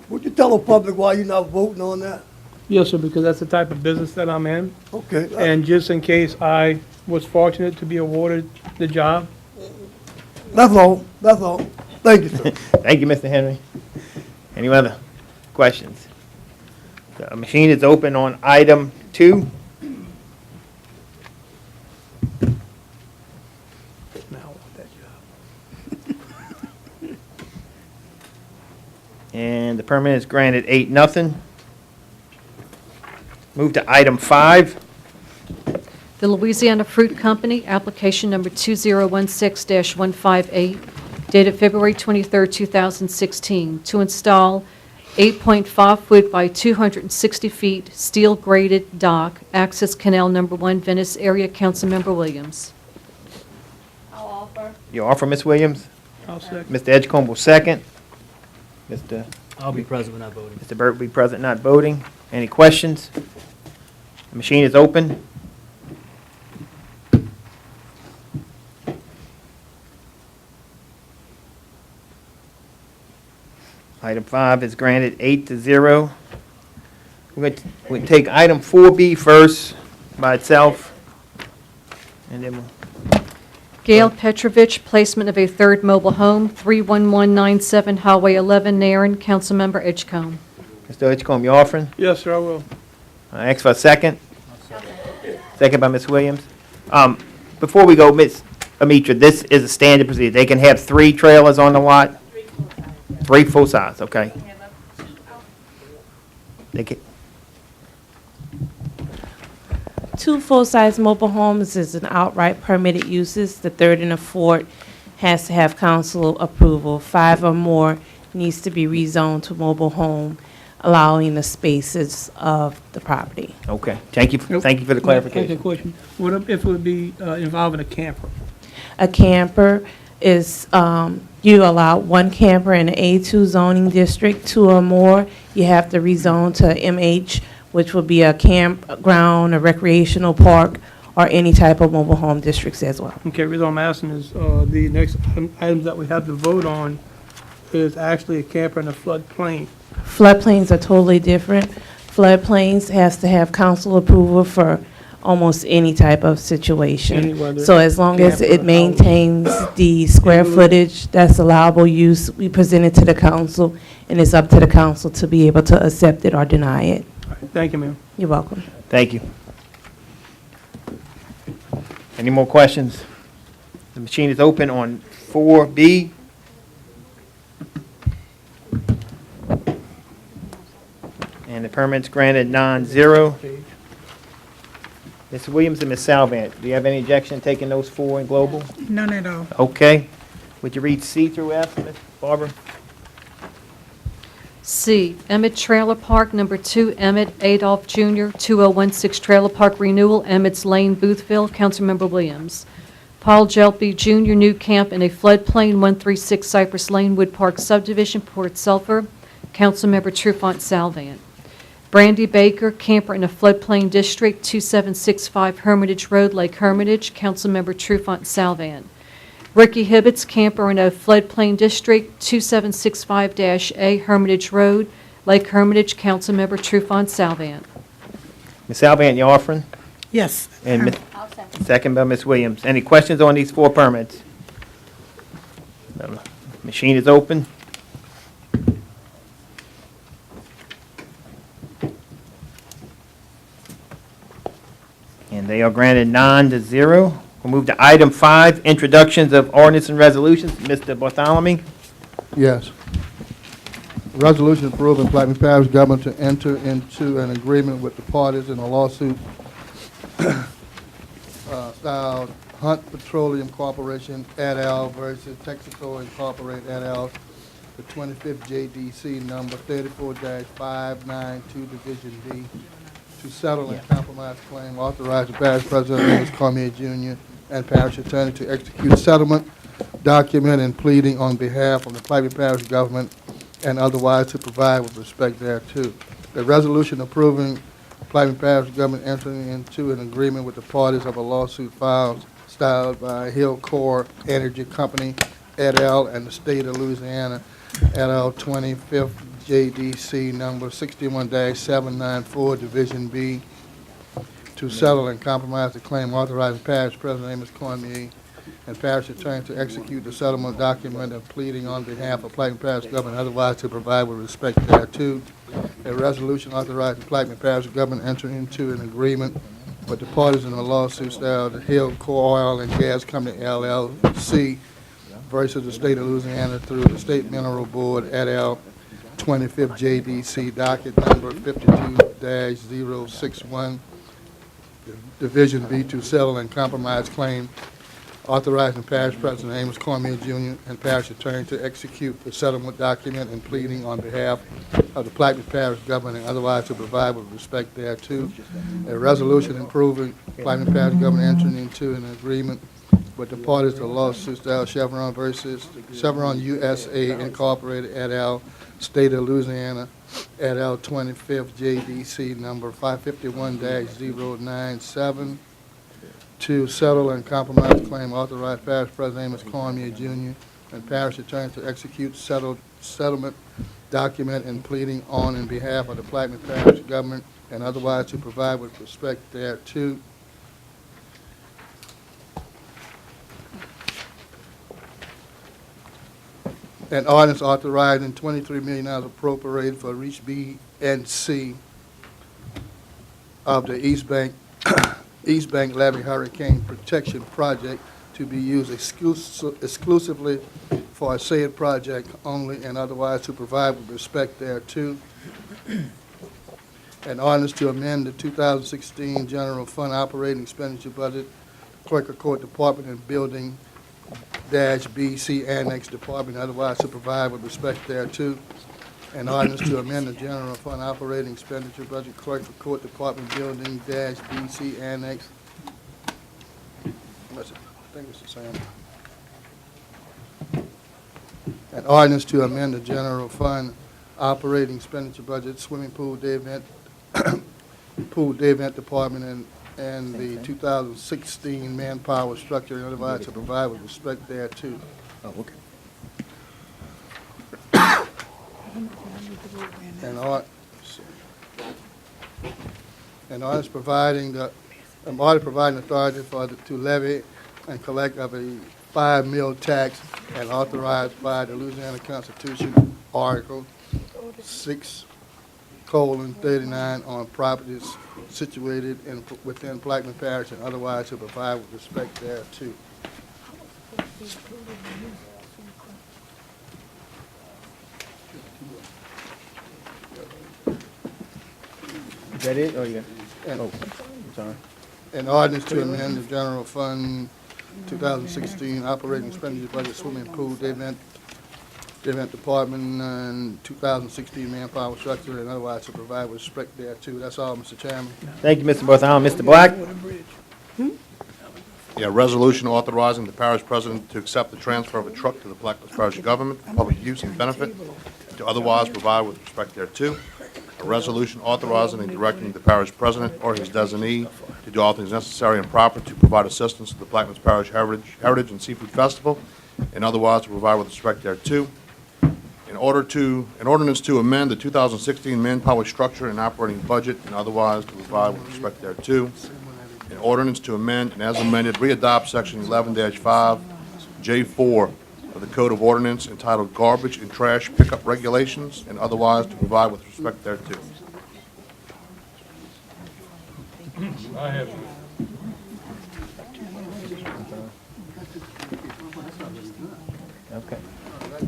would you tell the public why you're not voting on that? Yes, sir, because that's the type of business that I'm in. Okay. And just in case I was fortunate to be awarded the job. That's all. That's all. Thank you, sir. Thank you, Mr. Henry. Any other questions? The machine is open on item 2. And the permit is granted 8-0. Move to item 5. The Louisiana Fruit Company, Application Number 2016-158, dated February 23, 2016, to install 8.5 foot by 260 feet steel graded dock, access canal number 1, Venice area, Councilmember Williams. I'll offer. You offer, Ms. Williams? I'll second. Mr. Edgecombe will second. Mr. I'll be present when not voting. Mr. Burt will be present, not voting. Any questions? The machine is open. Item 5 is granted 8-0. We're going to take item 4B first by itself, and then we'll Gail Petrovich, placement of a third mobile home, 31197 Highway 11, Narren. Councilmember Edgecombe. Mr. Edgecombe, you offering? Yes, sir, I will. I ask for a second. Second by Ms. Williams. Before we go, Ms. Amitra, this is a standard procedure. They can have 3 trailers on the lot? 3 full-size, okay. They can, 2 full-size mobile homes is an outright permitted uses. The third and the fourth has to have council approval. 5 or more needs to be rezoned to mobile home, allowing the spaces of the property. okay. Thank you for the clarification. Question. What if it would be involving a camper? A camper is, you allow 1 camper in the A2 zoning district, 2 or more, you have to rezone to MH, which would be a campground, a recreational park, or any type of mobile home districts as well. Okay, the reason I'm asking is, the next items that we have to vote on is actually a camper in a floodplain. Floodplains are totally different. Floodplains has to have council approval for almost any type of Any situation. weather, So as long as it camper, maintains the square footage that's allowable use, we present it to the council, and it's up to the council to be able to accept it or deny it. Thank you, ma'am. You're welcome. Thank you. Any more questions? The machine is open on 4B. And the permit's granted 9-0. Ms. Williams and Ms. Salvant, do you have any objection to taking those 4 in global? None at all. Okay. Would you read C through F, Ms. Barbara? C, Emmett Trailer Park, number 2, Emmett Adolph Jr., 2016 Trailer Park Renewal, Emmett's Lane, Boothville. Councilmember Williams. Paul Jelpy Jr., new camp in a floodplain, 136 Cypress Lane, Wood Park subdivision, Port Sulphur. Councilmember Trufant Salvant. Brandy Baker, camper in a floodplain district, 2765 Hermitage Road, Lake Hermitage. Councilmember Trufant Salvant. Ricky Hibbets, camper in a floodplain district, 2765-A Hermitage Road, Lake Hermitage. Councilmember Trufant Salvant. Ms. Salvant, you offering? Yes. And Ms. Second by Ms. Williams. Any questions on these 4 permits? The machine is open. And they are granted 9-0. We'll move to item 5, introductions of ordinance and resolutions. Mr. Bartholomew? Yes. Resolution approving Plaquemine Parish government to enter into an agreement with the parties in a lawsuit styled Hunt Petroleum Corporation et al. Versus Texaco Incorporated et al. The 25th JDC number 34-592 Division D to settle and compromise claim, authorize the parish president, Amos Cormier Jr., and parish attorney to execute settlement document and pleading on behalf of the Plaquemine Parish government and otherwise to provide with respect thereto. The resolution approving Plaquemine Parish government entering into an agreement with the parties of a lawsuit filed styled by Hillcore Energy Company et al. And the state of Louisiana et al. 25th JDC number 61-794 Division B to settle and compromise the claim, authorizing parish president Amos Cormier and parish attorney to execute the settlement document and pleading on behalf of Plaquemine Parish government, otherwise to provide with respect thereto. A resolution authorizing Plaquemine Parish government entering into an agreement with the parties in the lawsuit styled Hill Core Oil and Gas Company LLC versus the state of Louisiana through the State Mineral Board et al. 25th JDC docket number 52-061 Division B to settle and compromise claim, authorizing parish president Amos Cormier Jr. and parish attorney to execute the settlement document and pleading on behalf of the Plaquemine Parish government and otherwise to provide with respect thereto. A resolution approving Plaquemine Parish government entering into an agreement with the parties to the lawsuit style Chevron versus Chevron USA Incorporated et al. State of Louisiana et al. 25th JDC number 551-097 to settle and compromise claim, authorize parish president Amos Cormier Jr. and parish attorney to execute settlement document and pleading on in behalf of the Plaquemine Parish government and otherwise to provide with respect thereto. An ordinance authorizing $23 million appropriated for Reach B and C of the East Bank Levee Hurricane Protection Project to be used exclusively for a said project only and otherwise to provide with respect thereto. An ordinance to amend the 2016 General Fund Operating Expenditure Budget, Clerk of Court Department and Building -BC Annex Department, otherwise to provide with respect thereto. An ordinance to amend the General Fund Operating Expenditure Budget, Clerk of Court Department Building -BC Annex. I think it's the same. An ordinance to amend the General Fund Operating Expenditure Budget, Swimming Pool Day Event, Pool Day Event Department and the 2016 Manpower Structure and otherwise to provide with respect thereto. Oh, okay. An ordinance providing authority to levy and collect of a 5 mil tax and authorized by the Louisiana Constitution, Article 6:39 on properties situated within Plaquemine Parish and otherwise to provide with respect thereto. Is that it? Oh, yeah. And- Oh, I'm sorry. An ordinance to amend the General Fund 2016 Operating Expenditure Budget, Swimming Pool Day Event Department, and 2016 Manpower Structure, and otherwise to provide with respect thereto. That's all, Mr. Chairman. Thank you, Mr. Bartholomew. Mr. Black? Yeah, resolution authorizing the parish president to accept the transfer of a truck to the Plaquemine Parish government for public use and benefit, to otherwise provide with respect thereto. A resolution authorizing and directing the parish president or his designee to do all things necessary and proper to provide assistance to the Plaquemine Parish Heritage and Seafood Festival, and otherwise to provide with respect thereto. An ordinance to amend the 2016 Manpower Structure and Operating Budget, and otherwise to provide with respect thereto. An ordinance to amend and as amended readopt Section 11-5 J4 of the Code of Ordinance entitled Garbage and Trash Pickup Regulations, and otherwise to provide with respect thereto. I have. Okay.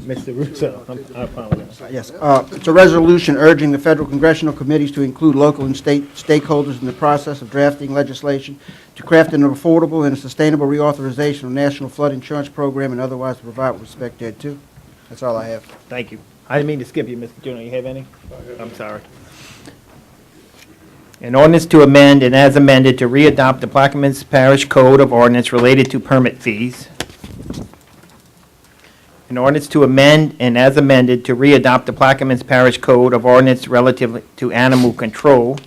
Mr. Russo, I apologize. Yes, it's a resolution urging the federal congressional committees to include local and state stakeholders in the process of drafting legislation to craft an affordable and sustainable reauthorization of National Flood Insurance Program and otherwise to provide with respect thereto. That's all I have. Thank you. I didn't mean to skip you, Mr. Junior. You have any? I'm sorry. An ordinance to amend and as amended to readopt the Plaquemine Parish Code of Ordinance related to permit fees. An ordinance to amend and as amended to readopt the Plaquemine Parish Code of Ordinance relative to animal control.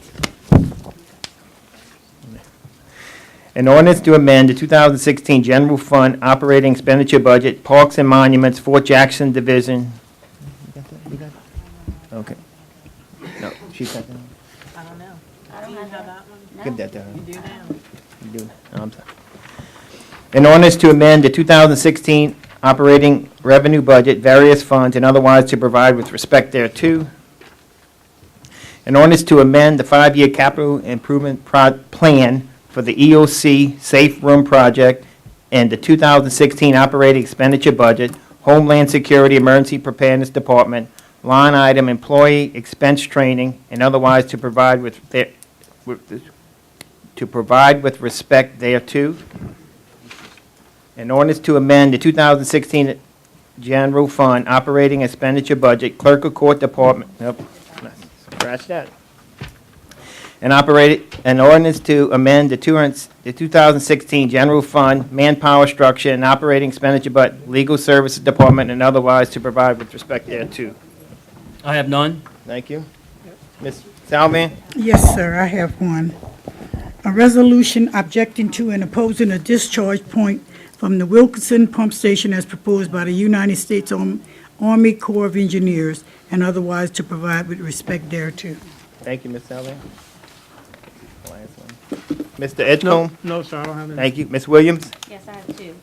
An ordinance to amend the 2016 General Fund Operating Expenditure Budget, Parks and Monuments, Fort Jackson Division. You got that? Okay. No, she's got that. I don't know. I don't have that one. Give that to her. You do now. You do. Oh, I'm sorry. An ordinance to amend the 2016 operating revenue budget, various funds, and otherwise to provide with respect thereto. An ordinance to amend the 5-year capital improvement plan for the EOC Safe Room Project and the 2016 operating expenditure budget, Homeland Security Emergency Preparedness Department, line item employee expense training, and otherwise to provide with respect thereto. An ordinance to amend the 2016 General Fund Operating Expenditure Budget, Clerk of Court Department, nope, scratch that. An ordinance to amend the 2016 General Fund Manpower Structure and Operating Expenditure Budget, Legal Services Department, and otherwise to provide with respect thereto. I have none. Thank you. Ms. Salvan? Yes, sir, I have one. A resolution objecting to and opposing a discharge point from the Wilkinson Pump Station as proposed by the United States Army Corps of Engineers, and otherwise to provide with respect thereto. Thank you, Ms. Salvan. Last one. Mr. Edgecombe? No, sir, I don't have any. Thank you. Ms. Williams? Yes, I have two.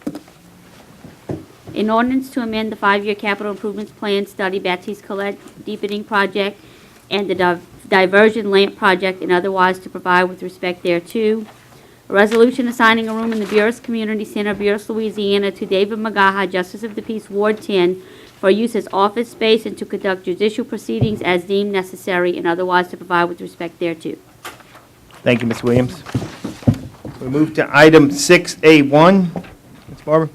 An ordinance to amend the 5-year capital improvements plan study Baptiste Colette deepening project and the diversion lamp project and otherwise to provide with respect thereto. A resolution assigning a room in the Buras Community Center, Buras, Louisiana to David Magaha, Justice of the Peace, Ward 10, for use as office space and to conduct judicial proceedings as deemed necessary and otherwise to provide with respect thereto. Thank you, Ms. Williams. We move to item 6A1. Ms. Barber?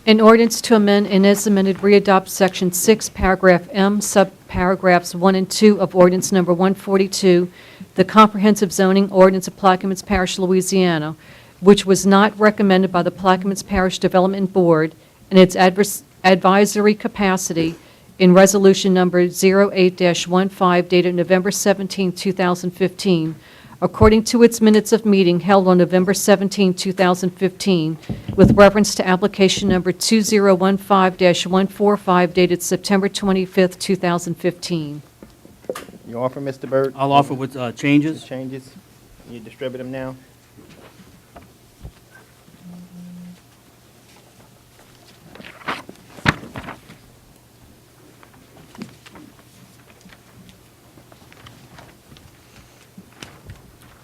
An ordinance to amend and as amended readopt Section 6, Paragraph M, subparagraphs 1 and 2 of Ordinance Number 142, the Comprehensive Zoning Ordinance of Plaquemines Parish, Louisiana, which was not recommended by the Plaquemines Parish Development Board in its advisory capacity in Resolution Number 08-15 dated November 17, 2015, according to its minutes of meeting held on November 17, 2015, with reference to application number 2015-145 dated September 25, 2015. You offer, Mr. Byrd? I'll offer with changes. Changes. You distribute them now?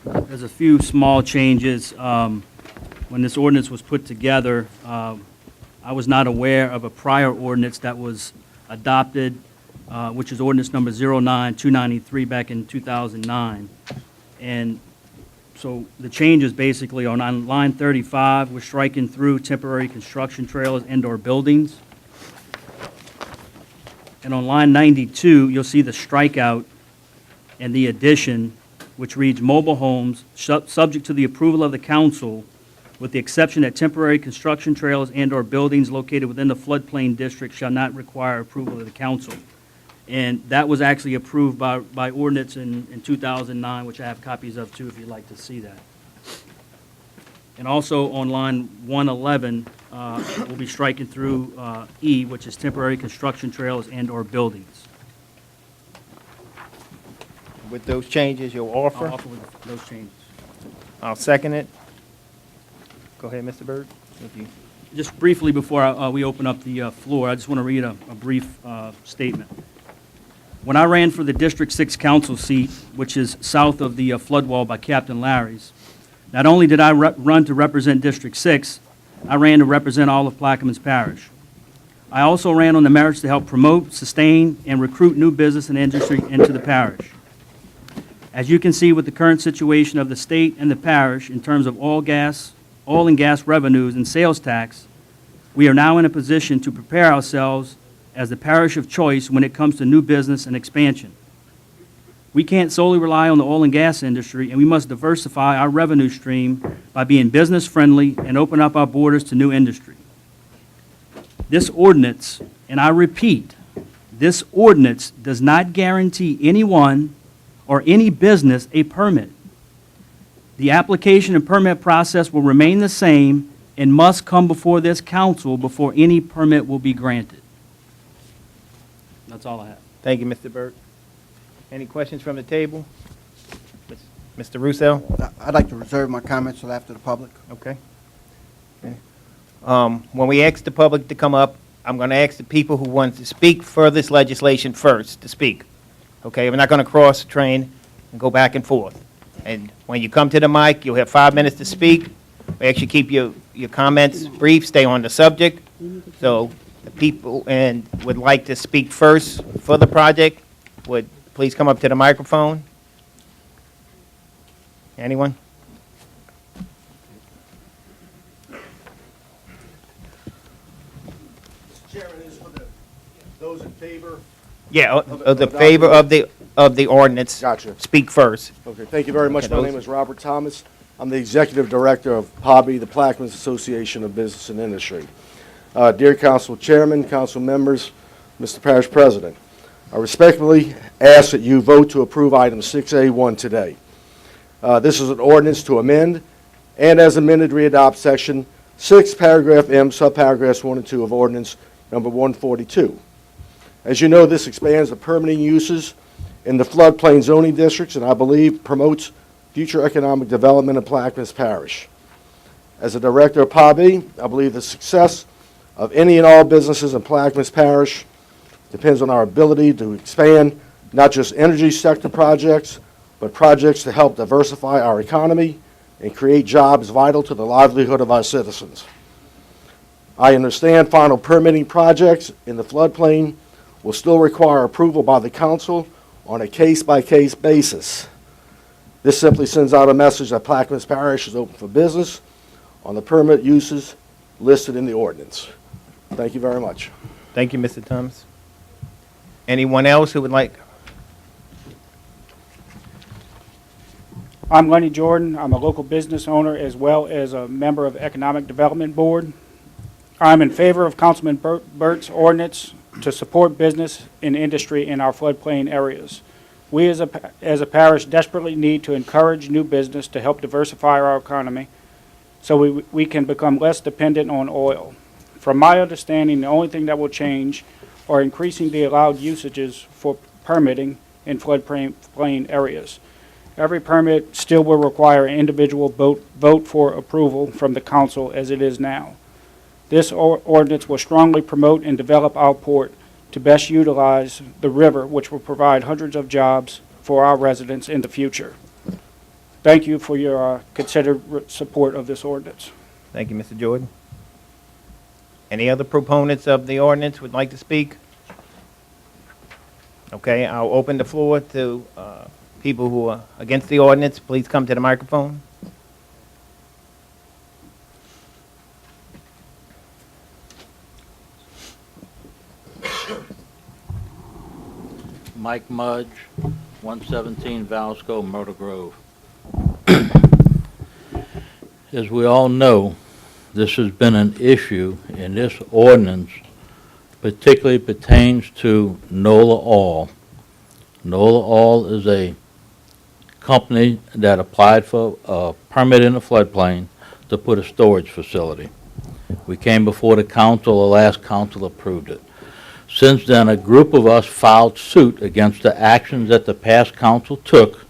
There's a few small changes. When this ordinance was put together, I was not aware of a prior ordinance that was adopted, which is ordinance number 09293 back in 2009. And so the changes basically are on line 35, we're striking through temporary construction trailers and/or buildings. And on line 92, you'll see the strikeout and the addition, which reads mobile homes, subject to the approval of the council, with the exception that temporary construction trailers and/or buildings located within the floodplain district shall not require approval of the council. And that was actually approved by ordinance in 2009, which I have copies of too, if you'd like to see that. And also on line 111, we'll be striking through E, which is temporary construction trailers and/or buildings. With those changes, you'll offer? I'll offer with those changes. I'll second it. Go ahead, Mr. Byrd. Thank you. Just briefly before we open up the floor, I just want to read a brief statement. When I ran for the District 6 council seat, which is south of the flood wall by Captain Larry's, not only did I run to represent District 6, I ran to represent all of Plaquemines Parish. I also ran on the merits to help promote, sustain, and recruit new business and industry into the parish. As you can see with the current situation of the state and the parish in terms of oil and gas revenues and sales tax, we are now in a position to prepare ourselves as the parish of choice when it comes to new business and expansion. We can't solely rely on the oil and gas industry, and we must diversify our revenue stream by being business-friendly and open up our borders to new industry. This ordinance, and I repeat, this ordinance does not guarantee anyone or any business a permit. The application and permit process will remain the same and must come before this council before any permit will be granted. That's all I have. Thank you, Mr. Byrd. Any questions from the table? Mr. Russo? I'd like to reserve my comments till after the public. Okay. When we ask the public to come up, I'm going to ask the people who want to speak for this legislation first to speak. Okay, we're not going to cross the train and go back and forth. And when you come to the mic, you'll have 5 minutes to speak. We actually keep your comments brief, stay on the subject. So the people and would like to speak first for the project would please come up to the microphone. Anyone? Chairman, is for those in favor? Yeah, of the favor of the ordinance. Gotcha. Speak first. Okay, thank you very much. Okay, My those- name is Robert Thomas. I'm the Executive Director of PABI, the Plaquemines Association of Business and Industry. Dear Council Chairman, Council members, Mr. Parish President, I respectfully ask that you vote to approve item 6A1 today. This is an ordinance to amend and as amended readopt section 6, paragraph M, subparagraphs 1 and 2 of ordinance number 142. As you know, this expands the permitting uses in the floodplain zoning districts and I believe promotes future economic development in Plaquemines Parish. As a director of PABI, I believe the success of any and all businesses in Plaquemines Parish depends on our ability to expand not just energy sector projects, but projects to help diversify our economy and create jobs vital to the livelihood of our citizens. I understand final permitting projects in the floodplain will still require approval by the council on a case-by-case basis. This simply sends out a message that Plaquemines Parish is open for business on the permit uses listed in the ordinance. Thank you very much. Thank you, Mr. Thomas. Anyone else who would like? I'm Lenny Jordan. I'm a local business owner as well as a member of Economic Development Board. I'm in favor of Councilman Burt's ordinance to support business and industry in our floodplain areas. We as a parish desperately need to encourage new business to help diversify our economy so we can become less dependent on oil. From my understanding, the only thing that will change are increasing the allowed usages for permitting in floodplain areas. Every permit still will require an individual vote for approval from the council as it is now. This ordinance will strongly promote and develop our port to best utilize the river, which will provide hundreds of jobs for our residents in the future. Thank you for your considered support of this ordinance. Thank you, Mr. Jordan. Any other proponents of the ordinance would like to speak? Okay, I'll open the floor to people who are against the ordinance. Please come to the microphone. Mike Mudge, 117 Valsco, Myrtle Grove. As we all know, this has been an issue, and this ordinance particularly pertains to NOLA Oil. NOLA Oil is a company that applied for a permit in the floodplain to put a storage facility. We came before the council, the last council approved it. Since then, a group of us filed suit against the actions that the past council took.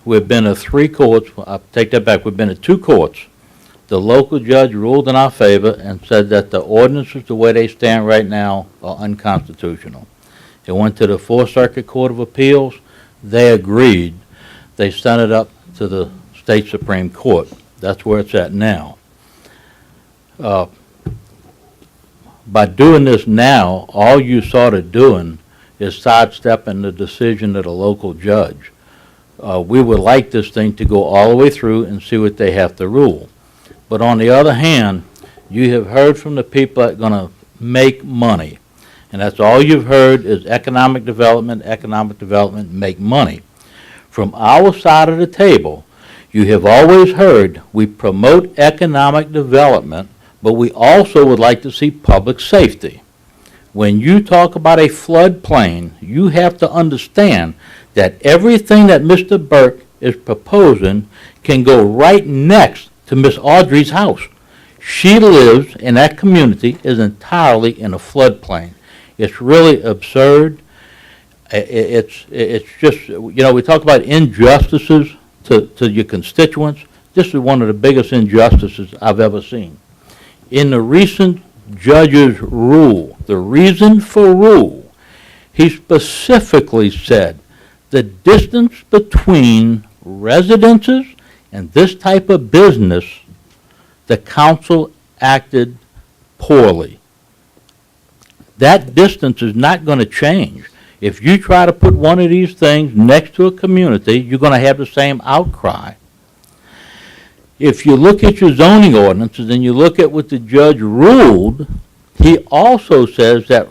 We've been to 3 courts. I'll take that back. We've been to 2 courts. The local judge ruled in our favor and said that the ordinances, the way they stand right now, are unconstitutional. It went to the 4th Circuit Court of Appeals. They agreed. They sent it up to the State Supreme Court. That's where it's at now. By doing this now, all you sort of doing is sidestepping the decision of the local judge. We would like this thing to go all the way through and see what they have to rule. But on the other hand, you have heard from the people that are going to make money. And that's all you've heard is economic development, make money. From our side of the table, you have always heard we promote economic development, but we also would like to see public safety. When you talk about a floodplain, you have to understand that everything that Mr. Burke is proposing can go right next to Miss Audrey's house. She lives in that community, is entirely in a floodplain. It's really absurd. It's just, you know, we talk about injustices to your constituents. This is one of the biggest injustices I've ever seen. In the recent judge's rule, the reason for rule, he specifically said the distance between residences and this type of business, the council acted poorly. That distance is not going to change. If you try to put one of these things next to a community, you're going to have the same outcry. If you look at your zoning ordinances and you look at what the judge ruled, he also says that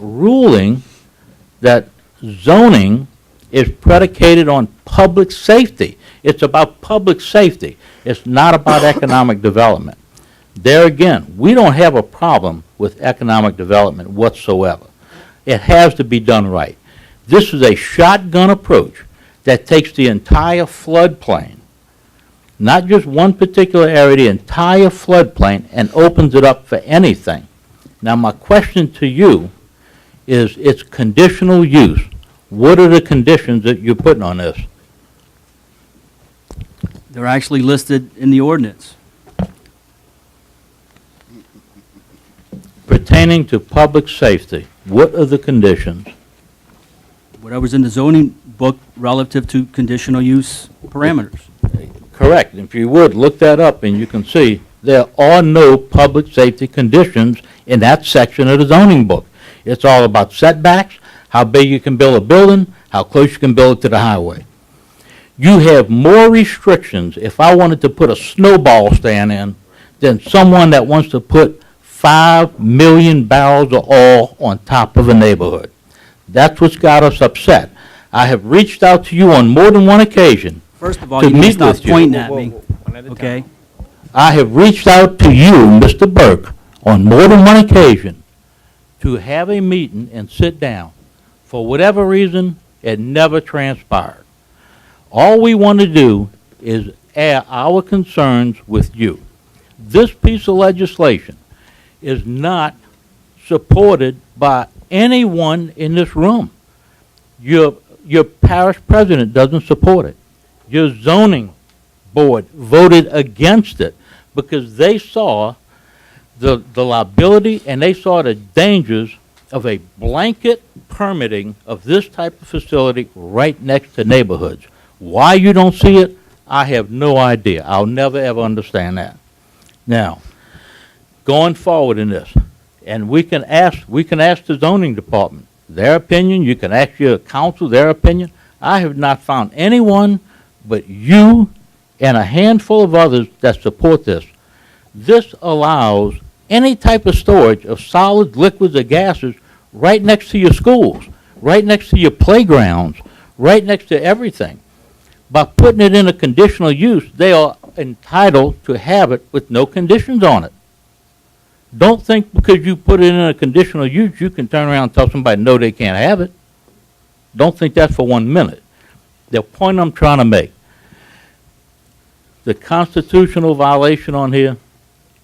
zoning is predicated on public safety. It's about public safety. It's not about economic development. There again, we don't have a problem with economic development whatsoever. It has to be done right. This is a shotgun approach that takes the entire floodplain, not just one particular area, the entire floodplain, and opens it up for anything. Now, my question to you is, it's conditional use. What are the conditions that you're putting on this? They're actually listed in the ordinance. pertaining to public safety, what are the conditions? Whatever's in the zoning book relative to conditional use parameters. Correct. If you would, look that up, and you can see there are no public safety conditions in that section of the zoning book. It's all about setbacks, how big you can build a building, how close you can build it to the highway. You have more restrictions if I wanted to put a snowball stand in than someone that wants to put 5 million barrels of oil on top of a neighborhood. That's what's got us upset. I have reached out to you on more than one occasion. First of all, to you need to meet stop with you. pointing at me, okay? I have reached out to you, Mr. Burke, on more than one occasion to have a meeting and sit down. For whatever reason, it never transpired. All we want to do is air our concerns with you. This piece of legislation is not supported by anyone in this room. Your parish president doesn't support it. Your zoning board voted against it because they saw the liability and they saw the dangers of a blanket permitting of this type of facility right next to neighborhoods. Why you don't see it, I have no idea. I'll never ever understand that. Now, going forward in this, and we can ask the zoning department their opinion, you can ask your council their opinion. I have not found anyone but you and a handful of others that support this. This allows any type of storage of solids, liquids, or gases right next to your schools, right next to your playgrounds, right next to everything. By putting it in a conditional use, they are entitled to have it with no conditions on it. Don't think because you put it in a conditional use, you can turn around and tell somebody, no, they can't have it. Don't think that for 1 minute. The point I'm trying to make, the constitutional violation on here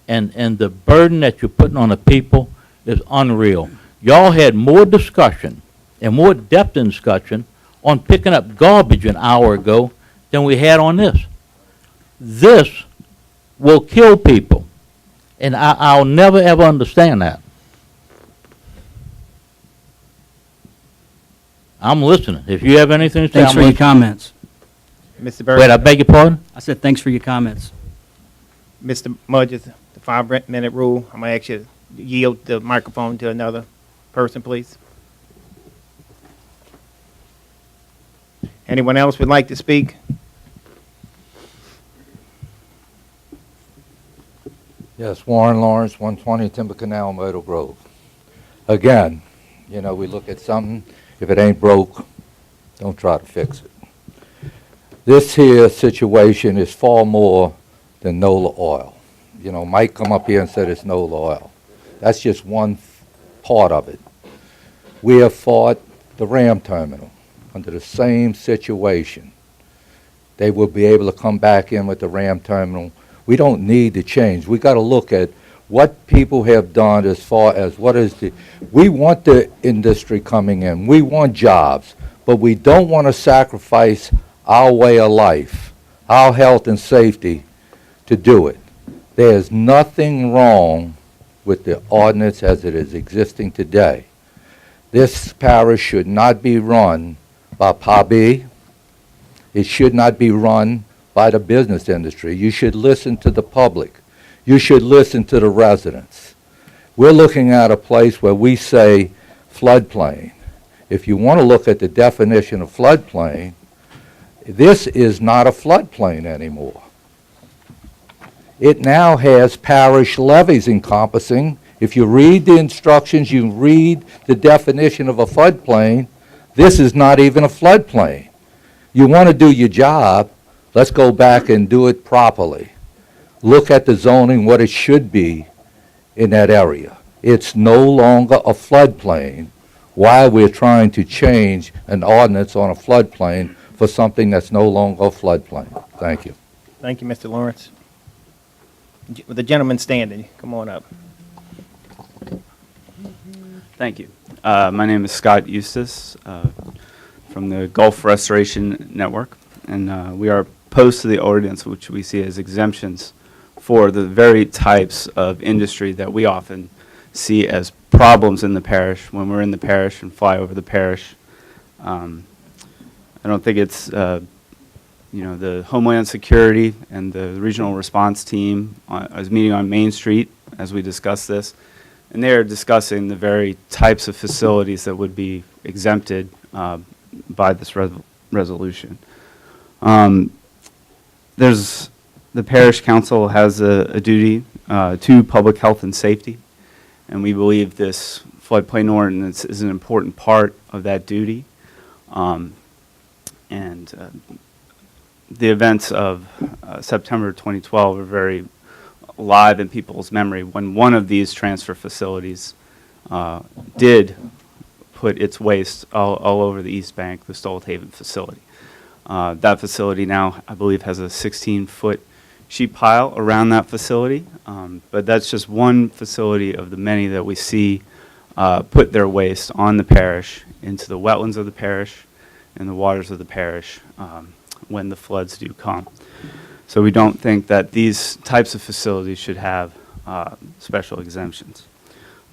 and the burden that you're putting on the people is unreal. Y'all had more discussion and more depth in discussion on picking up garbage an hour ago than we had on this. This will kill people, and I'll never ever understand that. I'm listening. If you have anything to say, Thanks I'm for your listening. comments. Mr. Burke. Wait, I beg your pardon? I said thanks for your comments. Mr. Mudges, the 5-minute rule, I'm going to ask you to yield the microphone to another person, please. Anyone else would like to speak? Yes, Warren Lawrence, 120 Timber Canal, Myrtle Grove. Again, you know, we look at something, if it ain't broke, don't try to fix it. This here situation is far more than NOLA oil. You know, Mike come up here and said it's NOLA oil. That's just one part of it. We have fought the Ram terminal under the same situation. They will be able to come back in with the Ram terminal. We don't need to change. We got to look at what people have done as far as we want the industry coming in. We want jobs, but we don't want to sacrifice our way of life, our health and safety to do it. There's nothing wrong with the ordinance as it is existing today. This parish should not be run by PABI. It should not be run by the business industry. You should listen to the public. You should listen to the residents. We're looking at a place where we say floodplain. If you want to look at the definition of floodplain, this is not a floodplain anymore. It now has parish levees encompassing. If you read the instructions, you read the definition of a floodplain, this is not even a floodplain. You want to do your job, let's go back and do it properly. Look at the zoning, what it should be in that area. It's no longer a floodplain. Why we're trying to change an ordinance on a floodplain for something that's no longer a floodplain. Thank you. Thank you, Mr. Lawrence. The gentleman standing, come on up. Thank you. My name is Scott Eustace from the Gulf Restoration Network, and we are opposed to the ordinance, which we see as exemptions for the very types of industry that we often see as problems in the parish when we're in the parish and fly over the parish. I don't think it's, the Homeland Security and the regional response team is meeting on Main Street as we discuss this, and they're discussing the very types of facilities that would be exempted by this resolution. The parish council has a duty to public health and safety, and we believe this floodplain ordinance is an important part of that duty. The events of September 2012 are very alive in people's memory when one of these transfer facilities did put its waste all over the East Bank, the Stolthaven facility. That facility now, I believe, has a 16-foot sheet pile around that facility, but that's just one facility of the many that we see put their waste on the parish, into the wetlands of the parish, and the waters of the parish when the floods do come. So we don't think that these types of facilities should have special exemptions.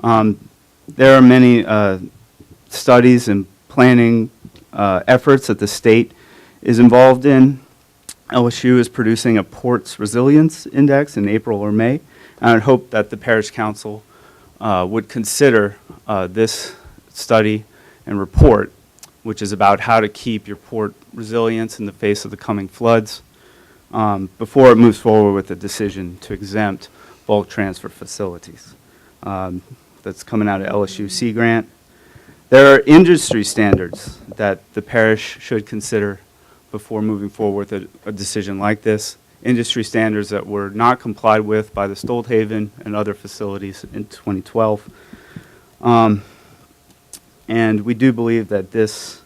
There are many studies and planning efforts that the state is involved in. LSU is producing a Ports Resilience Index in April or May, and I hope that the Parish Council would consider this study and report, which is about how to keep your port resilience in the face of the coming floods, before it moves forward with a decision to exempt bulk transfer facilities. That's coming out of LSU Sea Grant. There are industry standards that the parish should consider before moving forward with a decision like this. Industry standards that were not complied with by the Stolthaven and other facilities in 2012. And we do believe that this,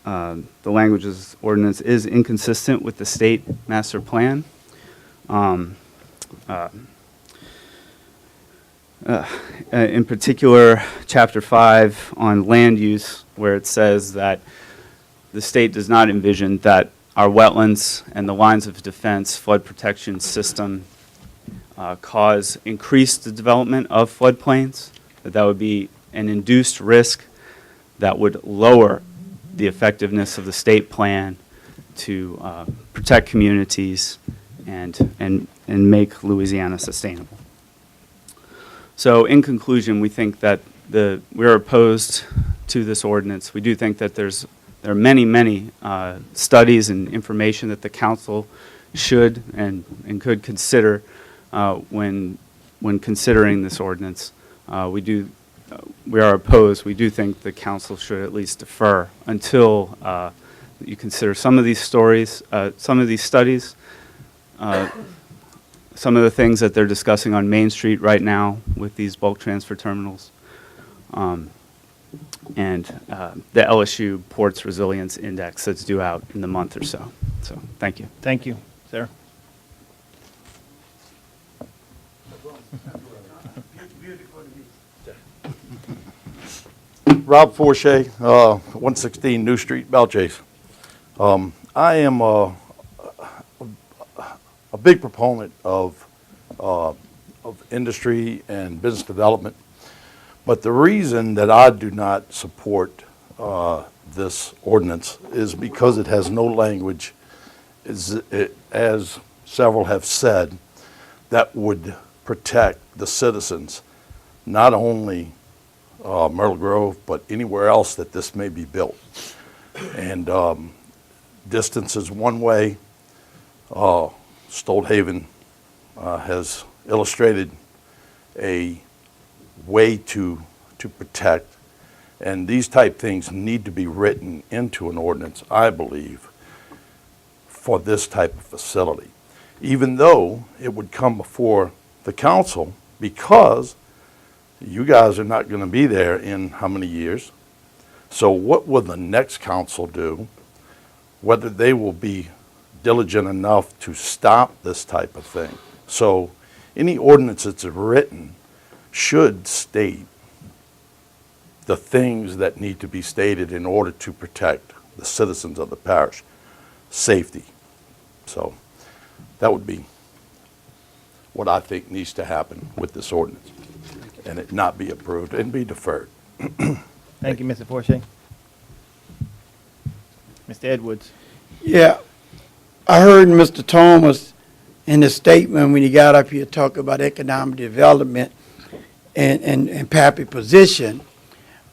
the language of this ordinance is inconsistent with the state master plan. In particular, Chapter 5 on land use, where it says that the state does not envision that our wetlands and the lines of defense flood protection system cause increased development of floodplains, that would be an induced risk that would lower the effectiveness of the state plan to protect communities and make Louisiana sustainable. So in conclusion, we think that we're opposed to this ordinance. We do think that there are many studies and information that the council should and could consider when considering this ordinance. We are opposed. We do think the council should at least defer until you consider some of these stories, some of these studies, some of the things that they're discussing on Main Street right now with these bulk transfer terminals, and the LSU Ports Resilience Index that's due out in the month or so. So, thank you. Thank you, sir. Rob Forshey, 116 New Street, Belchase. I am a big proponent of industry and business development, but the reason that I do not support this ordinance is because it has no language, as several have said, that would protect the citizens, not only Myrtle Grove, but anywhere else that this may be built. And distance is one way. Stolthaven has illustrated a way to protect, and these type things need to be written into an ordinance, I believe, for this type of facility, even though it would come before the council, because you guys are not going to be there in how many years. So what will the next council do? Whether they will be diligent enough to stop this type of thing. So any ordinance that's written should state the things that need to be stated in order to protect the citizens of the parish. Safety. So that would be what I think needs to happen with this ordinance. and it not be approved and be deferred. Thank you, Mr. Forshee. Mr. Edwards. Yeah, I heard Mr. Thomas in his statement when he got up here talk about economic development and Pappy position.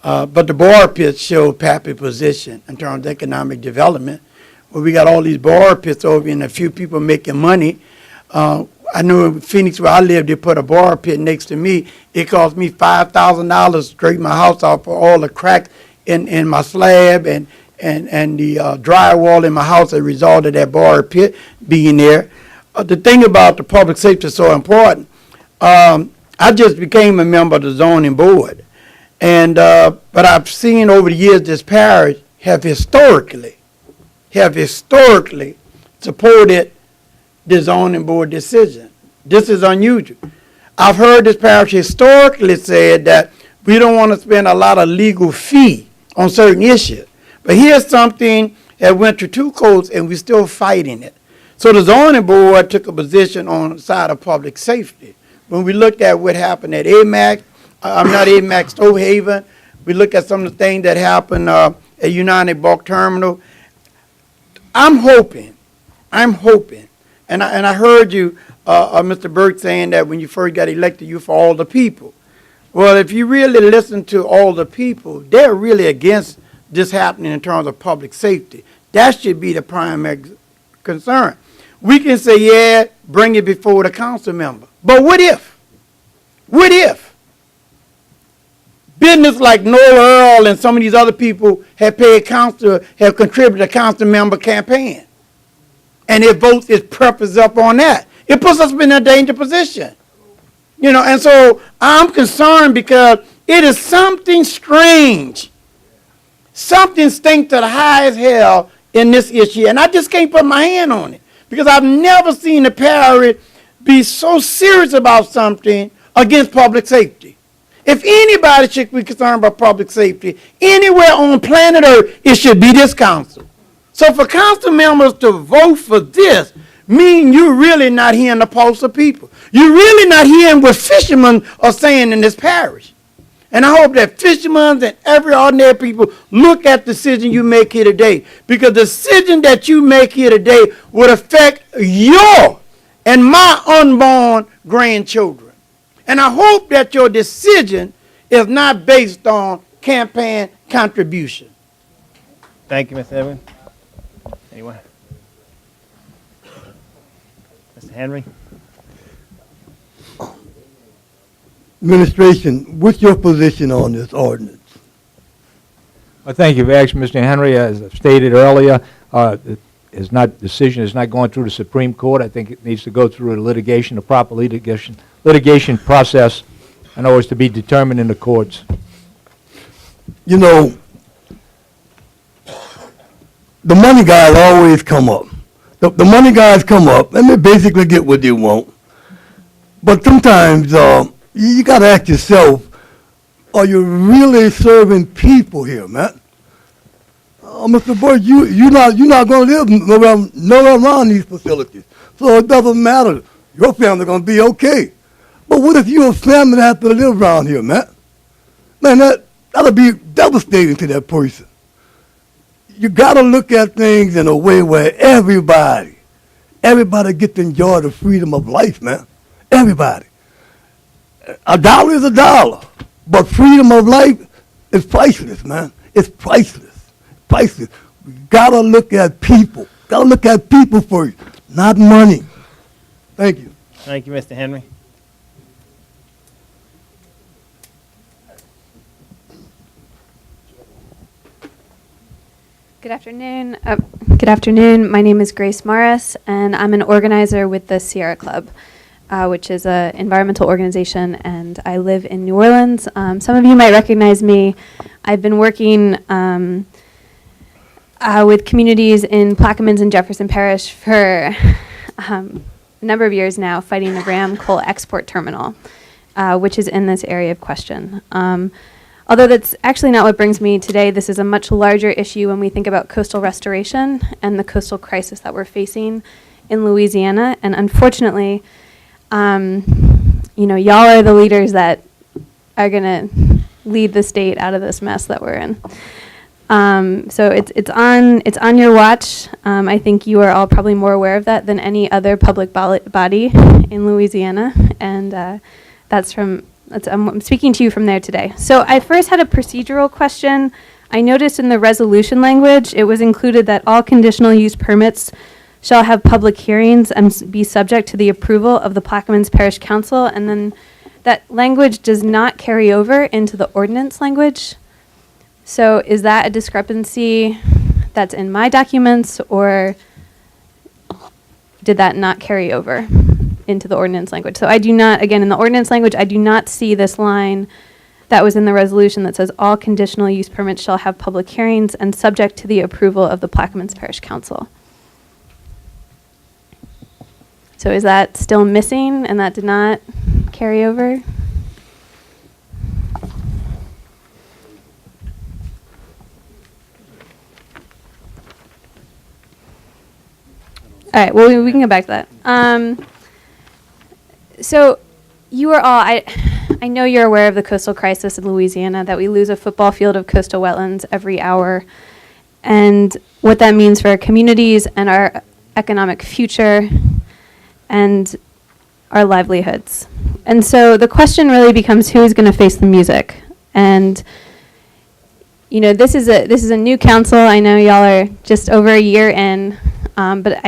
But the bar pits showed Pappy position in terms of economic development. Well, we got all these bar pits over and a few people making money. I know in Phoenix where I live, they put a bar pit next to me. It cost me $5,000 to straighten my house out for all the cracks in my slab and the drywall in my house as a result of that bar pit being there. The thing about the public safety is so important. I just became a member of the zoning board. And but I've seen over the years this parish have historically supported the zoning board decision. This is unusual. I've heard this parish historically said that we don't want to spend a lot of legal fee on certain issues. But here's something that went through two courts and we're still fighting it. So the zoning board took a position on the side of public safety. When we looked at what happened at Stonehaven, we look at some of the things that happened at United Bulk Terminal. I'm hoping, and I heard you, Mr. Burke, saying that when you first got elected, you for all the people. Well, if you really listen to all the people, they're really against this happening in terms of public safety. That should be the primary concern. We can say, yeah, bring it before the council member. But what if? What if business like Noah Earl and some of these other people have contributed to council member campaign? And their votes is purpose up on that. It puts us in a dangerous position. You know, and so I'm concerned because it is something strange. Something stinks to the high as hell in this issue. And I just can't put my hand on it. Because I've never seen the parish be so serious about something against public safety. If anybody should be concerned about public safety anywhere on planet Earth, it should be this council. So for council members to vote for this mean you're really not hearing the pulse of people. You're really not hearing what fishermen are saying in this parish. And I hope that fishermen and every ordinary people look at the decision you make here today. Because the decision that you make here today would affect your and my unborn grandchildren. And I hope that your decision is not based on campaign contribution. Thank you, Mr. Edwin. Anyone? Mr. Henry? Administration, what's your position on this ordinance? Well, thank you for asking, Mr. Henry. As I've stated earlier, decision is not going through the Supreme Court. I think it needs to go through a proper litigation process, and always to be determined in the courts. You know, the money guys always come up. The money guys come up, and they basically get what they want. But sometimes you got to ask yourself, are you really serving people here, man? Mr. Bush, you're not going to live nowhere around these facilities. So it doesn't matter. Your family's going to be okay. But what if your family has to live around here, man? Man, that'll be devastating to that person. You got to look at things in a way where everybody gets to enjoy the freedom of life, man. Everybody. A dollar is a dollar, but freedom of life is priceless, man. It's priceless. Priceless. We got to look at people. Got to look at people first, not money. Thank you. Thank you, Mr. Henry. Good afternoon. Good afternoon. My name is Grace Morris, and I'm an organizer with the Sierra Club, which is an environmental organization, and I live in New Orleans. Some of you might recognize me. I've been working with communities in Plaquemines and Jefferson Parish for a number of years now, fighting the Ram Coal Export Terminal, which is in this area of question. Although that's actually not what brings me today, this is a much larger issue when we think about coastal restoration and the coastal crisis that we're facing in Louisiana. And unfortunately, y'all are the leaders that are going to lead the state out of this mess that we're in. So it's on your watch. I think you are all probably more aware of that than any other public body in Louisiana, and I'm speaking to you from there today. So I first had a procedural question. I noticed in the resolution language it was included that all conditional use permits shall have public hearings and be subject to the approval of the Plaquemines Parish Council, and then that language does not carry over into the ordinance language. So is that a discrepancy that's in my documents, or did that not carry over into the ordinance language? So I do not, again, in the ordinance language, I do not see this line that was in the resolution that says all conditional use permits shall have public hearings and subject to the approval of the Plaquemines Parish Council. So is that still missing and that did not carry over? All right, well, we can go back to that. So you are all, I know you're aware of the coastal crisis in Louisiana, that we lose a football field of coastal wetlands every hour, and what that means for our communities and our economic future and our livelihoods. And so the question really becomes who is going to face the music. And you know, this is a new council. I know y'all are just over a year in, but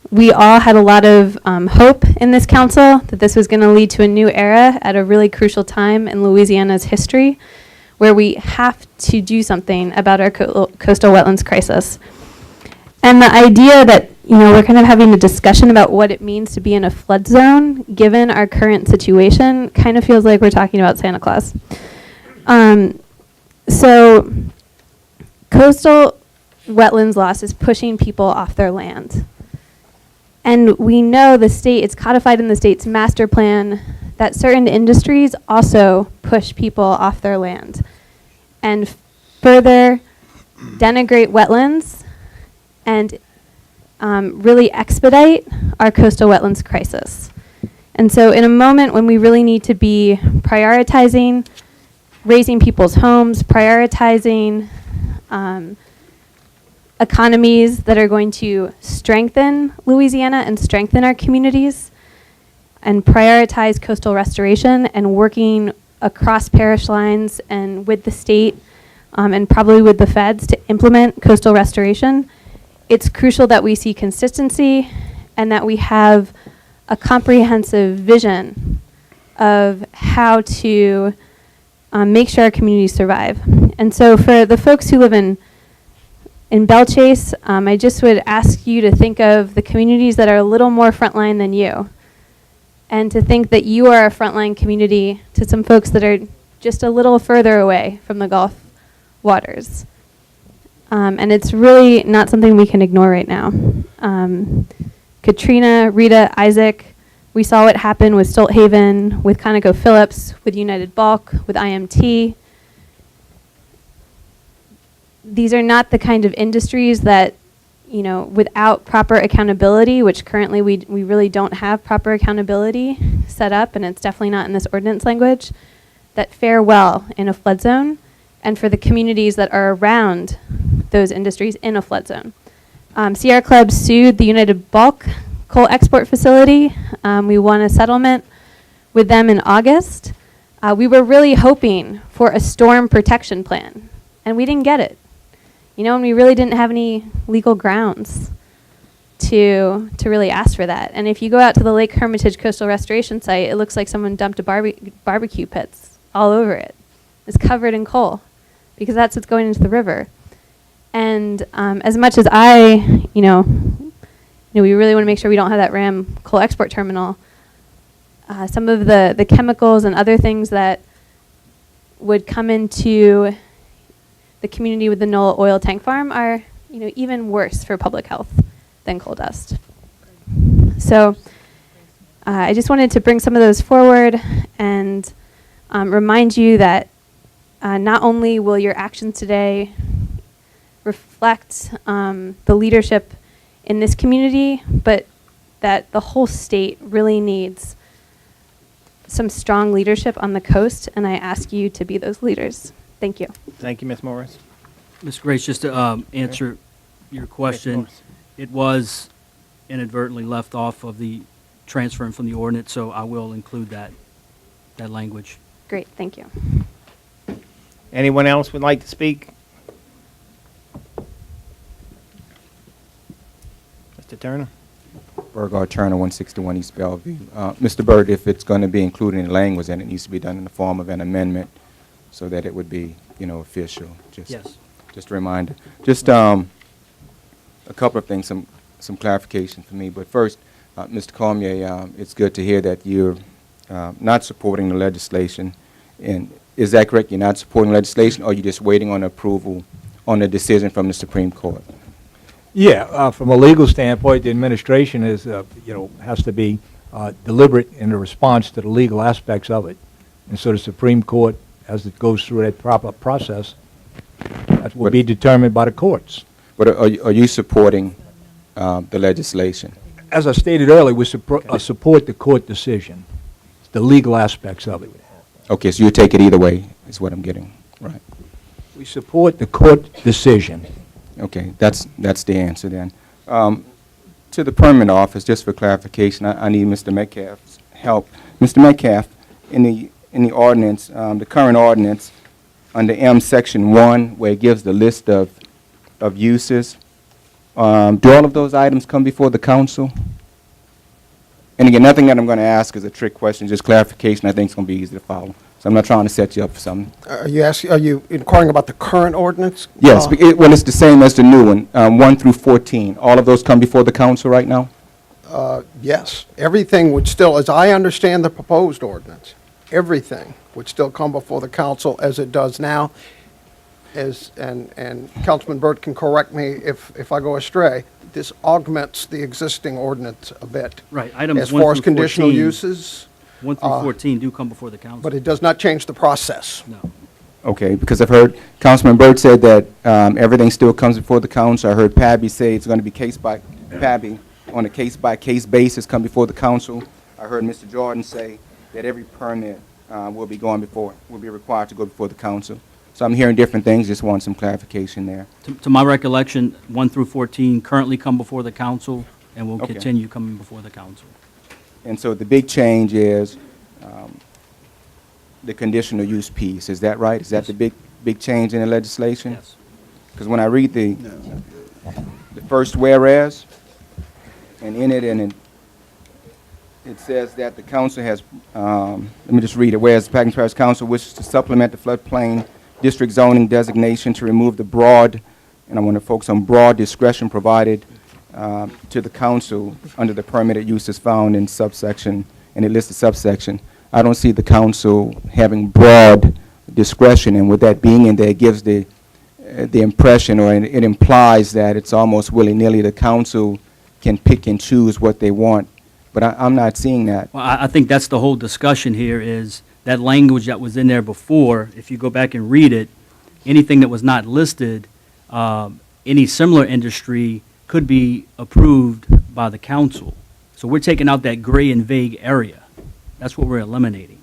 we all had a lot of hope in this council that this was going to lead to a new era at a really crucial time in Louisiana's history, where we have to do something about our coastal wetlands crisis. And the idea that, you know, we're kind of having a discussion about what it means to be in a flood zone, given our current situation, kind of feels like we're talking about Santa Claus. So coastal wetlands loss is pushing people off their land. And we know the state, it's codified in the state's master plan, that certain industries also push people off their land and further denigrate wetlands and really expedite our coastal wetlands crisis. And so in a moment when we really need to be prioritizing raising people's homes, prioritizing economies that are going to strengthen Louisiana and strengthen our communities, and prioritize coastal restoration and working across parish lines and with the state and probably with the feds to implement coastal restoration, it's crucial that we see consistency and that we have a comprehensive vision of how to make sure our communities survive. And so for the folks who live in Belle-Chasse, I just would ask you to think of the communities that are a little more frontline than you, and to think that you are a frontline community to some folks that are just a little further away from the Gulf waters. And it's really not something we can ignore right now. Katrina, Rita, Isaac, we saw what happened with Stolthaven, with ConocoPhillips, with United Bulk, with IMT. These are not the kind of industries that, you know, without proper accountability, which currently we really don't have proper accountability set up, and it's definitely not in this ordinance language, that fare well in a flood zone, and for the communities that are around those industries in a flood zone. Sierra Club sued the United Bulk coal export facility. We won a settlement with them in August. We were really hoping for a storm protection plan, and we didn't get it. You know, and we really didn't have any legal grounds to really ask for that. And if you go out to the Lake Hermitage Coastal Restoration Site, it looks like someone dumped a barbecue pits all over it. It's covered in coal because that's what's going into the river. And as much as we really want to make sure we don't have that Ram coal export terminal, some of the chemicals and other things that would come into the community with the Knoll oil tank farm are, you know, even worse for public health than coal dust. So I just wanted to bring some of those forward and remind you that not only will your actions today reflect the leadership in this community, but that the whole state really needs some strong leadership on the coast, and I ask you to be those leaders. Thank you. Thank you, Ms. Morris. Ms. Grace, just to answer your question, it was inadvertently left off of the transferring from the ordinance, so I will include that language. Great, thank you. Anyone else would like to speak? Mr. Turner? Burgard Turner, 161 East Bellevue. Mr. Byrd, if it's going to be included in the language, then it needs to be done in the form of an amendment so that it would be, official. Yes. Just a reminder. Just a couple of things, some clarification for me. But first, Mr. Cormier, it's good to hear that you're not supporting the legislation. And is that correct? You're not supporting legislation, or you're just waiting on approval on the decision from the Supreme Court? Yeah, from a legal standpoint, the administration is, has to be deliberate in the response to the legal aspects of it. And so the Supreme Court, as it goes through that proper process, that will be determined by the courts. But are you supporting the legislation? As I stated earlier, we support the court decision, the legal aspects of it. Okay, so you take it either way, is what I'm getting, right? We support the court decision. Okay, that's the answer then. To the permanent office, just for clarification, I need Mr. Metcalf's help. Mr. Metcalf, in the ordinance, the current ordinance, under M Section 1, where it gives the list of uses, do all of those items come before the council? And again, nothing that I'm going to ask is a trick question, just clarification I think is going to be easy to follow. So I'm not trying to set you up for something. Are you inquiring about the current ordinance? Yes, well, it's the same as the new one, 1 through 14. All of those come before the council right now? Yes. Everything would still, as I understand the proposed ordinance, everything would still come before the council as it does now. And Councilman Burt can correct me if I go astray. This augments the existing ordinance a bit. Right, items as 1 far as through conditional 14 uses. 1 through 14 do come before the council. But it does not change the process. No. Okay, because I've heard Councilman Burt said that everything still comes before the council. I heard Pabby say it's going to be Pabby on a case-by-case basis come before the council. I heard Mr. Jordan say that every permit will be required to go before the council. So I'm hearing different things, just want some clarification there. To my recollection, 1 through 14 currently come before the council and will Okay. continue coming before the council. And so the big change is the conditional use piece, is that right? Is that the big change in the legislation? Yes. Because when I read the first whereas, and in it, it says that the council has, let me just read it, whereas the Plaquemines Parish Council wishes to supplement the floodplain district zoning designation to remove the broad, and I want to focus on broad discretion provided to the council under the permitted uses found in subsection, and it lists the subsection. I don't see the council having broad discretion, and with that being in there, it gives the impression, or it implies that it's almost willy-nilly the council can pick and choose what they want. But I'm not seeing that. Well, I think that's the whole discussion here is that language that was in there before, if you go back and read it, anything that was not listed, any similar industry could be approved by the council. So we're taking out that gray and vague area. That's what we're eliminating.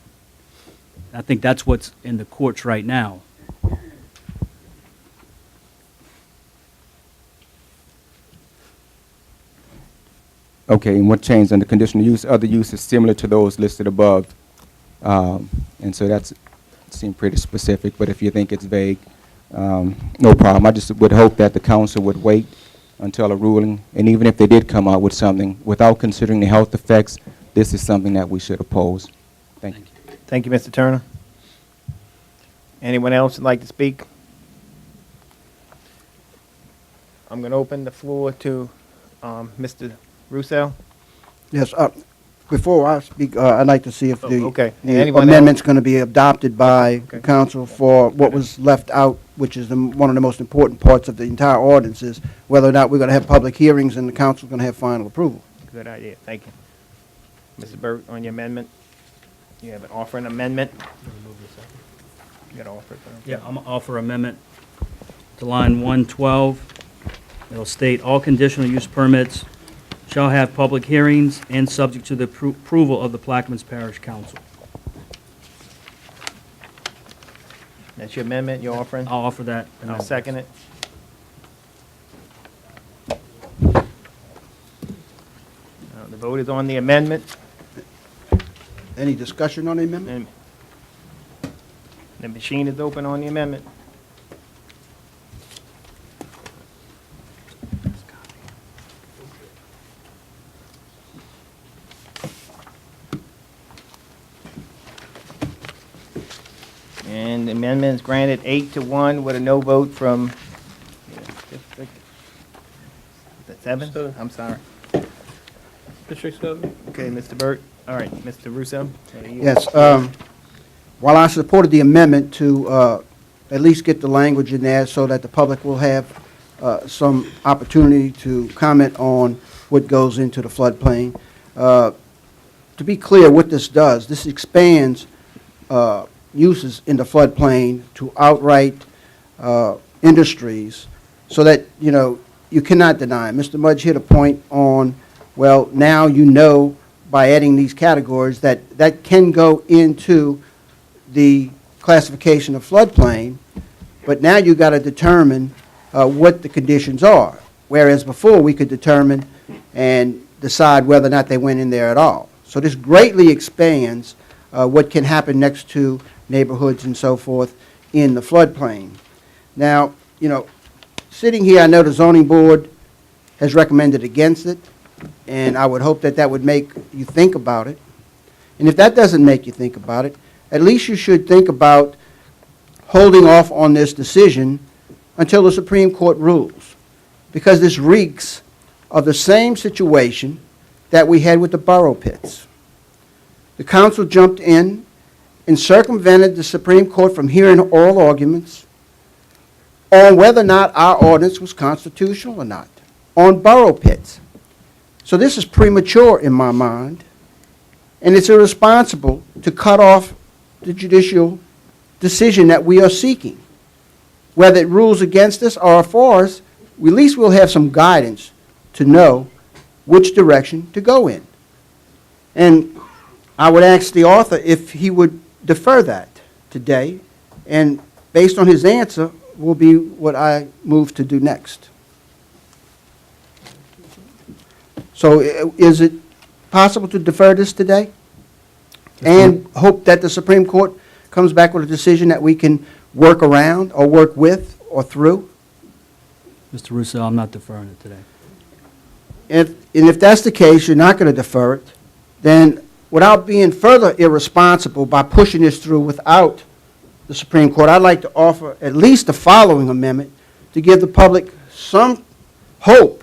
I think that's what's in the courts right now. Okay, and what changed under conditional use? Other uses similar to those listed above. And so that seemed pretty specific, but if you think it's vague, no problem. I just would hope that the council would wait until a ruling, and even if they did come out with something, without considering the health effects, this is something that we should oppose. Thank you. Thank you, Mr. Turner. Anyone else would like to speak? I'm going to open the floor to Mr. Russo. Yes, before I speak, I'd like to see if the okay. the Anyone amendment's going to be adopted by the council for what was left out, which is one of the most important parts of the entire ordinance, is whether or not we're going to have public hearings and the council's going to have final approval. Good idea. Thank you. Mr. Burt, on your amendment, you have an offer an amendment? You got to offer it. Yeah, I'm going to offer amendment to line 112. It'll state, all conditional use permits shall have public hearings and subject to the approval of the Plaquemines Parish Council. That's your amendment you're offering? I'll offer that. And I'll second it. The vote is on the amendment. Any discussion on the amendment? The machine is open on the amendment. And the amendment is granted 8-1 with a no vote from, is that 7? I'm sorry. District 7. Okay, Mr. Burt. All right, Mr. Russo. Yes. While I supported the amendment to at least get the language in there so that the public will have some opportunity to comment on what goes into the floodplain, to be clear what this does, this expands uses in the floodplain to outright industries so that, you know, you cannot deny. Mr. Mudge hit a point on, well, now you know by adding these categories that that can go into the classification of floodplain, but now you got to determine what the conditions are, whereas before we could determine and decide whether or not they went in there at all. So this greatly expands what can happen next to neighborhoods and so forth in the floodplain. Now, you know, sitting here, I know the zoning board has recommended against it, and I would hope that that would make you think about it. And if that doesn't make you think about it, at least you should think about holding off on this decision until the Supreme Court rules, because this reeks of the same situation that we had with the borough pits. The council jumped in and circumvented the Supreme Court from hearing oral arguments on whether or not our ordinance was constitutional or not, on borough pits. So this is premature in my mind, and it's irresponsible to cut off the judicial decision that we are seeking. Whether it rules against us or for us, at least we'll have some guidance to know which direction to go in. And I would ask the author if he would defer that today, and based on his answer will be what I move to do next. So is it possible to defer this today? And hope that the Supreme Court comes back with a decision that we can work around or work with or through? Mr. Russo, I'm not deferring it today. And if that's the case, you're not going to defer it, then without being further irresponsible by pushing this through without the Supreme Court, I'd like to offer at least the following amendment to give the public some hope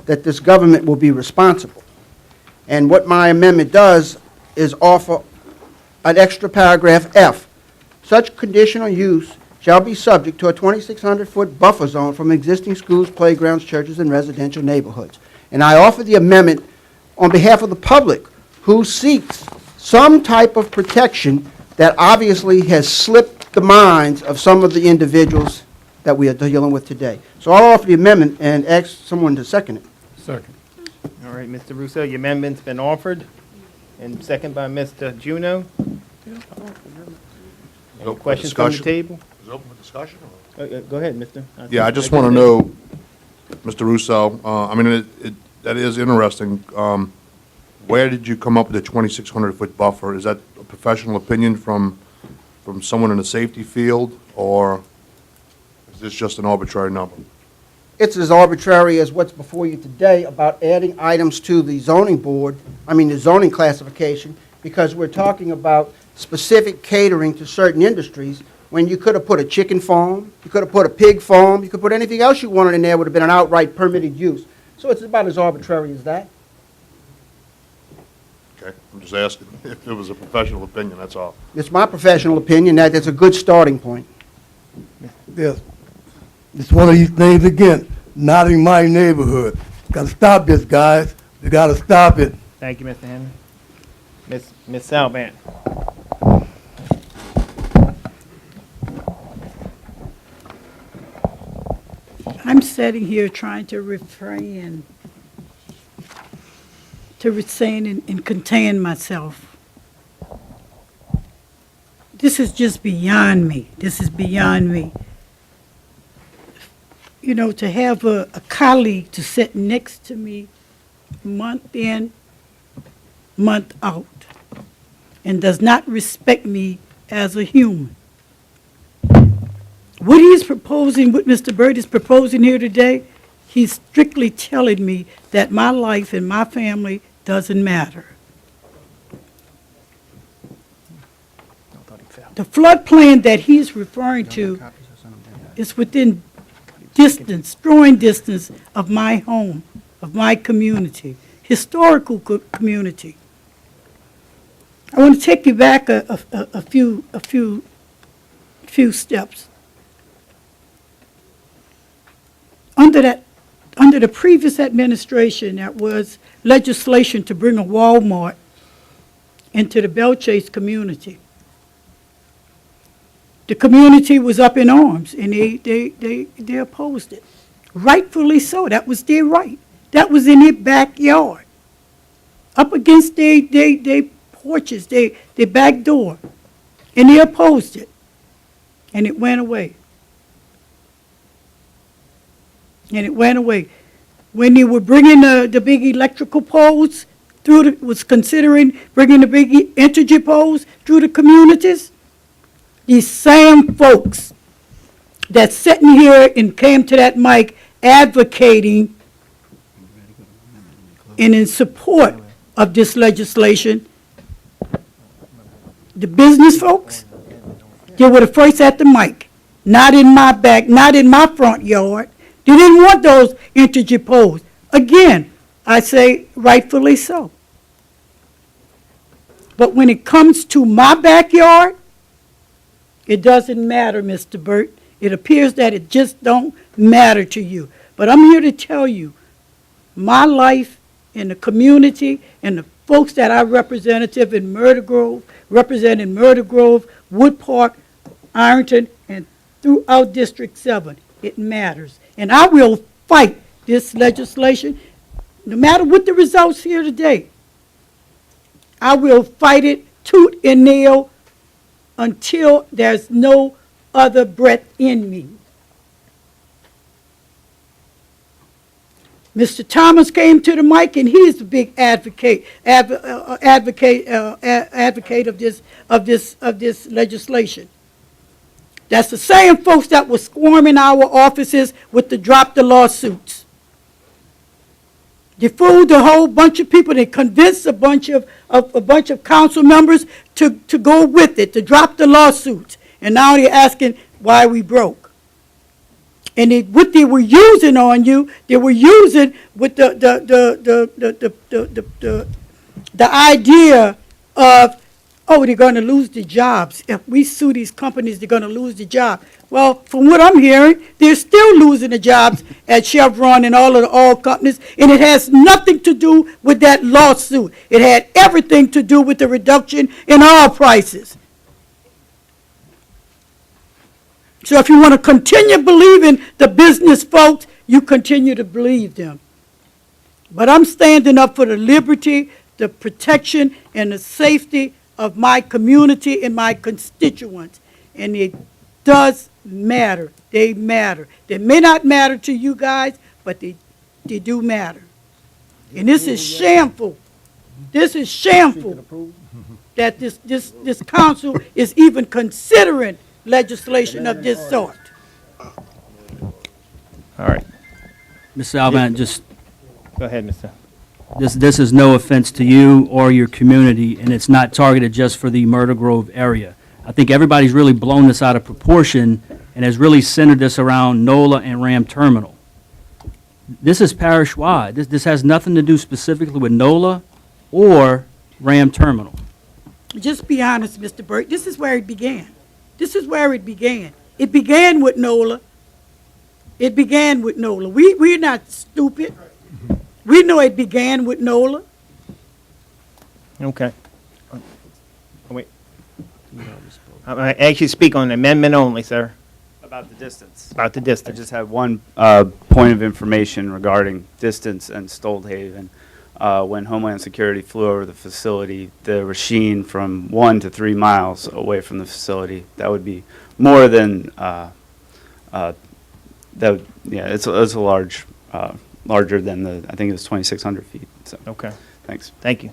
that this government will be responsible. And what my amendment does is offer an extra paragraph F. Such conditional use shall be subject to a 2,600-foot buffer zone from existing schools, playgrounds, churches, and residential neighborhoods. And I offer the amendment on behalf of the public who seeks some type of protection that obviously has slipped the minds of some of the individuals that we are dealing with today. So I'll offer the amendment and ask someone to second it. Second. All right, Mr. Russo, your amendment's been offered, and second by Mr. Juneau. Any questions from the Discussion? table? Is it open for discussion? Go ahead, Mr. Yeah, I just want to know, Mr. Russo, I mean, that is interesting. Where did you come up with the 2,600-foot buffer? Is that a professional opinion from someone in the safety field, or is this just an arbitrary number? It's as arbitrary as what's before you today about adding items to the zoning board, the zoning classification, because we're talking about specific catering to certain industries, when you could have put a chicken farm, you could have put a pig farm, you could put anything else you wanted in there, would have been an outright permitted use. So it's about as arbitrary as that. Okay, I'm just asking if it was a professional opinion, that's all. It's my professional opinion that it's a good starting point. Yes. It's one of these things again, not in my neighborhood. Gotta stop this, guys. We gotta stop it. Thank you, Mr. Henry. Ms. Salvant. I'm sitting here trying to refrain, to retain and contain myself. This this is just beyond me. This is beyond me. You know, to have a colleague to sit next to me month in, month out, and does not respect me as a human. What he's proposing, what Mr. Burt is proposing here today, he's strictly telling me that my life and my family doesn't matter. The floodplain that he's referring to is within distance, strong distance of my home, of my community, historical community. I want to take you back a few steps. Under the previous administration, that was legislation to bring a Walmart into the Belle Chase community. The community was up in arms, and they opposed it. Rightfully so. That was their right. That was in their backyard, up against their porches, their back door, and they opposed it, and it went away. And it went away. When they were bringing the big electrical poles through, was considering bringing the big energy poles through the communities, these same folks that sitting here and came to that mic advocating and in support of this legislation, the business folks, they were the first at the mic. Not in my back, not in my front yard. They didn't want those energy poles. Again, I say rightfully so. But when it comes to my backyard, it doesn't matter, Mr. Burt. It appears that it just don't matter to you. But I'm here to tell you, my life in the community and the folks that I represent in Murder Grove, Wood Park, Ironton, and throughout District 7, it matters. And I will fight this legislation, no matter what the results here today. I will fight it tooth and nail until there's no other breath in me. Mr. Thomas came to the mic, and he's the big advocate of this legislation. That's the same folks that were swarming our offices with the drop the lawsuits. They fooled a whole bunch of people. They convinced a bunch of council members to go with it, to drop the lawsuits. And now they're asking why we broke. And what they were using on you, they were using with the idea of, oh, they're going to lose the jobs. If we sue these companies, they're going to lose the job. Well, from what I'm hearing, they're still losing the jobs at Chevron and all of the oil companies, and it has nothing to do with that lawsuit. It had everything to do with the reduction in oil prices. So if you want to continue believing the business folks, you continue to believe them. But I'm standing up for the liberty, the protection, and the safety of my community and my constituents. And it does matter. They matter. They may not matter to you guys, but they do matter. And this is shameful. This is shameful that this council is even considering legislation of this sort. All right. Mr. Alvan, just, Go ahead, Mr. this is no offense to you or your community, and it's not targeted just for the Murder Grove area. I think everybody's really blown this out of proportion and has really centered this around NOLA and Ram Terminal. This is parish-wide. This has nothing to do specifically with NOLA or Ram Terminal. Just be honest, Mr. Burt. This is where it began. This is where it began. It began with NOLA. It began with NOLA. We're not stupid. We know it began with NOLA. Okay. Wait. I'm going to ask you to speak on the amendment only, sir. About the distance. About the I distance. just have one point of information regarding distance and Stoldhaven. when Homeland Security flew over the facility, the Rasheen from 1 to 3 miles away from the facility. That would be more than, it's a large, larger than I think it was 2,600 feet, so. Okay, Thanks. thank you.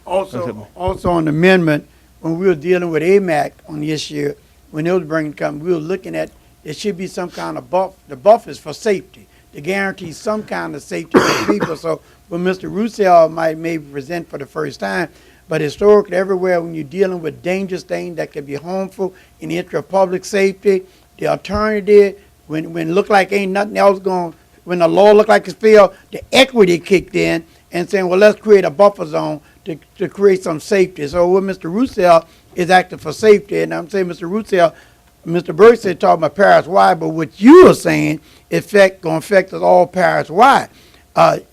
Also on the amendment, when we were dealing with AMAC on the issue, when they was bringing come, we were looking at, there should be some kind of the buffers for safety, to guarantee some kind of safety for people. So when Mr. Roussel might maybe present for the first time, but historically everywhere when you're dealing with dangerous things that could be harmful in the interest of public safety, the alternative, when it looked like ain't nothing else going, when the law looked like it's failed, the equity kicked in and saying, well, let's create a buffer zone to create some safety. So what Mr. Roussel is acting for safety, and I'm saying, Mr. Roussel, Mr. Burke said talking about parish-wide, but what you are saying is going to affect us all parish-wide.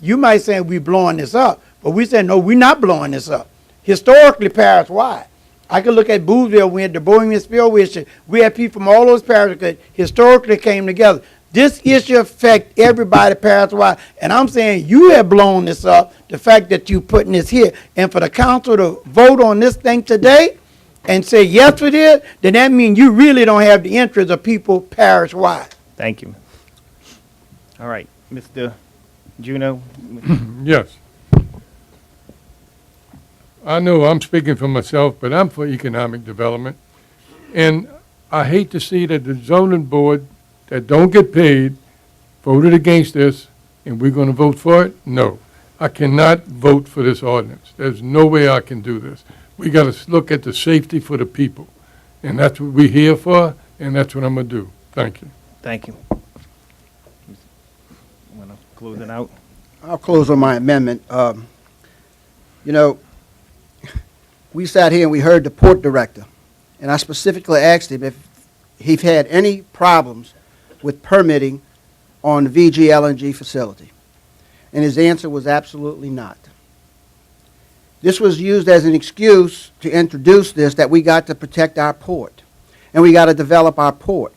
You might say we're blowing this up, but we say, no, we're not blowing this up. Historically, parish-wide. I could look at Boothville, we had the Bohemian Spillway issue. We had people from all those parishes that historically came together. This issue affects everybody parish-wide, and I'm saying you have blown this up, the fact that you're putting this here. And for the council to vote on this thing today and say yes to this, then that means you really don't have the interest of people parish-wide. Thank you. All right, Mr. Juno. Yes. I know I'm speaking for myself, but I'm for economic development. And I hate to see that the zoning board that don't get paid voted against this, and we're going to vote for it? No. I cannot vote for this ordinance. There's no way I can do this. We got to look at the safety for the people. And that's what we're here for, and that's what I'm going to do. Thank you. Thank you. Want to close it out? I'll close on my amendment. You know, we sat here and we heard the port director, and I specifically asked him if he'd had any problems with permitting on the VG LNG facility. And his answer was absolutely not. This was used as an excuse to introduce this, that we got to protect our port, and we got to develop our port.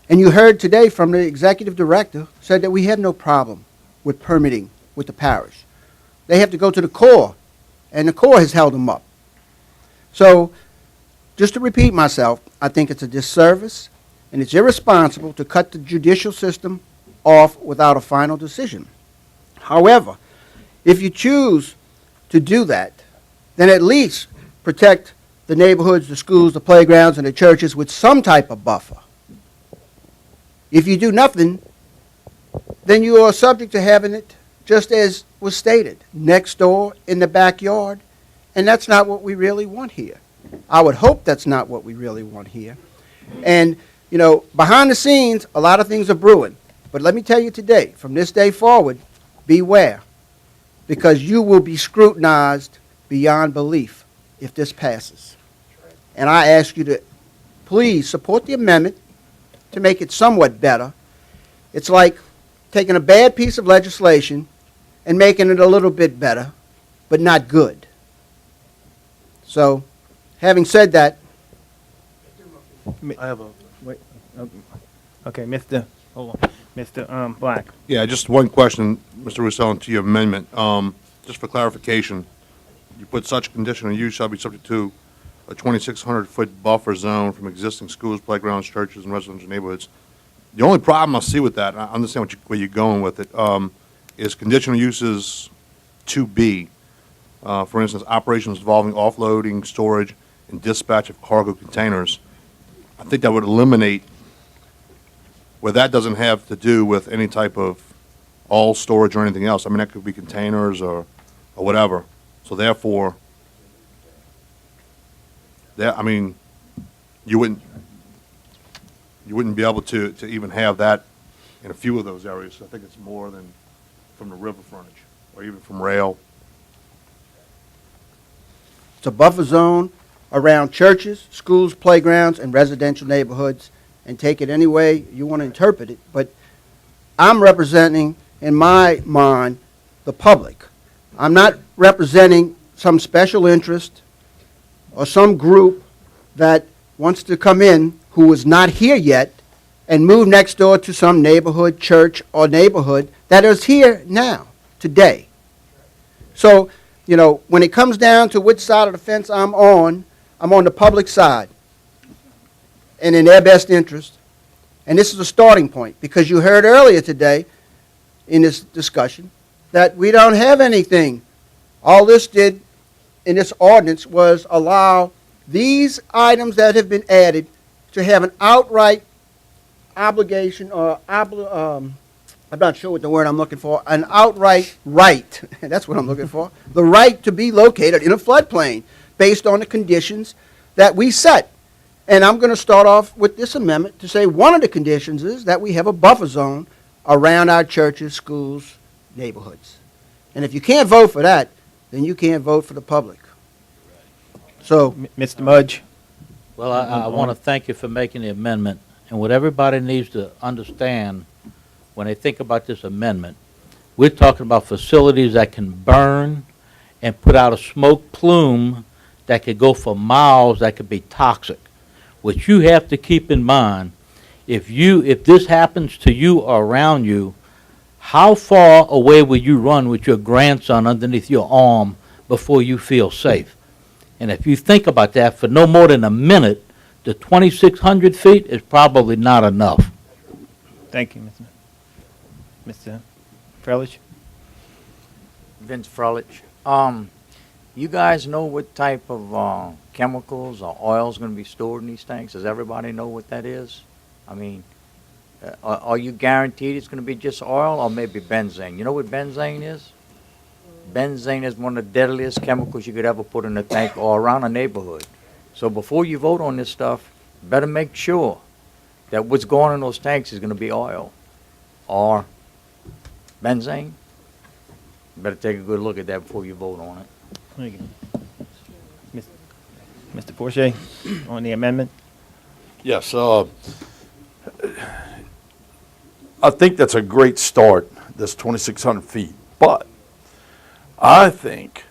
And you heard today from the executive director said that we have no problem with permitting with the parish. They have to go to the Corps, and the Corps has held them up. So, just to repeat myself, I think it's a disservice and it's irresponsible to cut the judicial system off without a final decision. However, if you choose to do that, then at least protect the neighborhoods, the schools, the playgrounds, and the churches with some type of buffer. If you do nothing, then you are subject to having it just as was stated, next door, in the backyard, and that's not what we really want here. I would hope that's not what we really want here. And, you know, behind the scenes, a lot of things are brewing. But let me tell you today, from this day forward, beware, because you will be scrutinized beyond belief if this passes. And I ask you to please support the amendment to make it somewhat better. It's like taking a bad piece of legislation and making it a little bit better, but not good. So, having said that, I have a wait. Okay, Mr. Hold on, Mr. Black. Yeah, just one question, Mr. Russo, to your amendment. Just for clarification, you put such conditional use shall be subject to a 2,600-foot buffer zone from existing schools, playgrounds, churches, and residential neighborhoods. The only problem I see with that, and I understand where you're going with it, is conditional uses 2B. For instance, operations involving offloading, storage, and dispatch of cargo containers. I think that would eliminate where that doesn't have to do with any type of all storage or anything else. I mean, that could be containers or whatever. So therefore, I mean, you wouldn't be able to even have that in a few of those areas. So I think it's more than from the river frontage or even from rail. it's a buffer zone around churches, schools, playgrounds, and residential neighborhoods, and take it any way you want to interpret it. But I'm representing, in my mind, the public. I'm not representing some special interest or some group that wants to come in who is not here yet and move next door to some neighborhood, church, or neighborhood that is here now. today. So, you know, when it comes down to which side of the fence I'm on the public side and in their best interest. And this is a starting point, because you heard earlier today in this discussion that we don't have anything. All this did in this ordinance was allow these items that have been added to have an outright obligation or I'm not sure what the word I'm looking for, an outright right, that's what I'm looking for, the right to be located in a floodplain based on the conditions that we set. And I'm going to start off with this amendment to say one of the conditions is that we have a buffer zone around our churches, schools, neighborhoods. And if you can't vote for that, then you can't vote for the public. So, Mr. Mudge? Well, I want to thank you for making the amendment. And what everybody needs to understand when they think about this amendment, we're talking about facilities that can burn and put out a smoke plume that could go for miles, that could be toxic. What you have to keep in mind, if this happens to you or around you, how far away will you run with your grandson underneath your arm before you feel safe? And if you think about that for no more than a minute, the 2,600 feet is probably not enough. Thank you, Mr. Frelich. Vince Frelich. You guys know what type of chemicals or oil is going to be stored in these tanks? Does everybody know what that is? I mean, are you guaranteed it's going to be just oil or maybe benzene? You know what benzene is? Benzene is one of the deadliest chemicals you could ever put in a tank or around a neighborhood. So before you vote on this stuff, you better make sure that what's going in those tanks is going to be oil or benzene. You better take a good look at that before you vote on it. Thank you. Mr. Forche, on the amendment? Yes, I think that's a great start, this 2,600 feet. But I think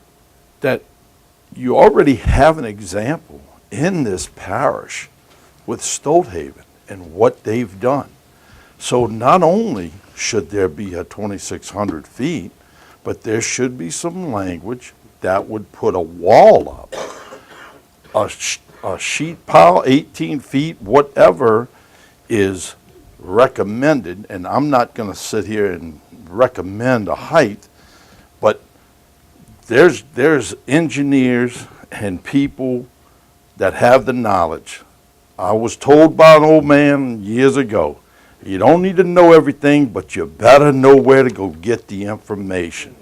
that you already have an example in this parish with Stolthaven and what they've done. So not only should there be a 2,600 feet, but there should be some language that would put a wall up, a sheet pile, 18 feet, whatever is recommended. And I'm not going to sit here and recommend a height, but there's engineers and people that have the knowledge. I was told by an old man years ago, you don't need to know everything, but you better know where to go get the information.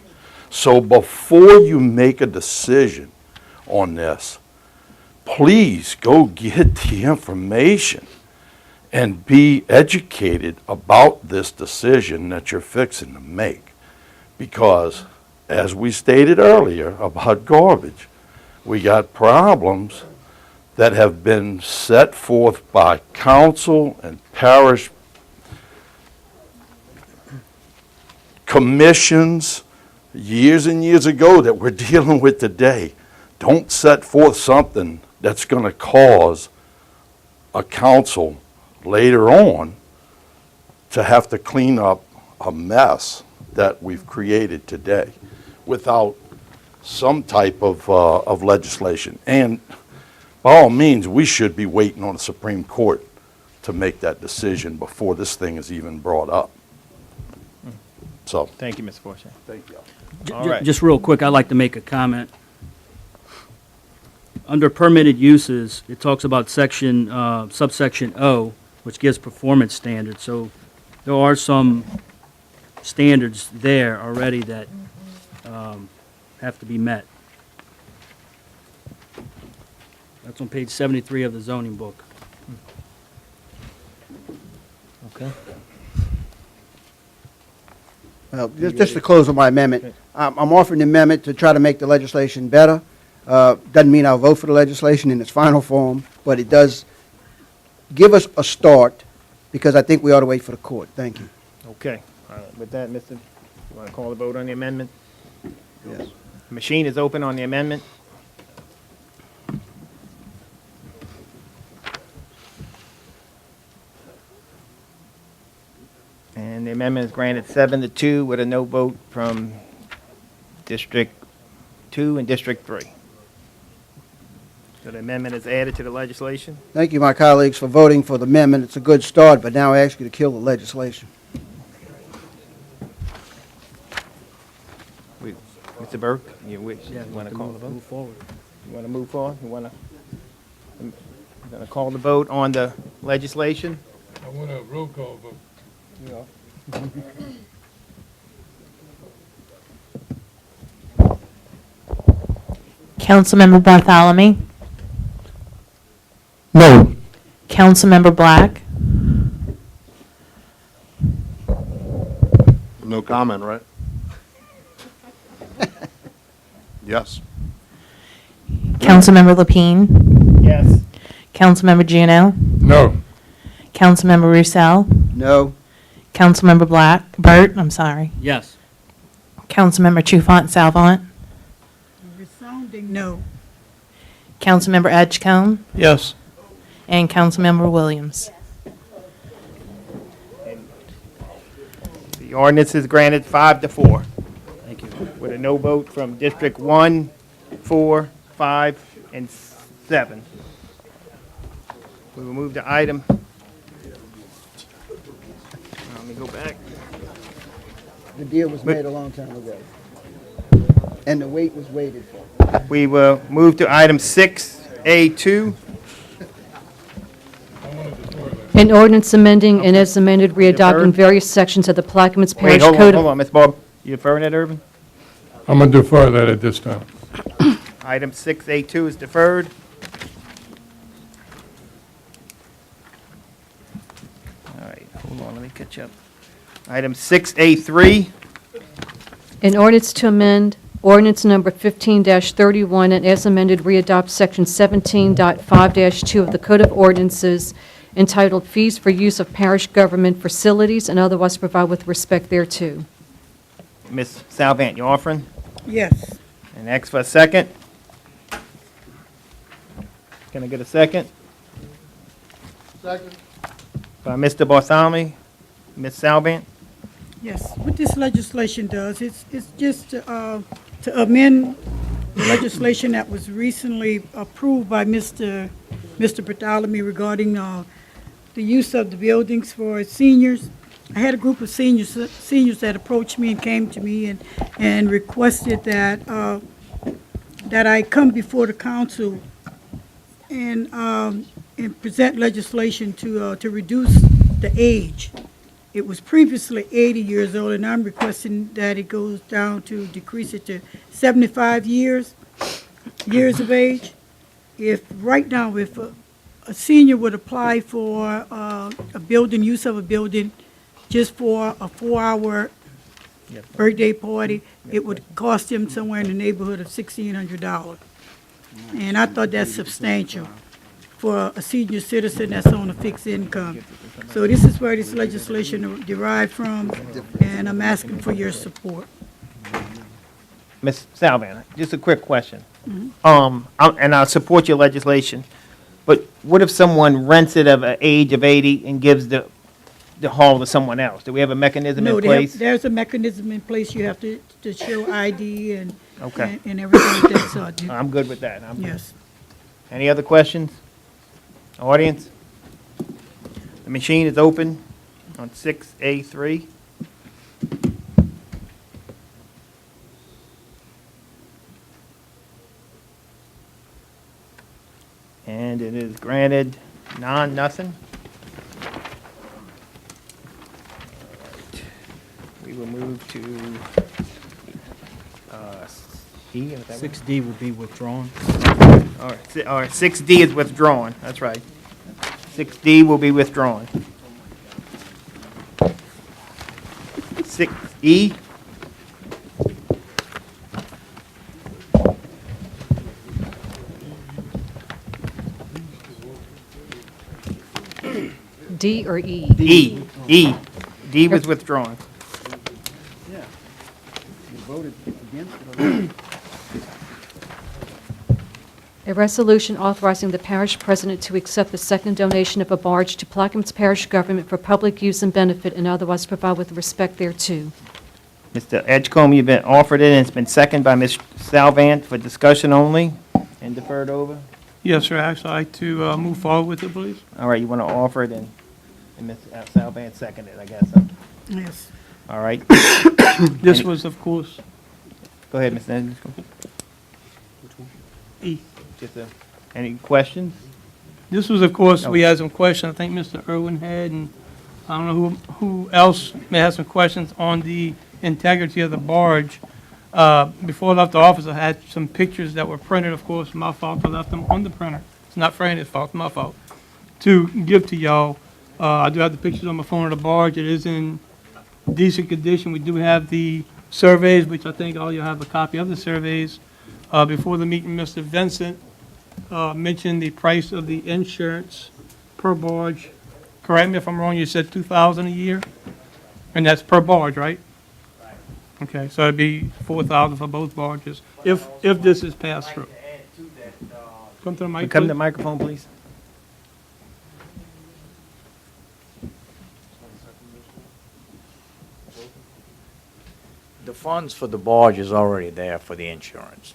So before you make a decision on this, please go get the information and be educated about this decision that you're fixing to make. Because, as we stated earlier about garbage, we got problems that have been set forth by council and parish commissions years and years ago that we're dealing with today. Don't set forth something that's going to cause a council later on to have to clean up a mess that we've created today without some type of legislation. And by all means, we should be waiting on the Supreme Court to make that decision before this thing is even brought up. So. Thank you, Mr. Forche. Thank you. All right. Just real quick, I'd like to make a comment. Under permitted uses, it talks about subsection O, which gives performance standards. So there are some standards there already that have to be met. That's on page 73 of the zoning book. Okay. Well, just to close on my amendment, I'm offering the amendment to try to make the legislation better. Doesn't mean I'll vote for the legislation in its final form, but it does give us a start, because I think we ought to wait for the court. Thank you. Okay. All right. With that, Mr., you want to call the vote on the amendment? Yes. The machine is open on the amendment. And the amendment is granted 7-2 with a no vote from District 2 and District 3. So the amendment is added to the legislation. Thank you, my colleagues, for voting for the amendment. It's a good start, but now I ask you to kill the legislation. Mr. Burke, you want to call the vote? Move forward. You want to move forward? You want to, going to call the vote on the legislation? I want a roll call vote. Councilmember Bartholomew, No. Councilmember Black, No comment, right? Yes. Councilmember Lapine, Yes. Councilmember Juneau, No. Councilmember Roussel, No. Councilmember Burt, I'm sorry, Yes. Councilmember Trufant Salvant, Resounding no. Councilmember Edgecombe, Yes. and Councilmember Williams. The ordinance is granted 5-4. Thank you. With a no vote from District 1, 4, 5, and 7. We will move to item. Let me go back. The deal was made a long time ago, and the wait was waited for. We will move to item 6A2. An ordinance amending and as amended readopting Deferred. various sections of the Plaquemines Wait, Parish hold Code. on, Ms. Barber. You deferring that, Urban? I'm going to defer that at this time. Item 6A2 is deferred. All right, hold on, let me catch up. Item 6A3. An ordinance to amend ordinance number 15-31 and as amended readopt section 17.5-2 of the Code of Ordinances entitled Fees for Use of Parish Government Facilities and otherwise provide with respect thereto. Ms. Salvant, you offering? Yes. And ask for a second. Can I get a second? Second. By Mr. Bartholomew. Ms. Salvant? Yes, what this legislation does, it's just to amend the legislation that was recently approved by Mr. Bartholomew regarding the use of the buildings for seniors. I had a group of seniors that approached me and came to me and requested that I come before the council and present legislation to reduce the age. It was previously 80 years old, and I'm requesting that it goes down to decrease it to 75 years of age. If, right now, if a senior would apply for a building, use of a building, just for a 4-hour birthday party, it would cost him somewhere in the neighborhood of $1,600. And I thought that's substantial for a senior citizen that's on a fixed income. So this is where this legislation derived from, and I'm asking for your support. Ms. Salvant, just a quick question. And I support your legislation, but what if someone rents it of an age of 80 and gives the hall to someone else? Do we have a mechanism in place? There's a mechanism in place. You have to show ID and Okay. and everything of that sort. I'm good with that. I'm good. Yes. Any other questions? Audience? The machine is open on 6A3. And it is granted nothing. We will move to E. is that what- 6D will be withdrawn. All right, 6D is withdrawn, that's right. 6D will be withdrawn. 6E, D or E? D was withdrawn. Yeah. You voted against it already. A resolution authorizing the parish president to accept the second donation of a barge to Plaquemines Parish government for public use and benefit and otherwise provide with respect thereto. Mr. Edgecombe, you've been offered it, and it's been seconded by Ms. Salvant for discussion only and deferred over. Yes, sir. Actually, I'd like to move forward with it, please. All right, you want to offer it, and Ms. Salvant seconded, I guess. Huh? Yes. All right. This was, of course, Go ahead, Mr. Edgecombe. E. Any questions? This was, of course, we had some questions. I think Mr. Irwin had, and I don't know who else may have some questions on the integrity of the barge. Before I left the office, I had some pictures that were printed, of course, my fault. I left them on the printer. It's not Franny's fault, it's my fault, to give to y'all. I do have the pictures on my phone of the barge. It is in decent condition. We do have the surveys, which I think all you have a copy of the surveys. Before the meeting, Mr. Vincent mentioned the price of the insurance per barge. Correct me if I'm wrong, you said $2,000 a year? And that's per barge, right? Okay, so it'd be $4,000 for both barges, if this is passed through. Come to the mic, Come to the please. microphone, please. The funds for the barge is already there for the insurance.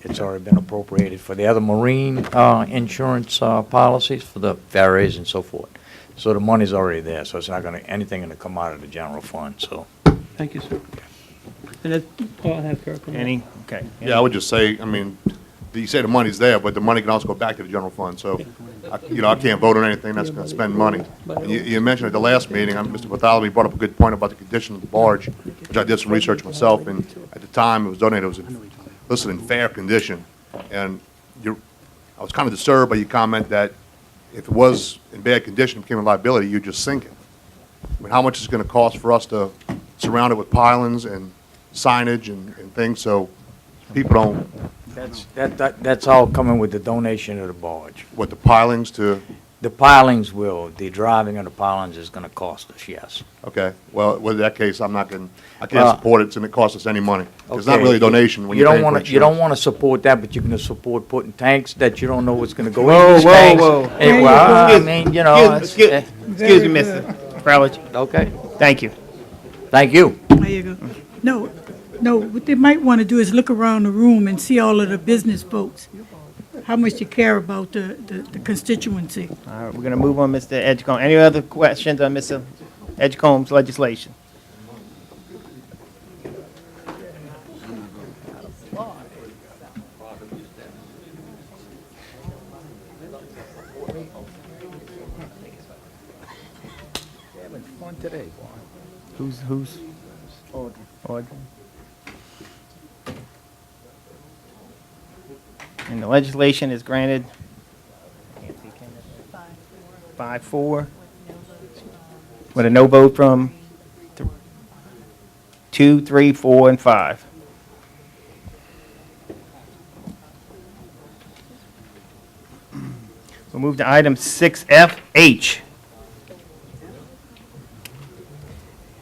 It's already been appropriated for the other marine insurance policies, for the ferries and so forth. So the money's already there, so it's not anything gonna come out of the general fund, so. Thank you, sir. And that, I'll have Kirk come in. Okay. Yeah, I would just say, I mean, you say the money's there, but the money can also go back to the general fund, so, I can't vote on anything that's gonna spend money. You mentioned at the last meeting, Mr. Bartholomew brought up a good point about the condition of the barge, which I did some research myself, and at the time it was donated, it was listed in fair condition, and I was kind of disturbed by your comment that if it was in bad condition, it became a liability, you'd just sink it. I mean, how much is it gonna cost for us to surround it with pilings and signage and things, so people don't, That's all coming with the donation of the barge. what, the pilings to, The pilings the driving of the pilings is gonna cost us, yes. okay, well, with that case, I can't Well, support it, and it costs us any money. It's not Okay, really a donation when you you're don't paying for wanna, you don't insurance. wanna support that, but you can support putting tanks that you don't know what's gonna go Whoa, in these whoa, tanks. whoa. Well, I mean, you know, Excuse it's- excuse me, Mr. Froelich. Okay, Thank you. thank you. There you go. No, what they might want to do is look around the room and see all of the business folks, how much you care about the constituency. All right, we're going to move on, Mr. Edgecombe. Any other questions on Mr. Edgecombe's legislation? Having fun today, boy. Who's? Audrey. And the legislation is granted? 5-4. With a no vote from 2, 3, 4, and 5. We'll move to item 6F-H.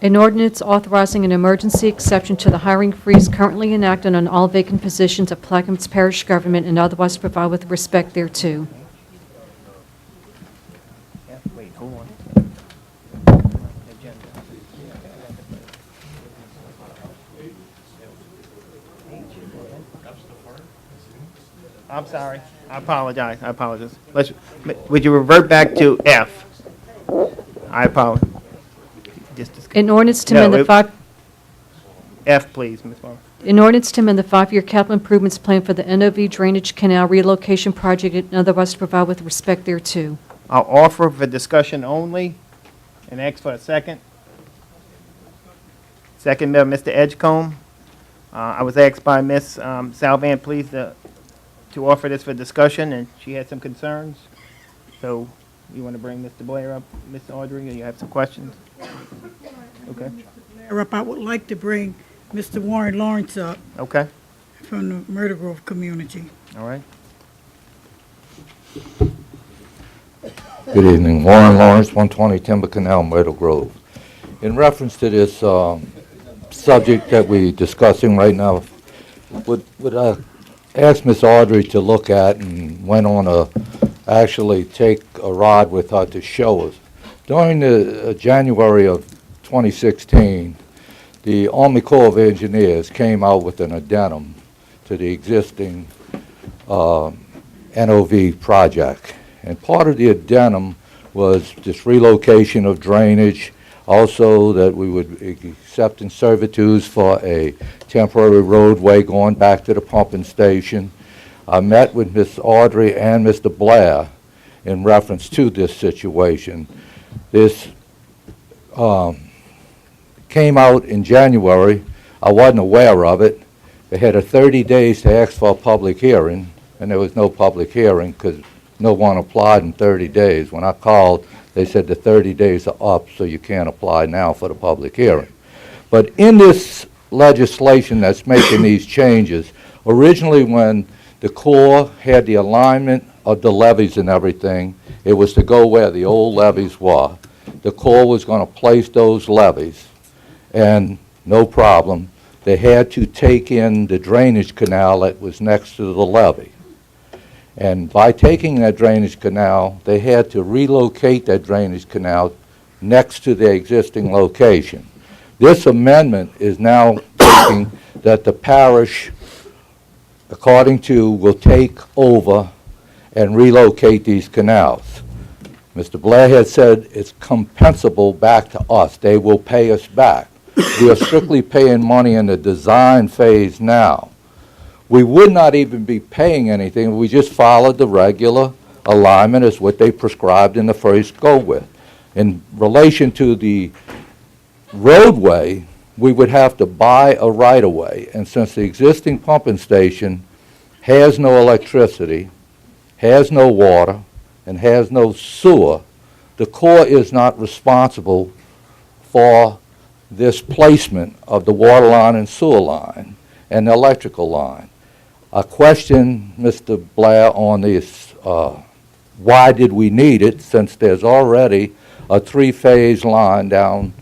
An ordinance authorizing an emergency exception to the hiring freeze currently enacted on all vacant positions of Plaquemines Parish government and otherwise provide with respect thereto. Wait, hold on. I'm sorry. I apologize. Would you revert back to F? I apologize. An ordinance to amend the F, please, Ms. Morrow. An ordinance to amend the 5-year capital improvements plan for the NOV Drainage Canal Relocation Project and otherwise provide with respect thereto. I'll offer for discussion only and ask for a second. Second, Mr. Edgecombe. I was asked by Ms. Salvant, please, to offer this for discussion, and she had some concerns. So you want to bring Mr. Blair up, Ms. Audrey, or you have some questions? Okay. I would like to bring Mr. Warren Lawrence up Okay. from the Myrtle Grove community. All right. Good evening, Warren Lawrence, 120 Timber Canal, Myrtle Grove. In reference to this subject that we're discussing right now, would I ask Ms. Audrey to look at and went on actually take a ride with her to show us. During the January of 2016, the Army Corps of Engineers came out with an addendum to the existing NOV project. And part of the addendum was this relocation of drainage, also that we would accept in servitudes for a temporary roadway going back to the pumping station. I met with Ms. Audrey and Mr. Blair in reference to this situation. This came out in January. I wasn't aware of it. They had 30 days to ask for a public hearing, and there was no public hearing because no one applied in 30 days. When I called, they said the 30 days are up, so you can't apply now for the public hearing. But in this legislation that's making these changes, originally when the Corps had the alignment of the levees and everything, it was to go where the old levees were. The Corps was going to place those levees, and no problem, they had to take in the drainage canal that was next to the levee. And by taking that drainage canal, they had to relocate that drainage canal next to the existing location. This amendment is now taking that the parish, according to, will take over and relocate these canals. Mr. Blair had said it's compensable back to us. They will pay us back. We are strictly paying money in the design phase now. We would not even be paying anything. We just followed the regular alignment as what they prescribed in the first go with. In relation to the roadway, we would have to buy a right-of-way. And since the existing pumping station has no electricity, has no water, and has no sewer, the Corps is not responsible for this placement of the water line and sewer line and the electrical line. I questioned Mr. Blair on this, why did we need it, since there's already a three-phase line down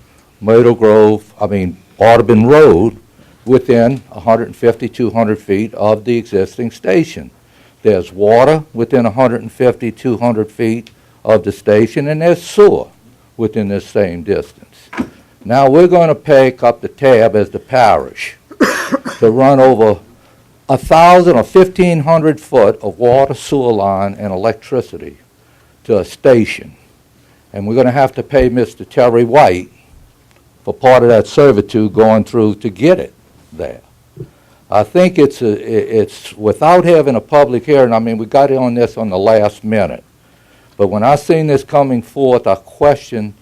Audubon Road within 150, 200 feet of the existing station. There's water within 150, 200 feet of the station, and there's sewer within the same distance. Now we're going to pick up the tab as the parish to run over 1,000 or 1,500 foot of water, sewer line, and electricity to a station. And we're going to have to pay Mr. Terry White for part of that servitude going through to get it there. I think it's without having a public hearing. I mean, we got on this on the last minute. But when I seen this coming forth, I questioned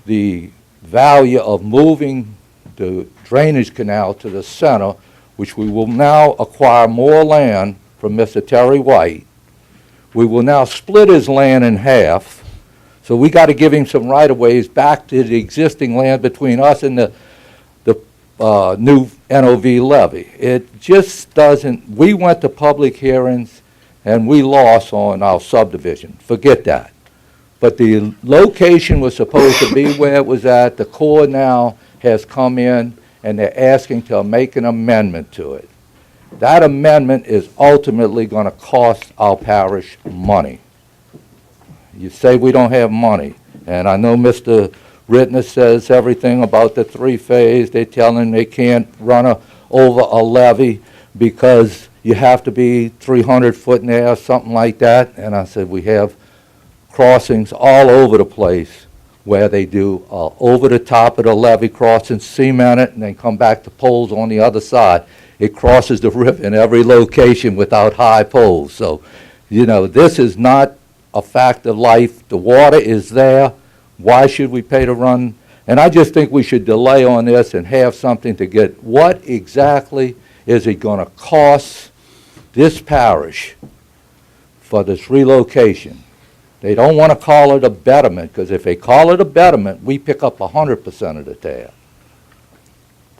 the value of moving the drainage canal to the center, which we will now acquire more land from Mr. Terry White. We will now split his land in half. So we got to give him some right-of-ways back to the existing land between us and the new NOV levy. It just doesn't, we went to public hearings and we lost on our subdivision. Forget that. But the location was supposed to be where it was at. The Corps now has come in and they're asking to make an amendment to it. That amendment is ultimately going to cost our parish money. You say we don't have money, and I know Mr. Rittner says everything about the three-phase. They tell him they can't run over a levee because you have to be 300 foot in the air, something like that. And I said, we have crossings all over the place where they do over the top of the levee crossing, cement it, and then come back to poles on the other side. It crosses the river in every location without high poles. So, you know, this is not a fact of life. The water is there. Why should we pay to run? And I just think we should delay on this and have something to get, what exactly is it going to cost this parish for this relocation? They don't want to call it a betterment, because if they call it a betterment, we pick up 100% of the tab.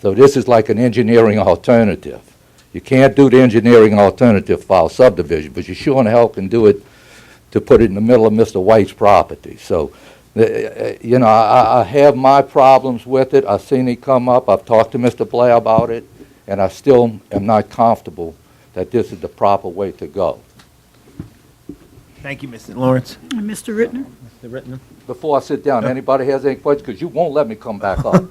So this is like an engineering alternative. You can't do the engineering alternative for subdivision, but you sure in hell can do it to put it in the middle of Mr. White's property. So, you know, I have my problems with it. I've seen it come up. I've talked to Mr. Blair about it, and I still am not comfortable that this is the proper way to go. Thank you, Mr. Lawrence. And Mr. Rittner? Mr. Rittner. Before I sit down, anybody has any questions? Because you won't let me come back up.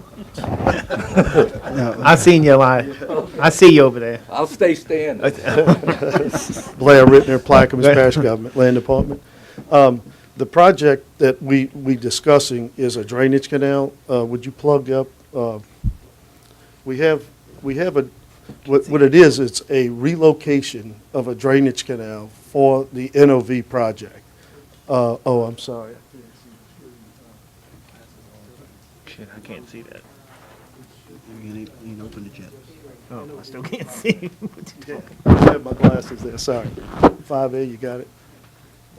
I seen your line. I see you over there. I'll stay standing. Blair Rittner, Plaquemines Parish Government, Land Department. The project that we discussing is a drainage canal. Would you plug up? We have what it is, it's a relocation of a drainage canal for the NOV project. Oh, I'm sorry. Shit, I can't see that. You ain't opened it yet. Oh, I still can't see. What you talking? I have my glasses there, sorry. 5A, you got it?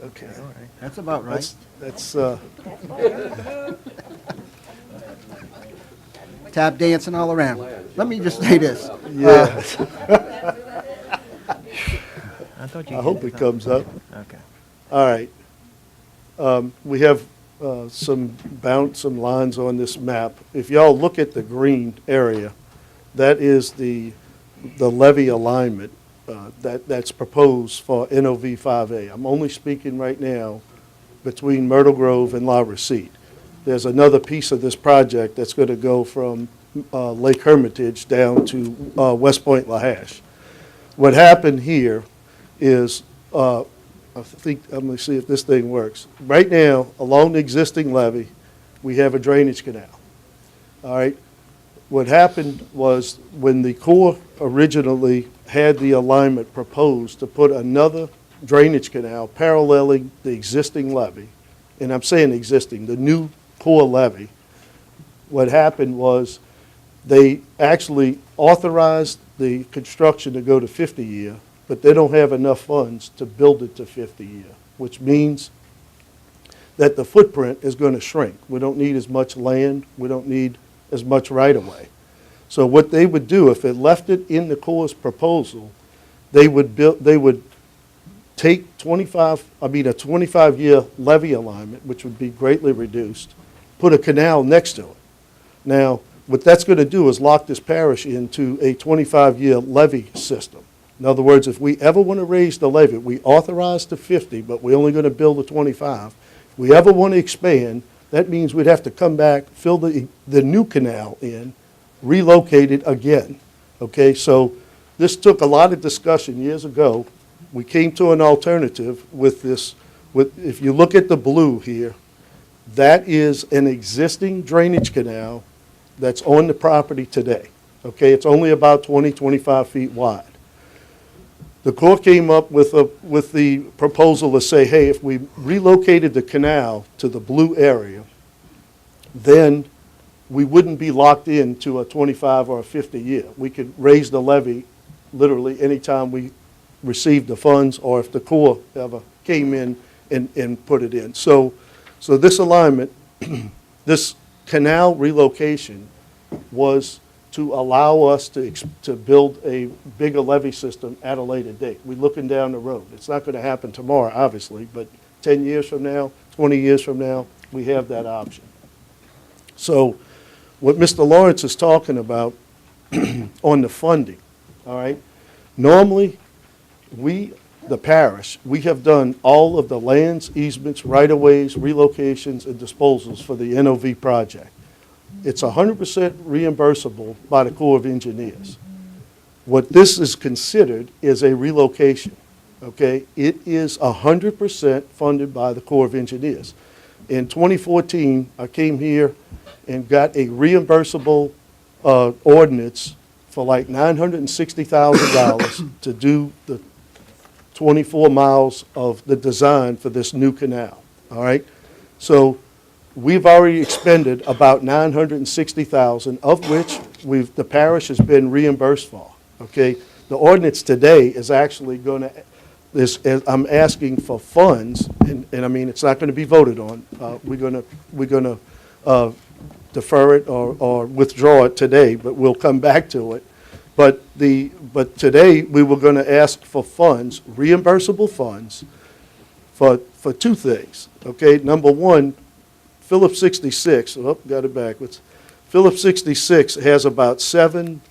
Okay. All right. That's about right. That's Tap dancing all around. Let me just say this. yeah. I thought you. I hope it comes up. Okay. All right. We have some lines on this map. If y'all look at the green area, that is the levee alignment that's proposed for NOV 5A. I'm only speaking right now between Myrtle Grove and La Recite. There's another piece of this project that's going to go from Lake Hermitage down to West Point Lahash. What happened here is, I think, I'm going to see if this thing works. Right now, along the existing levee, we have a drainage canal. All right? What happened was when the Corps originally had the alignment proposed to put another drainage canal paralleling the existing levee, and I'm saying existing, the new Corps levee, what happened was they actually authorized the construction to go to 50-year, but they don't have enough funds to build it to 50-year, which means that the footprint is going to shrink. We don't need as much land. We don't need as much right-of-way. So what they would do, if it left it in the Corps' proposal, they would take a 25-year levee alignment, which would be greatly reduced, put a canal next to it. Now, what that's going to do is lock this parish into a 25-year levee system. In other words, if we ever want to raise the levee, we authorize to 50, but we're only going to build a 25. If we ever want to expand, that means we'd have to come back, fill the new canal in, relocate it again. Okay, so this took a lot of discussion years ago. We came to an alternative with this. If you look at the blue here, that is an existing drainage canal that's on the property today. Okay, it's only about 20, 25 feet wide. The Corps came up with the proposal to say, hey, if we relocated the canal to the blue area, then we wouldn't be locked into a 25 or a 50 year. We could raise the levee literally anytime we received the funds or if the Corps ever came in and put it in. So this alignment, this canal relocation was to allow us to build a bigger levee system at a later date. We're looking down the road. It's not going to happen tomorrow, obviously, but 10 years from now, 20 years from now, we have that option. So what Mr. Lawrence is talking about on the funding, all right, normally the parish, we have done all of the lands, easements, right-of-ways, relocations, and disposals for the NOV project. It's 100% reimbursable by the Corps of Engineers. What this is considered is a relocation, okay? It is 100% funded by the Corps of Engineers. In 2014, I came here and got a reimbursable ordinance for like $960,000 to do the 24 miles of the design for this new canal, all right? So we've already expended about $960,000, of which the parish has been reimbursed for, okay? The ordinance today is actually going to, I'm asking for funds, and I mean, it's not going to be voted on. We're going to defer it or withdraw it today, but we'll come back to it. But today, we were going to ask for funds, reimbursable funds, for two things, okay? Number one, Phillips 66, got it backwards. Phillips 66 has about 7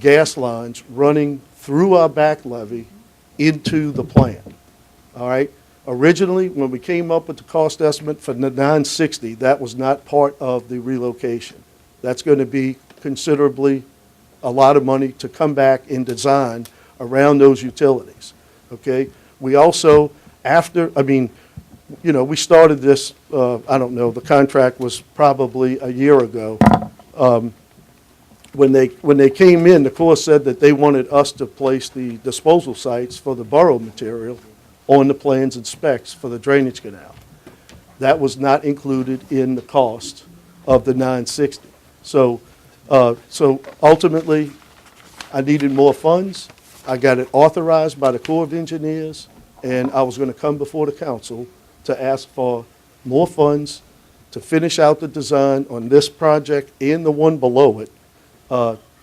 gas lines running through our back levee into the plant, all right? Originally, when we came up with the cost estimate for the 960, that was not part of the relocation. That's going to be considerably a lot of money to come back and design around those utilities, okay? We also, we started this, I don't know, the contract was probably a year ago. When they came in, the Corps said that they wanted us to place the disposal sites for the borough material on the plans and specs for the drainage canal. That was not included in the cost of the 960. So ultimately, I needed more funds. I got it authorized by the Corps of Engineers, and I was going to come before the council to ask for more funds to finish out the design on this project and the one below it,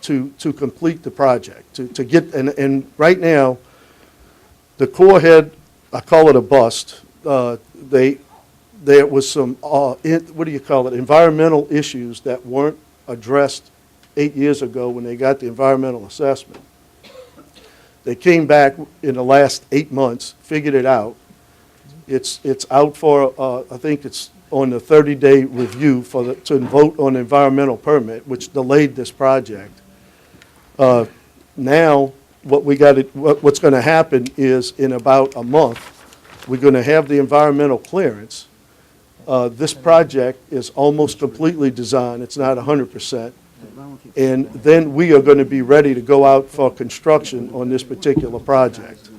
to complete the project, to get, and right now, the Corps had, I call it a bust. There was some, environmental issues that weren't addressed 8 years ago when they got the environmental assessment. They came back in the last 8 months, figured it out. It's out for, I think it's on the 30-day review to vote on environmental permit, which delayed this project. Now, what's going to happen is in about a month, we're going to have the environmental clearance. This project is almost completely designed. It's not 100%. And then we are going to be ready to go out for construction on this particular project.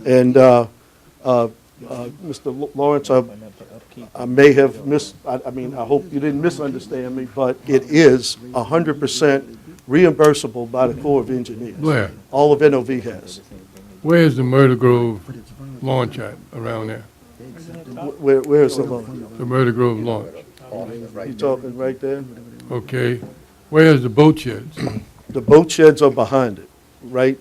And Mr. Lawrence, I may have I hope you didn't misunderstand me, but it is 100% reimbursable by the Corps of Engineers. Where? All of NOV has. Where is the Murder Grove launch at, around there? Where is the launch? The Murder Grove launch. You talking right there? Okay. Where's the boat sheds? The boat sheds are behind it, right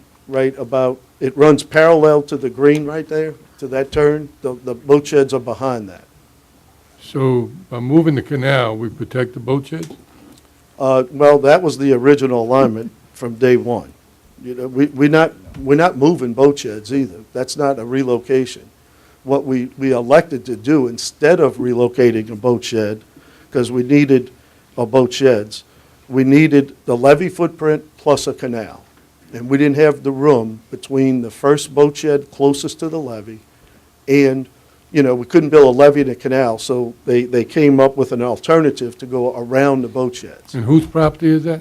about, it runs parallel to the green right there, to that turn. The boat sheds are behind that. So by moving the canal, we protect the boat sheds? Well, that was the original alignment from day one. You know, we're not moving boat sheds either. That's not a relocation. What we elected to do, instead of relocating a boat shed, because we needed, or boat sheds, we needed the levee footprint plus a canal. And we didn't have the room between the first boat shed closest to the levee and, we couldn't build a levee and a canal, so they came up with an alternative to go around the boat sheds. And whose property is that?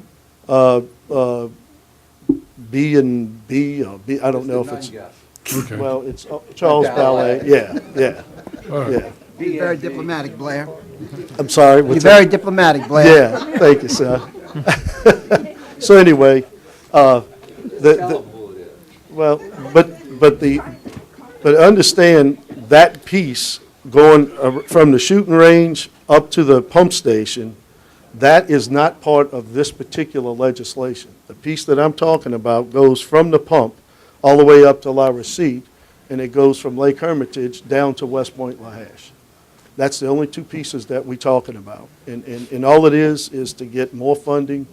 B and B, or B, I don't know if it's, Okay. well, it's Charles Ballet, yeah. All right. Yeah. Be very diplomatic, Blair. I'm sorry. Be what's very that? diplomatic, Blair. Yeah, thank you, sir. So anyway, but understand that piece going from the shooting range up to the pump station, that is not part of this particular legislation. The piece that I'm talking about goes from the pump all the way up to La Receipt, and it goes from Lake Hermitage down to West Point La Hache. That's the only two pieces that we're talking about. And all it is to get more funding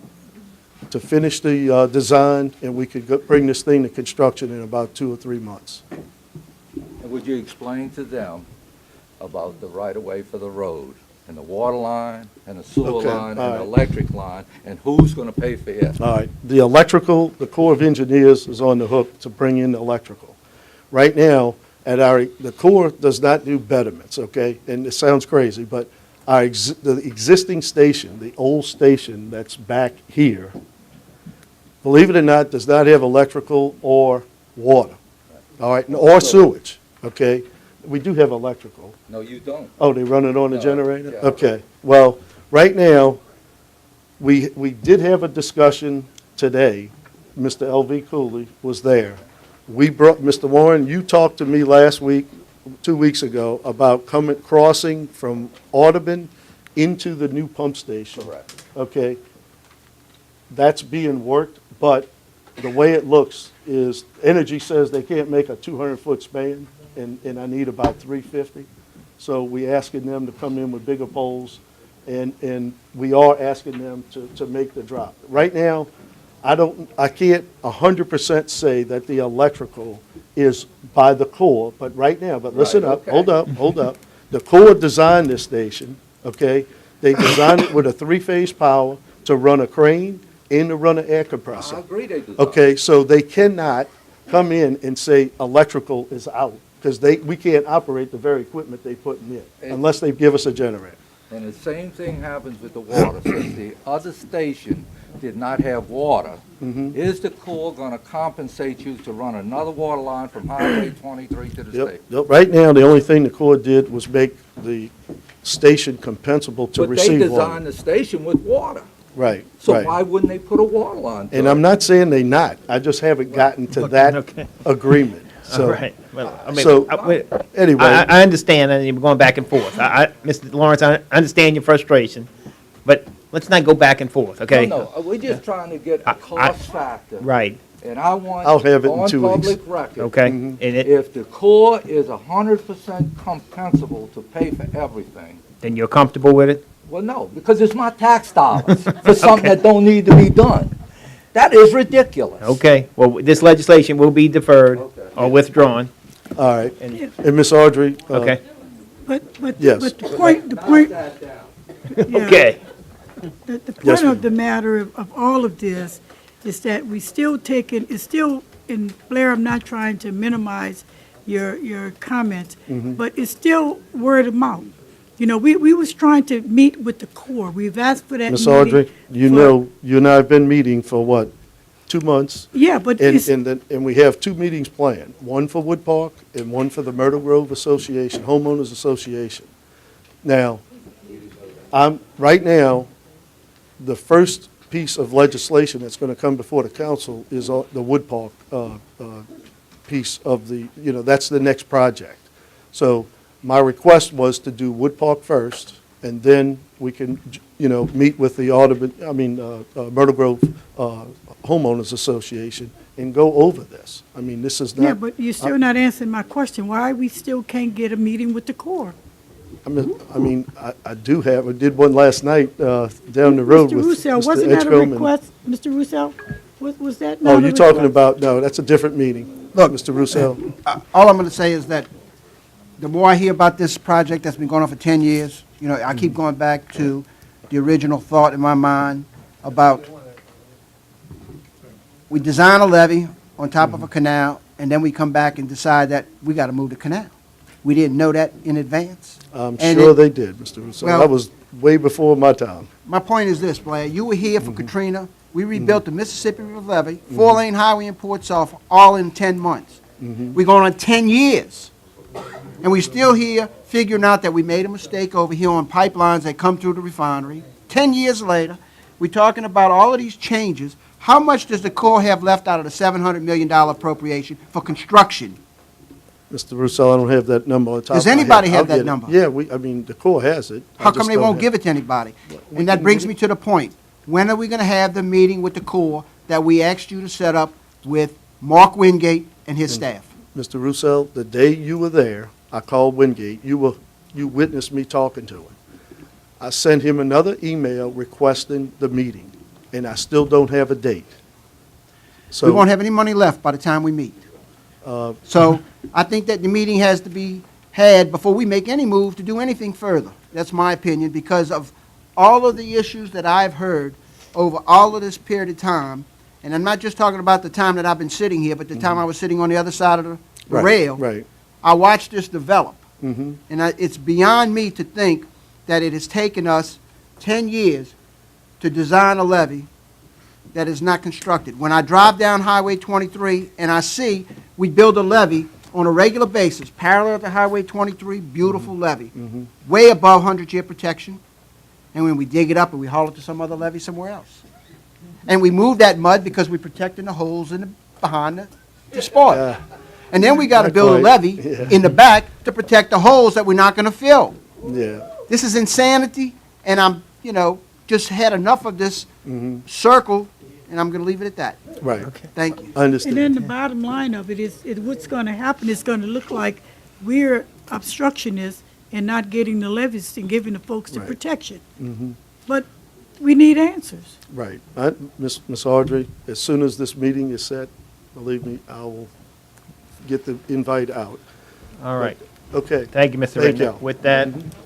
to finish the design, and we could bring this thing to construction in about 2 or 3 months. And would you explain to them about the right-of-way for the road, and the water line, and the sewer Okay, line, and all the right. electric line, and who's going to pay for it? All right, the electrical, the Corps of Engineers is on the hook to bring in the electrical. Right now, the Corps does not do betterments, okay? And it sounds crazy, but the existing station, the old station that's back here, believe it or not, does not have electrical or water, all right, or sewage, okay? We do have electrical. No, you don't. Oh, they run it on the No, generator? yeah. Okay, well, right now, we did have a discussion today. Mr. L.V. Cooley was there. We brought, Mr. Warren, you talked to me last week, 2 weeks ago, about crossing from Audubon into the new pump station. Correct. Okay. That's being worked, but the way it looks is, Energy says they can't make a 200-foot span, and I need about 350. So we asking them to come in with bigger poles, and we are asking them to make the drop. Right now, I can't 100% say that the electrical is by the Corps, but right now, but listen Right, up, okay. hold up. The Corps designed this station, okay? They designed it with a three-phase power to run a crane and to run an air compressor. I agree they designed. Okay, so they cannot come in and say electrical is out, because we can't operate the very equipment they putting in, unless they give us a generator. And the same thing happens with the water. Since the other station did not have water, is the Corps going to compensate you to run another water line from Highway 23 to the state? Yep. Right now, the only thing the Corps did was make the station compensable to But they receive water. designed the station with water. Right, So right. why wouldn't they put a water line to And it? I'm not saying they not, I just haven't gotten to that Okay. agreement. All So, right. Well, I mean, so, anyway. I understand, and you're going back and forth. Mr. Lawrence, I understand your frustration, but let's not go back and forth, okay? No, we're just trying to get a cost factor. Right. And I want I'll have it in on 2 weeks. public record. Okay. And If the Corps is 100% compensable to pay for everything, then you're comfortable with it? well, no, because it's my tax dollars for something that don't need to be done. That is ridiculous. Okay. Well, this legislation will be deferred or withdrawn. All right. And Ms. Audrey? Okay. But Yes. the point, yeah. Okay. The Yes, point of the matter of all of this is that we still taking, it's still, and Blair, I'm not trying to minimize your comments, but it's still word of mouth. You know, we was trying to meet with the Corps. We've asked for that Ms. meeting. Audrey, you for- know, you and I have been meeting for what, 2 months? Yeah, but And, it's, and we have 2 meetings planned, one for Wood Park and one for the Myrtle Grove Association, Homeowners Association. Now, right now, the first piece of legislation that's going to come before the council is the Wood Park piece of the, that's the next project. So my request was to do Wood Park first, and then we can, meet with the Myrtle Grove Homeowners Association and go over this. I mean, this is not. yeah, but you're still not answering my question. Why we still can't get a meeting with the Corps? I did one last night down the road Mr. with Russo, Mr. wasn't that a Edgecombe and- request, Mr. Russo? Was that Oh, not a you're talking request? about, no, that's a different meeting. Look, Mr. Russo. All I'm going to say is that the more I hear about this project that's been going on for 10 years, I keep going back to the original thought in my mind about we design a levee on top of a canal, and then we come back and decide that we got to move the canal. We didn't know that in advance. I'm And sure it- they did, Mr. Russo. Well- That was way before my time. My point is this, Blair, you were here for Katrina. We rebuilt the Mississippi River Levee, 4-lane highway in Port Sulphur, all in 10 months. We're going on 10 years. And we're still here figuring out that we made a mistake over here on pipelines that come through the refinery. 10 years later, we're talking about all of these changes. How much does the Corps have left out of the $700 million appropriation for construction? Mr. Russo, I don't have that number on top Does of my head. anybody have I'll that get it. number? Yeah, the Corps has it. I How just come they don't won't have give it to anybody? And that brings me to the point. When are we going to have the meeting with the Corps that we asked you to set up with Mark Wingate and his staff? Mr. Russo, the day you were there, I called Wingate. You witnessed me talking to him. I sent him another email requesting the meeting, and I still don't have a date. We won't have any money left by the time we meet. So I think that the meeting has to be had before we make any move to do anything further. That's my opinion, because of all of the issues that I've heard over all of this period of time. And I'm not just talking about the time that I've been sitting here, but the time I was sitting on the other side of the rail. Right. I watched this develop. Mm-hmm. And it's beyond me to think that it has taken us 10 years to design a levee that is not constructed. When I drive down Highway 23 and I see we build a levee on a regular basis, parallel to Highway 23, beautiful levee, way above 100-year protection, and when we dig it up and we haul it to some other levee somewhere else. And we move that mud because we're protecting the holes behind the spoil. And then we got to Not build a quite. levee Yeah. in the back to protect the holes that we're not going to fill. Yeah. This is insanity, and I'm, just had enough of this circle, and I'm going to leave it at that. Right. Thank you. I understand. And then the bottom line of it is what's going to happen is going to look like we're obstructionists and not getting the levees and giving the folks the Right. protection. Mhm. But we need answers. Right. Ms. Audrey, as soon as this meeting is set, believe me, I will get the invite out. All right. Okay. Thank you, Mr. Thank Rittner. y'all.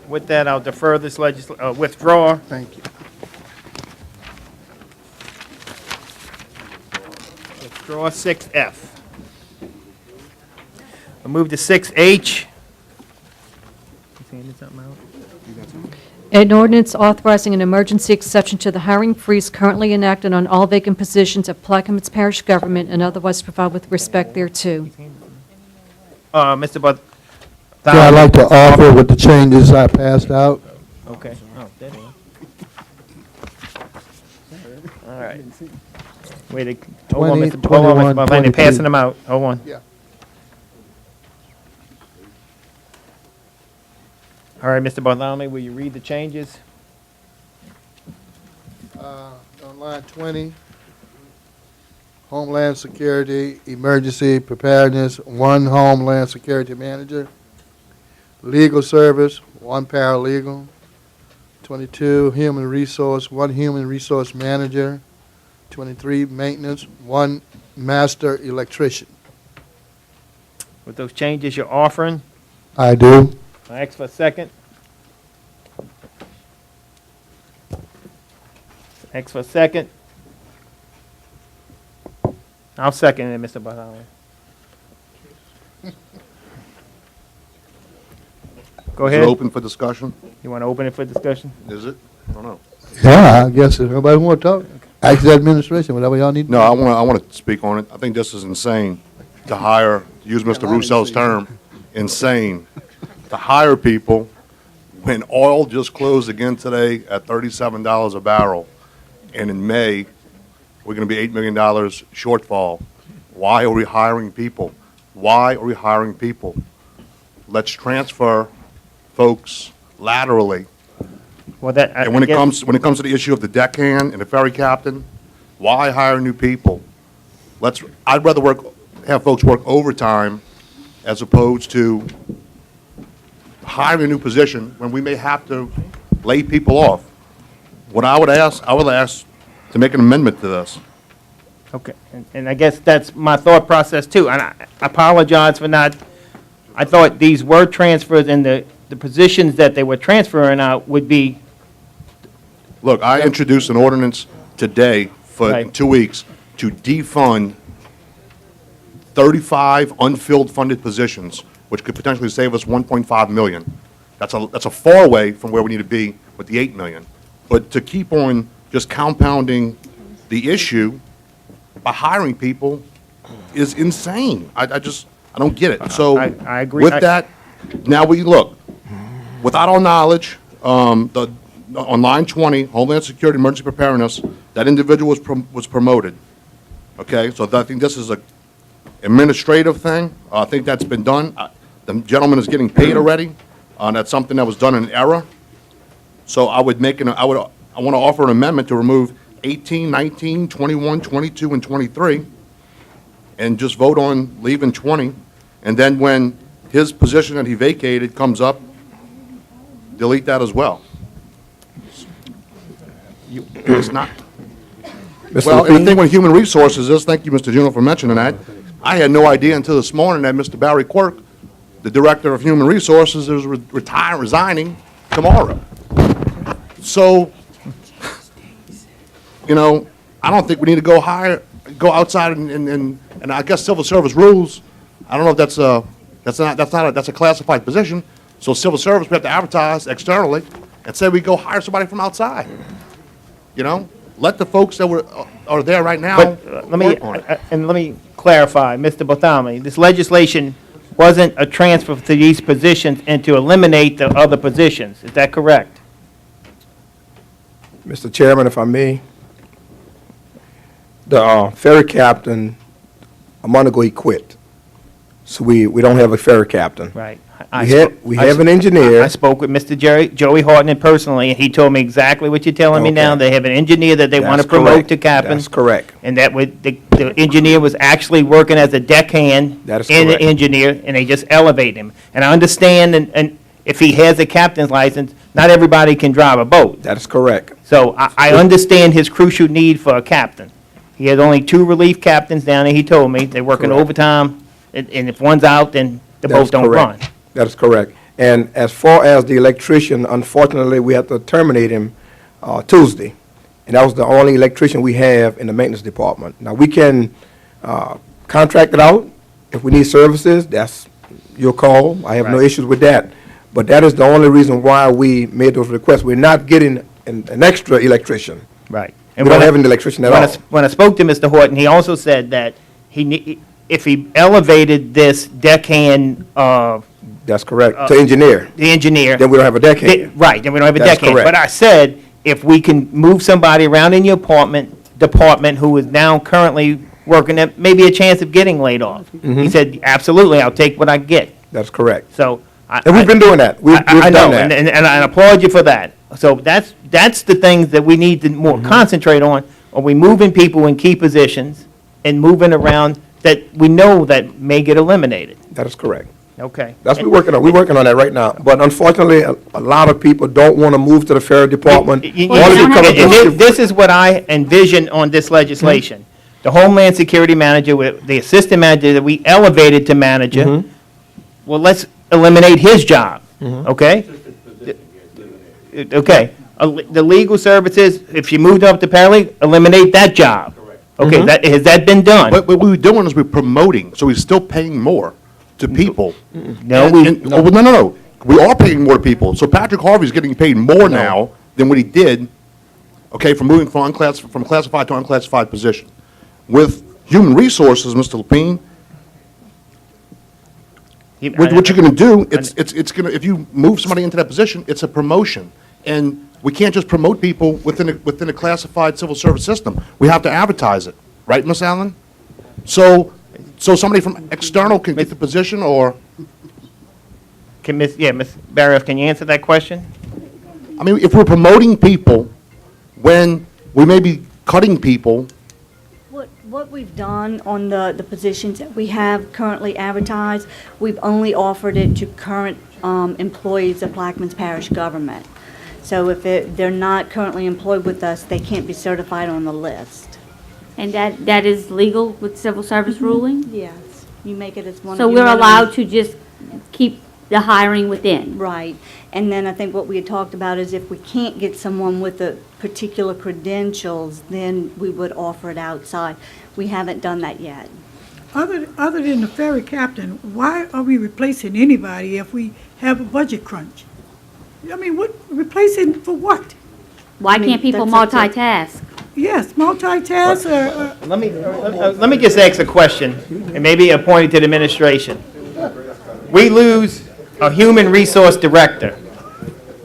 With that, I'll defer this withdraw. Thank you. Withdraw 6F. We'll move to 6H. An ordinance authorizing an emergency exception to the hiring freeze currently enacted on all vacant positions of Plaquemines Parish government and otherwise provide with respect thereto. Mr. Bud. Yeah, I'd like to offer with the changes I passed out. Okay. Oh, there you go. All right. Wait, hold on, 20, Mr. Hold on, Mr. 21, Bartholomew, 22. passing them out. Hold on. Yeah. All right, Mr. Bartholomew, will you read the changes? On line 20, Homeland Security, Emergency Preparedness, 1 Homeland Security Manager. Legal Service, 1 paralegal. 22, Human Resource, 1 Human Resource Manager. 23, Maintenance, 1 Master Electrician. With those changes you're offering, I do. I ask for a second. Ask for a second. I'll second it, Mr. Bartholomew. Go Is it ahead. open for discussion? You want to open it for discussion? Is it? I don't know. Yeah, I guess if nobody want to talk, ask the administration, whatever y'all need. No, I want to speak on it. I think this is insane to hire, to use Mr. Russo's term, insane, to hire people when oil just closed again today at $37 a barrel, and in May, we're going to be $8 million shortfall. Why are we hiring people? Why are we hiring people? Let's transfer folks laterally. Well, that, And when it comes to the issue of the deckhand and the ferry captain, why hire new people? I'd rather have folks work overtime as opposed to hiring a new position when we may have to lay people off. What I would ask to make an amendment to this. Okay, and I guess that's my thought process too, and I apologize for not, I thought these were transfers and the positions that they were transferring out would be. Look, I introduced an ordinance today for Right. 2 weeks to defund 35 unfilled funded positions, which could potentially save us $1.5 million. That's a far away from where we need to be with the $8 million. But to keep on just compounding the issue by hiring people is insane. I don't get it. So I agree. with that, now we look, without our knowledge, on line 20, Homeland Security Emergency Preparedness, that individual was promoted. Okay, so I think this is a administrative thing. I think that's been done. The gentleman is getting paid already. That's something that was done in error. So I want to offer an amendment to remove 18, 19, 21, 22, and 23, and just vote on leaving 20. And then when his position that he vacated comes up, delete that as well. It's not. Well, and the thing with human resources is, thank you, Mr. Juneau, for mentioning that. I had no idea until this morning that Mr. Barry Quirk, the Director of Human Resources, is resigning tomorrow. So, I don't think we need to go outside and I guess civil service rules. I don't know if that's a classified position. So civil service, we have to advertise externally and say we go hire somebody from outside. Let the folks that are there right now But work on it. let me clarify, Mr. Bartholomew, this legislation wasn't a transfer to these positions and to eliminate the other positions. Is that correct? Mr. Chairman, if I may, the ferry captain, a month ago, he quit. So we don't have a ferry captain. Right. We have an engineer. I spoke with Mr. Joey Hartnett personally, and he told me exactly what you're telling me now. Okay. They have an engineer that they want to That's promote correct. to captain. That's correct. And that the engineer was actually working as a deckhand That is and an correct. engineer, and they just elevate him. And I understand, and if he has a captain's license, not everybody can drive a boat. That is correct. So I understand his crucial need for a captain. He has only 2 relief captains down there, he told me. They're working Correct. overtime, and if one's out, then the That's boat don't run. correct. That is correct. And as far as the electrician, unfortunately, we had to terminate him Tuesday. And that was the only electrician we have in the maintenance department. Now, we can contract it out if we need services. That's your call. I have no Right. issues with that. But that is the only reason why we made those requests. We're not getting an extra electrician. Right. We don't have an electrician at when all. when I spoke to Mr. Horton, he also said that if he elevated this deckhand, That's correct. To engineer. the engineer. Then we don't have a deckhand. Right, then we don't have a That's deckhand. correct. But I said, if we can move somebody around in your department who is now currently working, there may be a chance of getting laid off. He said, absolutely, I'll take what I get. That's correct. So. And we've been doing that. We've I know, done that. and I applaud you for that. So that's the things that we need to more concentrate on. Are we moving people in key positions and moving around that we know that may get eliminated? That is correct. Okay. That's what we're working on. We're working on that right now. But unfortunately, a lot of people don't want to move to the fair department. only because of the- This is what I envision on this legislation. The Homeland Security Manager, with the Assistant Manager that we elevated to Manager, well, let's eliminate his job, okay? Okay. The legal services, if you moved up to paralegal, eliminate that job. Okay, has that been done? But what we're doing is we're promoting, so we're still paying more to people. No, No. We are paying more to people. So Patrick Harvey's getting paid more now than what he did, okay, from moving from classified to unclassified position. With human resources, Mr. Lapine, what you're gonna do, it's gonna, if you move somebody into that position, it's a promotion. And we can't just promote people within a classified civil service system. We have to advertise it, right, Ms. Allen? So somebody from external can get the position, or? Can Ms. Barrows, can you answer that question? I mean, if we're promoting people when we may be cutting people, What we've done on the positions that we have currently advertised, we've only offered it to current employees of Plaquemines Parish government. So if they're not currently employed with us, they can't be certified on the list. And that is legal with civil service ruling? Yes, you make it as one of So your we're allowed members. to just keep the hiring within? Right. And then I think what we had talked about is if we can't get someone with the particular credentials, then we would offer it outside. We haven't done that yet. Other than the ferry captain, why are we replacing anybody if we have a budget crunch? I mean, replacing for what? Why can't people multitask? Yes, multitask or, Let me just ask a question, and maybe a point to the administration. We lose a human resource director.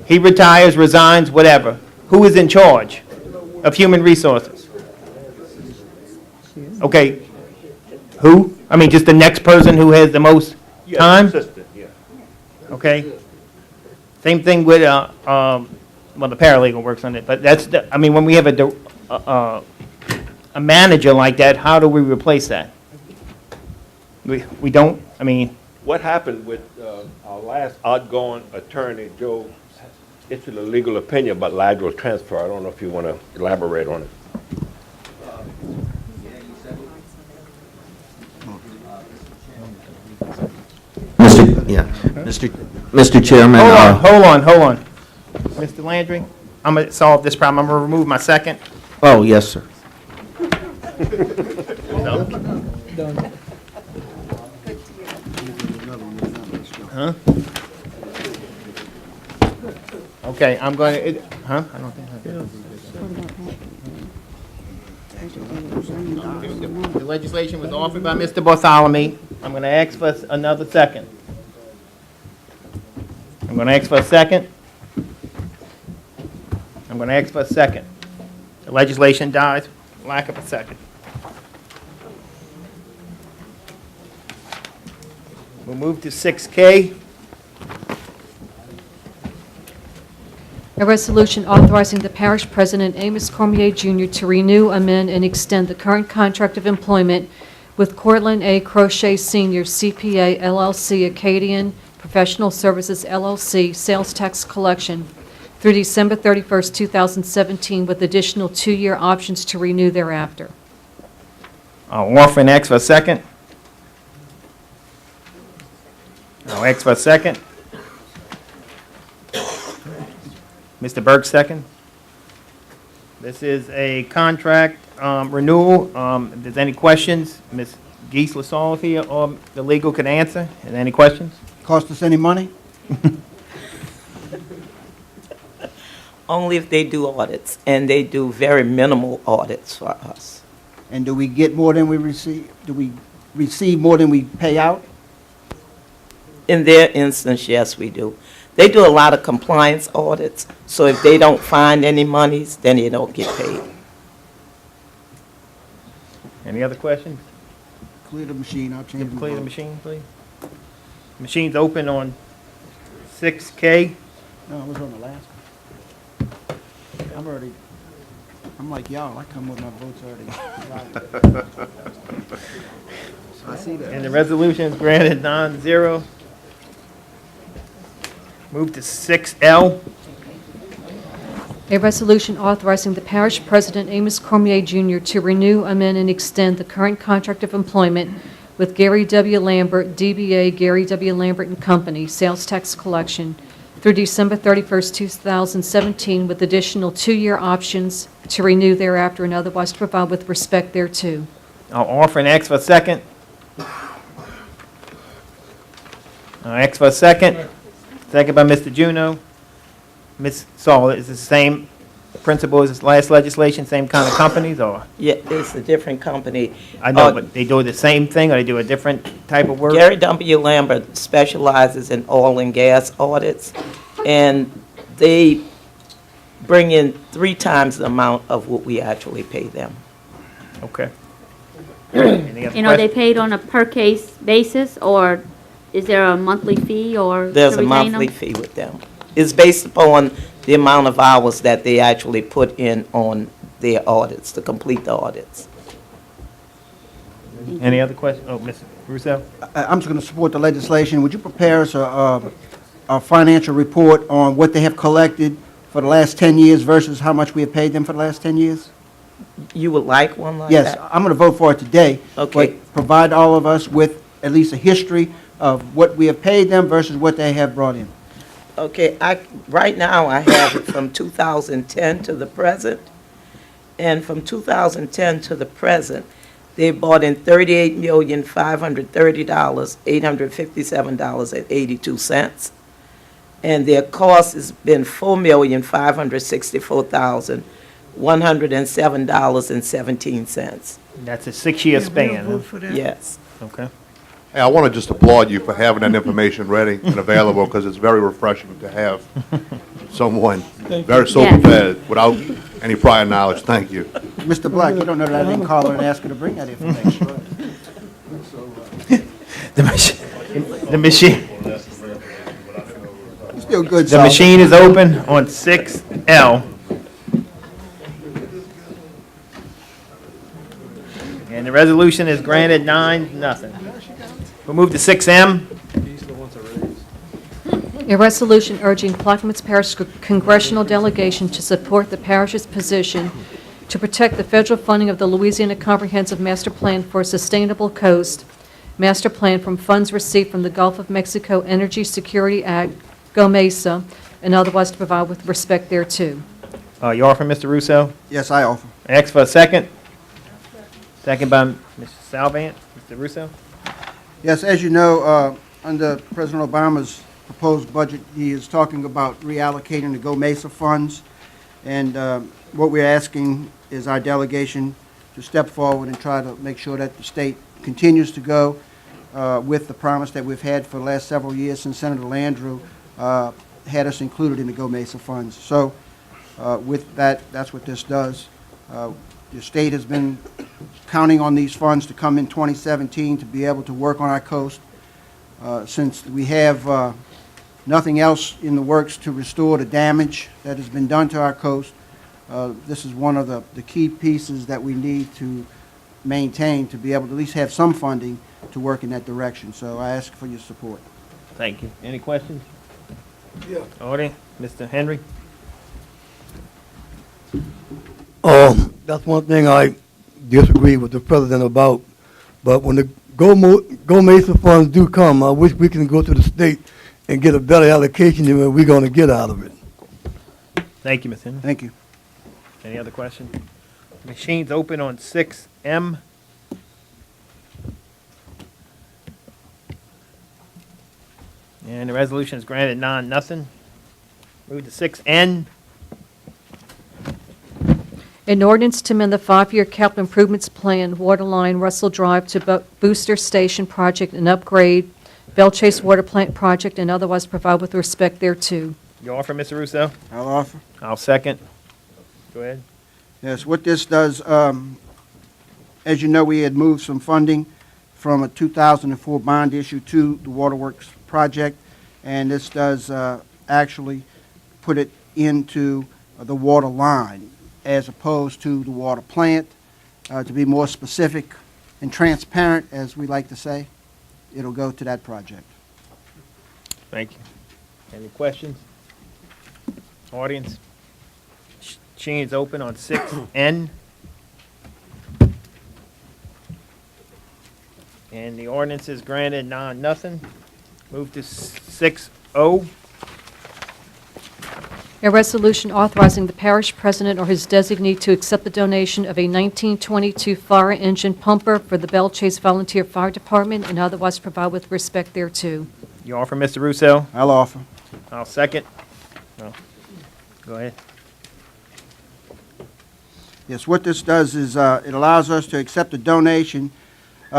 He retires, resigns, whatever. Who is in charge of human resources? Okay, who? I mean, just the next person who has the most time? Okay. Same thing with, well, the paralegal works on it, but I mean, when we have a manager like that, how do we replace that? We don't, I mean. What happened with our last outgoing attorney, Joe, issued a legal opinion about lateral transfer. I don't know if you want to elaborate on it. Mr. Chairman. Hold on. Mr. Landry, I'm going to solve this problem. I'm going to remove my second. Oh, yes, sir. Huh? Okay, I'm going to, huh? I don't think. The legislation was offered by Mr. Bartholomew. I'm going to ask for another second. I'm going to ask for a second. I'm going to ask for a second. The legislation dies, lack of a second. We'll move to 6K. A resolution authorizing the parish president, Amos Cormier Jr., to renew, amend, and extend the current contract of employment with Cortland A. Crochet Sr., CPA, LLC, Acadian Professional Services, LLC, Sales Tax Collection, through December 31st, 2017, with additional 2-year options to renew thereafter. I'll offer and ask for a second. I'll ask for a second. Mr. Burke, second. This is a contract renewal. If there's any questions, Ms. Geese Lassalle here, or the legal could answer. Is there any questions? Cost us any money? Only if they do audits, and they do very minimal audits for us. And do we get more than we receive? Do we receive more than we pay out? In their instance, yes, we do. They do a lot of compliance audits, so if they don't find any monies, then they don't get paid. Any other questions? Clear the machine, I'll change the Clear the vote. machine, please. Machine's open on 6K. No, I was on the last one. I'm like y'all, I come with my votes already. I see that. And the resolution is granted 9-0. Move to 6L. A resolution authorizing the parish president, Amos Cormier Jr., to renew, amend, and extend the current contract of employment with Gary W. Lambert, DBA Gary W. Lambert and Company, sales tax collection, through December 31st, 2017, with additional 2-year options to renew thereafter and otherwise to provide with respect thereto. I'll offer and ask for a second. I'll ask for a second. Second by Mr. Juneau. Ms. Saul, is it the same principle as this last legislation, same kind of companies, or? Yeah, it's a different company. I know, but they do the same thing, or they do a different type of work? Gary W. Lambert specializes in oil and gas audits, and they bring in 3 times the amount of what we actually pay them. Okay. Any other And are they questions? paid on a per-case basis, or is there a monthly fee, or? There's to a retain monthly them? fee with them. It's based upon the amount of hours that they actually put in on their audits, to complete the audits. Any other questions? Oh, Mr. Russo? I'm just going to support the legislation. Would you prepare us a financial report on what they have collected for the last 10 years versus how much we have paid them for the last 10 years? You would like one like Yes, that? I'm going to vote for it today. Okay. But provide all of us with at least a history of what we have paid them versus what they have brought in. Okay, right now I have it from 2010 to the present. And from 2010 to the present, they bought in $38,530,857.82. And their cost has been $4,564,107.17. That's a 6-year span, huh? Vote for that. Yes. Okay. Hey, I want to just applaud you for having that information ready and available, because it's very refreshing to have someone very so Yes. prepared without any prior knowledge. Thank you. Mr. Black, you don't know that I didn't call her and ask her to bring that information. The machine, Still good, the Sal. machine is open on 6L. And the resolution is granted 9-0. We'll move to 6M. A resolution urging Plaquemines Parish congressional delegation to support the parish's position to protect the federal funding of the Louisiana Comprehensive Master Plan for a Sustainable Coast Master Plan from funds received from the Gulf of Mexico Energy Security Act, GOMESA, and otherwise to provide with respect thereto. You offer, Mr. Russo? Yes, I offer. Ask for a second. Second by Mr. Salvant. Mr. Russo? Yes, as you know, under President Obama's proposed budget, he is talking about reallocating the GOMESA funds. And what we're asking is our delegation to step forward and try to make sure that the state continues to go with the promise that we've had for the last several years since Senator Landrieu had us included in the GOMESA funds. So with that, that's what this does. The state has been counting on these funds to come in 2017 to be able to work on our coast. Since we have nothing else in the works to restore the damage that has been done to our coast, this is one of the key pieces that we need to maintain to be able to at least have some funding to work in that direction. So I ask for your support. Thank you. Any questions? Yeah. Audience? Mr. Henry? That's one thing I disagree with the president about. But when the Go Mesa funds do come, I wish we can go to the state and get a better allocation than what we're going to get out of it. Thank you, Ms. Henry. Thank you. Any other questions? Machines open on 6M. And the resolution is granted 9-0. Move to 6N. An ordinance to amend the 5-year capital improvements plan, Waterline Russell Drive to Booster Station Project and upgrade, Bell Chase Water Plant Project, and otherwise provide with respect thereto. You offer, Mr. Russo? I'll offer. I'll second. Go ahead. Yes, what this does, as you know, we had moved some funding from a 2004 bond issue to the Waterworks project, and this does actually put it into the water line as opposed to the water plant. To be more specific and transparent, as we like to say, it'll go to that project. Thank you. Any questions? Audience? Machines open on 6N. And the ordinance is granted 9-0. Move to 6O. A resolution authorizing the parish president or his designee to accept the donation of a 1922 fire engine pumper for the Bell Chase Volunteer Fire Department and otherwise provide with respect thereto. You offer, Mr. Russo? I'll offer. I'll second. Oh, go ahead. Yes, what this does is it allows us to accept a donation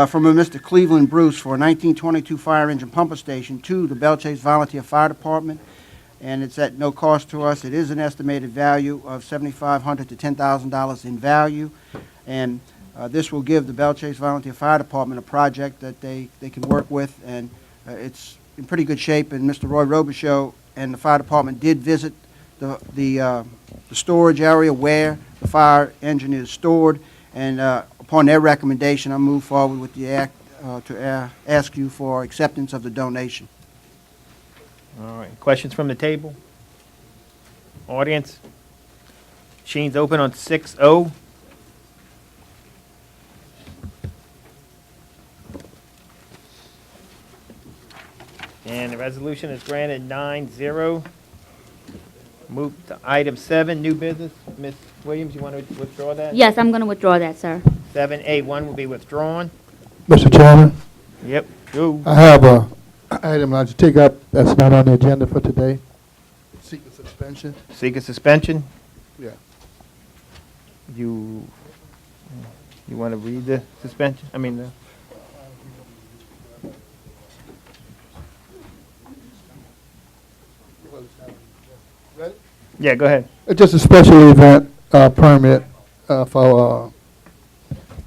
from a Mr. Cleveland Bruce for a 1922 fire engine pumper station to the Bell Chase Volunteer Fire Department, and it's at no cost to us. It is an estimated value of $7,500 to $10,000 in value, and this will give the Bell Chase Volunteer Fire Department a project that they can work with, and it's in pretty good shape. And Mr. Roy Robichaux and the fire department did visit the storage area where the fire engine is stored, and upon their recommendation, I move forward with the act to ask you for acceptance of the donation. All right. Questions from the table? Audience? Machines open on 6O. And the resolution is granted 9-0. Move to item 7, new business. Ms. Williams, you want to withdraw that? Yes, I'm going to withdraw that, sir. 7A1 will be withdrawn. Mr. Chairman, Yep. Go. I have a item I'd like to take up that's not on the agenda for today. Seek a suspension. Seek a suspension. Yeah. You want to read the suspension? I mean, yeah, go ahead. It's just a special event permit for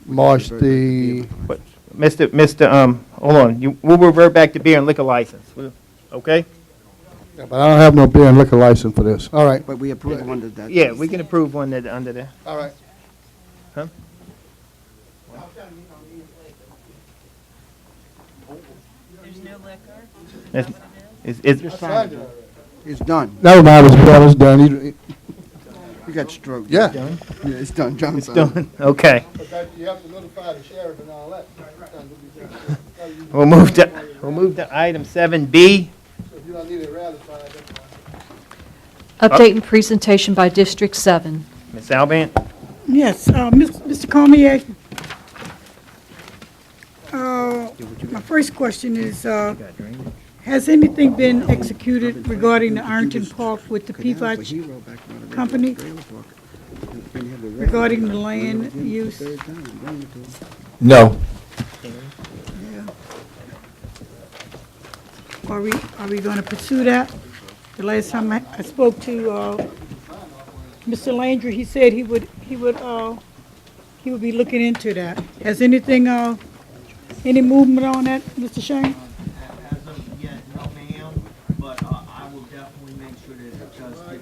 March the... But hold on. We'll revert back to beer and liquor license. Okay? Yeah, but I don't have no beer and liquor license for this. All right. But we approve one of that. Yeah, we can approve one that under there. All right. Huh? There's no liquor? It's done. Never mind, it's done. You got stroke. Yeah. Yeah, it's done. John It's signed it. done. Okay. You have to notify the sheriff and all that. We'll move to item 7B. If you don't need it ratified, Update and presentation by District 7. Ms. Alban? Yes, Mr. Cormier, my first question is, has anything been executed regarding the Ironton Park with the Peavotch Company regarding the land use? No. Are we going to pursue that? The last time I spoke to Mr. Landry, he said he would be looking into that. Has anything, any movement on that, Mr. Shane? As of yet, no ma'am, but I will definitely make sure that it does get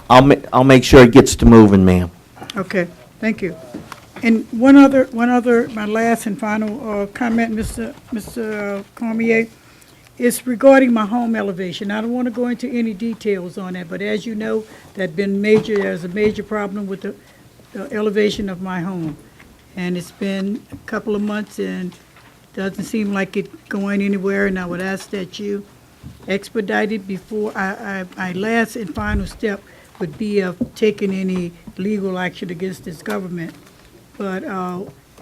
moved. I'll make sure it gets to moving, ma'am. Okay, thank you. And one other, my last and final comment, Mr. Cormier. It's regarding my home elevation. I don't want to go into any details on that, but as you know, there's a major problem with the elevation of my home. And it's been a couple of months and doesn't seem like it going anywhere, and I would ask that you expedite it before my last and final step would be of taking any legal action against this government. But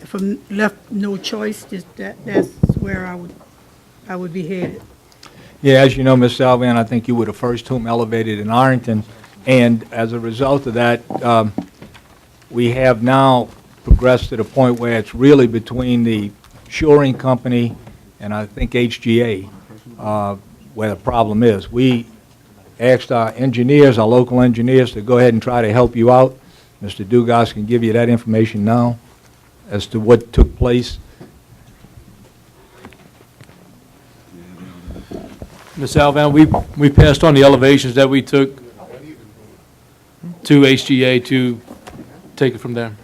if I'm left no choice, that's where I would be headed. Yeah, as you know, Ms. Salvan, I think you were the first home elevated in Arlington, and as a result of that, we have now progressed to the point where it's really between the shoring company and I think HGA where the problem is. We asked our engineers, our local engineers, to go ahead and try to help you out. Mr. Dugas can give you that information now as to what took place. Ms. Alvan, we passed on the elevations that we took to HGA to take it from there.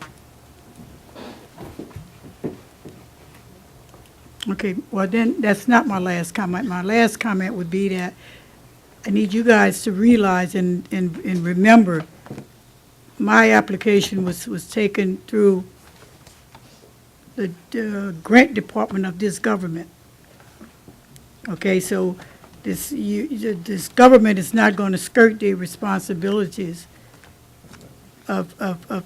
Okay, well then, that's not my last comment. My last comment would be that I need you guys to realize and remember, my application was taken through the grant department of this government. Okay, so this government is not going to skirt their responsibilities of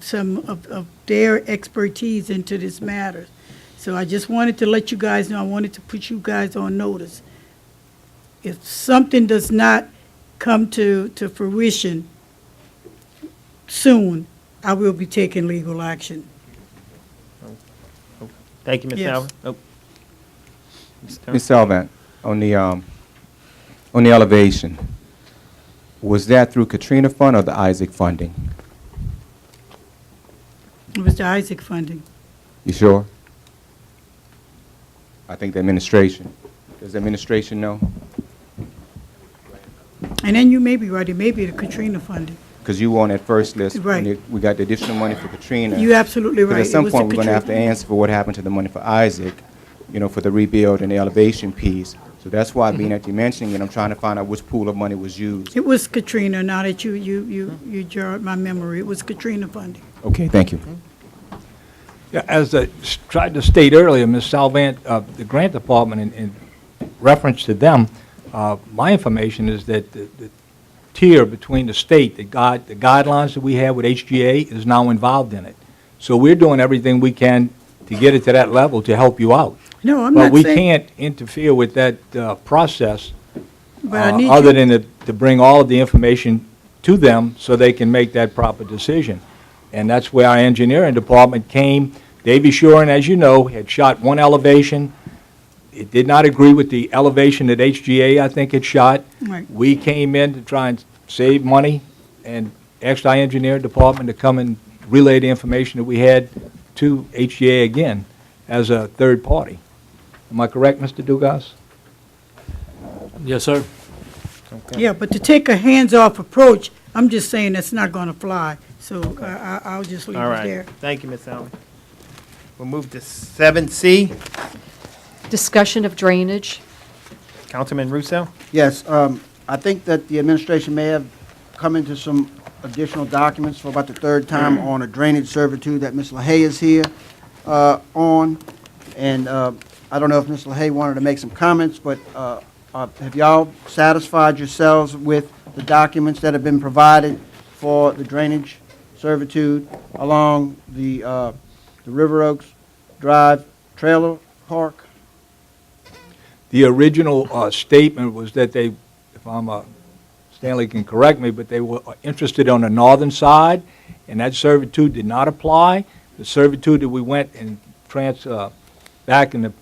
some of their expertise into this matter. So I just wanted to let you guys know, I wanted to put you guys on notice. If something does not come to fruition soon, I will be taking legal action. Thank you, Ms. Yes. Alvin. Oh. Ms. Salvan, on the elevation, was that through Katrina Fund or the Isaac funding? It was the Isaac funding. You sure? I think the administration. Does the administration know? And then you may be right, it may be the Katrina funding. Because you were on that first list. Right. when we got the additional money for Katrina. You're absolutely right. Because at some It was the point, we're going to have to Katrina. answer for what happened to the money for Isaac, for the rebuild and the elevation piece. So that's why, being that you're mentioning it, I'm trying to find out which pool of money was used. It was Katrina, now that you jarred my memory, it was Katrina funding. Okay, thank you. Yeah, as I tried to state earlier, Ms. Salvant, the grant department, in reference to them, my information is that the tier between the state, the guidelines that we have with HGA is now involved in it. So we're doing everything we can to get it to that level to help you out. No, I'm But not we saying. can't interfere with that process But I need other you- than to bring all of the information to them so they can make that proper decision. And that's where our engineering department came. Davy Shorin, as you know, had shot one elevation. It did not agree with the elevation that HGA, I think, had shot. Right. We came in to try and save money and asked our engineering department to come and relay the information that we had to HGA again as a third party. Am I correct, Mr. Dugas? Yes, sir. Yeah, but to take a hands-off approach, I'm just saying that's not going to fly. So I'll just leave All it right. there. Thank you, Ms. Alvin. We'll move to 7C. Discussion of drainage. Councilman Russo? Yes, I think that the administration may have come into some additional documents for about the third time on a drainage servitude that Ms. LaHaye is here on. And I don't know if Ms. LaHaye wanted to make some comments, but have y'all satisfied yourselves with the documents that have been provided for the drainage servitude along the River Oaks Drive trailer park? The original statement was that they, if I'm, Stanley can correct me, but they were interested on the northern side, and that servitude did not apply. The servitude that we went and back in the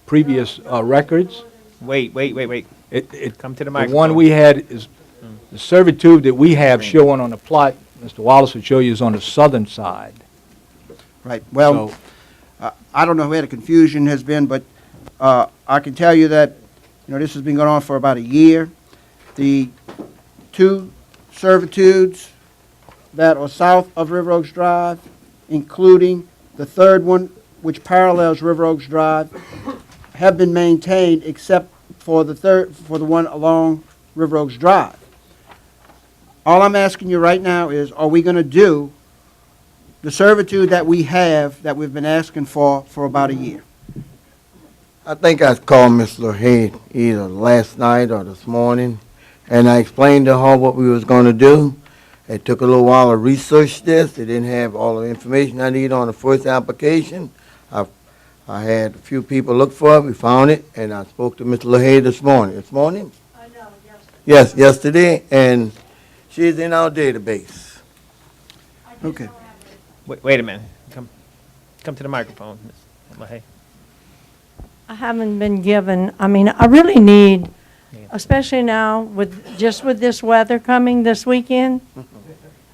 previous records. Wait. Come to the The microphone. one we had is, the servitude that we have showing on the plot, Mr. Wallace would show you, is on the southern side. Right, well, I don't know where the confusion has been, but I can tell you that, this has been going on for about a year. The two servitudes that are south of River Oaks Drive, including the third one, which parallels River Oaks Drive, have been maintained except for the one along River Oaks Drive. All I'm asking you right now is, are we going to do the servitude that we have, that we've been asking for about a year? I think I called Ms. LaHaye either last night or this morning, and I explained to her what we was going to do. It took a little while to research this. They didn't have all the information I need on the first application. I had a few people look for it. We found it, and I spoke to Ms. LaHaye this morning. This morning? I know, yesterday. Yes, yesterday, and she's in our database. Okay. Wait a minute. Come to the microphone, Ms. LaHaye. I haven't been given, I mean, I really need, especially now with this weather coming this weekend,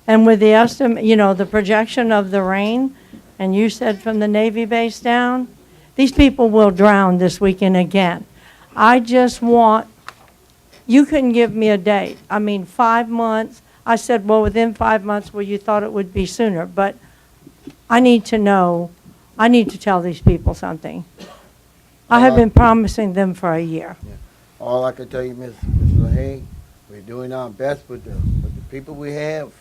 and with the estimate, the projection of the rain, and you said from the Navy base down, these people will drown this weekend again. I just want, you couldn't give me a date. I mean, 5 months. I said, well, within 5 months, well, you thought it would be sooner, but I need to know, I need to tell these people something. I have been promising them for a year. All I can tell you, Ms. LaHaye, we're doing our best with the people we have.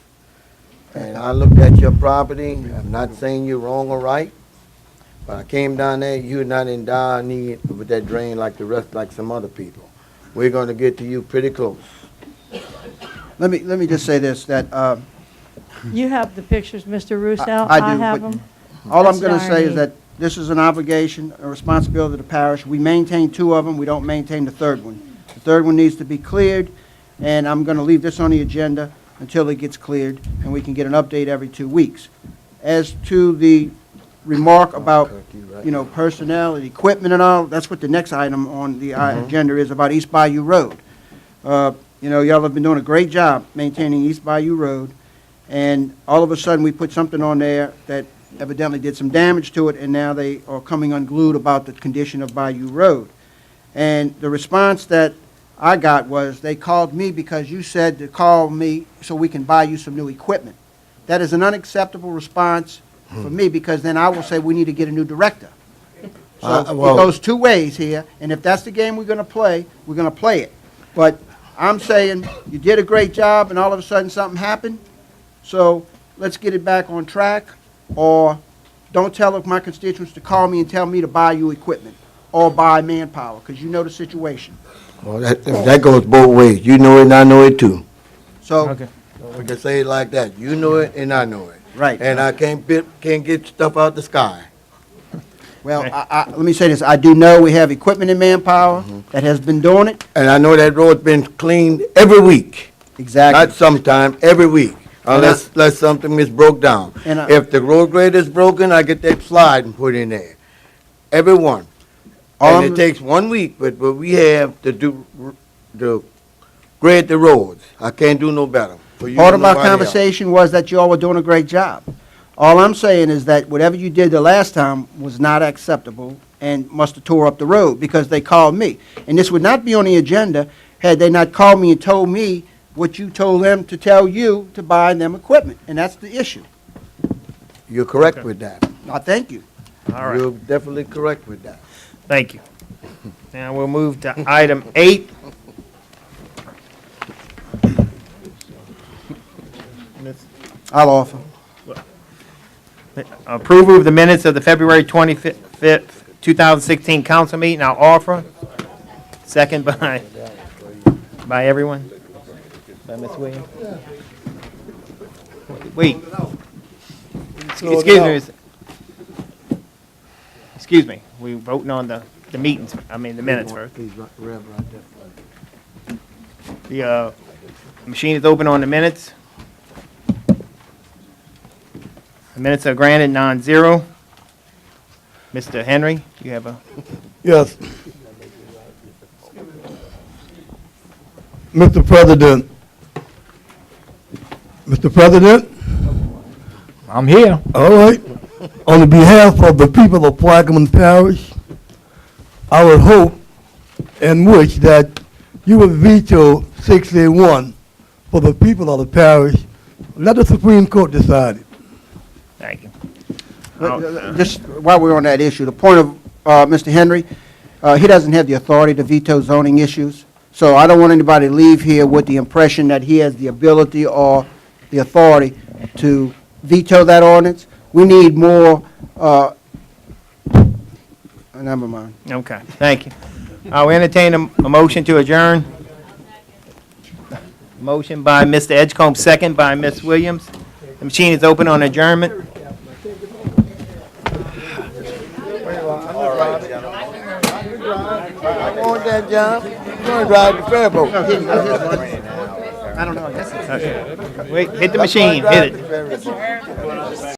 And I looked at your property. I'm not saying you're wrong or right, but I came down there, you're not in dire need with that drain like some other people. We're going to get to you pretty close. Let me just say this, that You have the pictures, Mr. Roussel? I do, have but them. all I'm That's going to what I say is need. that this is an obligation, a responsibility of the parish. We maintain 2 of them, we don't maintain the 3rd one. The 3rd one needs to be cleared, and I'm going to leave this on the agenda until it gets cleared, and we can get an update every 2 weeks. As to the remark about, personnel and equipment and all, that's what the next item on the agenda is, about East Bayou Road. Y'all have been doing a great job maintaining East Bayou Road, and all of a sudden, we put something on there that evidently did some damage to it, and now they are coming unglued about the condition of Bayou Road. And the response that I got was, they called me because you said to call me so we can buy you some new equipment. That is an unacceptable response for me, because then I will say we need to get a new director. So it goes 2 ways here, and if that's the game we're going to play, we're going to play it. But I'm saying you did a great job, and all of a sudden something happened, so let's get it back on track. Or don't tell my constituents to call me and tell me to buy you equipment or buy manpower, because you know the situation. Well, that goes both ways. You know it and I know it too. So we can say it like that. You know it and I know it. Right. And I can't get stuff out the sky. Well, let me say this. I do know we have equipment and manpower that has been doing it. And I know that road's been cleaned every week. Exactly. Not sometime, every week. Unless something is broke down. If the road grade is broken, I get that slide and put in there. Every one. And it takes 1 week, but we have to grade the roads. I can't do no better. Part of our conversation was that you all were doing a great job. All I'm saying is that whatever you did the last time was not acceptable and must have tore up the road, because they called me. And this would not be on the agenda had they not called me and told me what you told them to tell you to buy them equipment, and that's the issue. You're correct with that. I thank you. All right. You're definitely correct with that. Thank you. Now we'll move to item 8. I'll offer. Approval of the minutes of the February 25th, 2016 council meeting. I'll offer. Second by everyone. By Ms. Williams. Wait. Excuse me. We voting on the meetings, the minutes first. The machine is open on the minutes. The minutes are granted 9-0. Mr. Henry, you have a... Yes. Mr. President. Mr. President? I'm here. All right. On the behalf of the people of Plaquemine Parish, I would hope and wish that you would veto 6A1 for the people of the parish. Let the Supreme Court decide it. Thank you. Just while we're on that issue, the point of Mr. Henry, he doesn't have the authority to veto zoning issues. So I don't want anybody to leave here with the impression that he has the ability or the authority to veto that ordinance. We need more, never mind. Okay, thank you. I'll entertain a motion to adjourn. Motion by Mr. Edgecombe, second by Ms. Williams. The machine is open on adjournment. I want that job. I'm going to drive the fairboat. I don't know. Wait, hit the machine, hit it.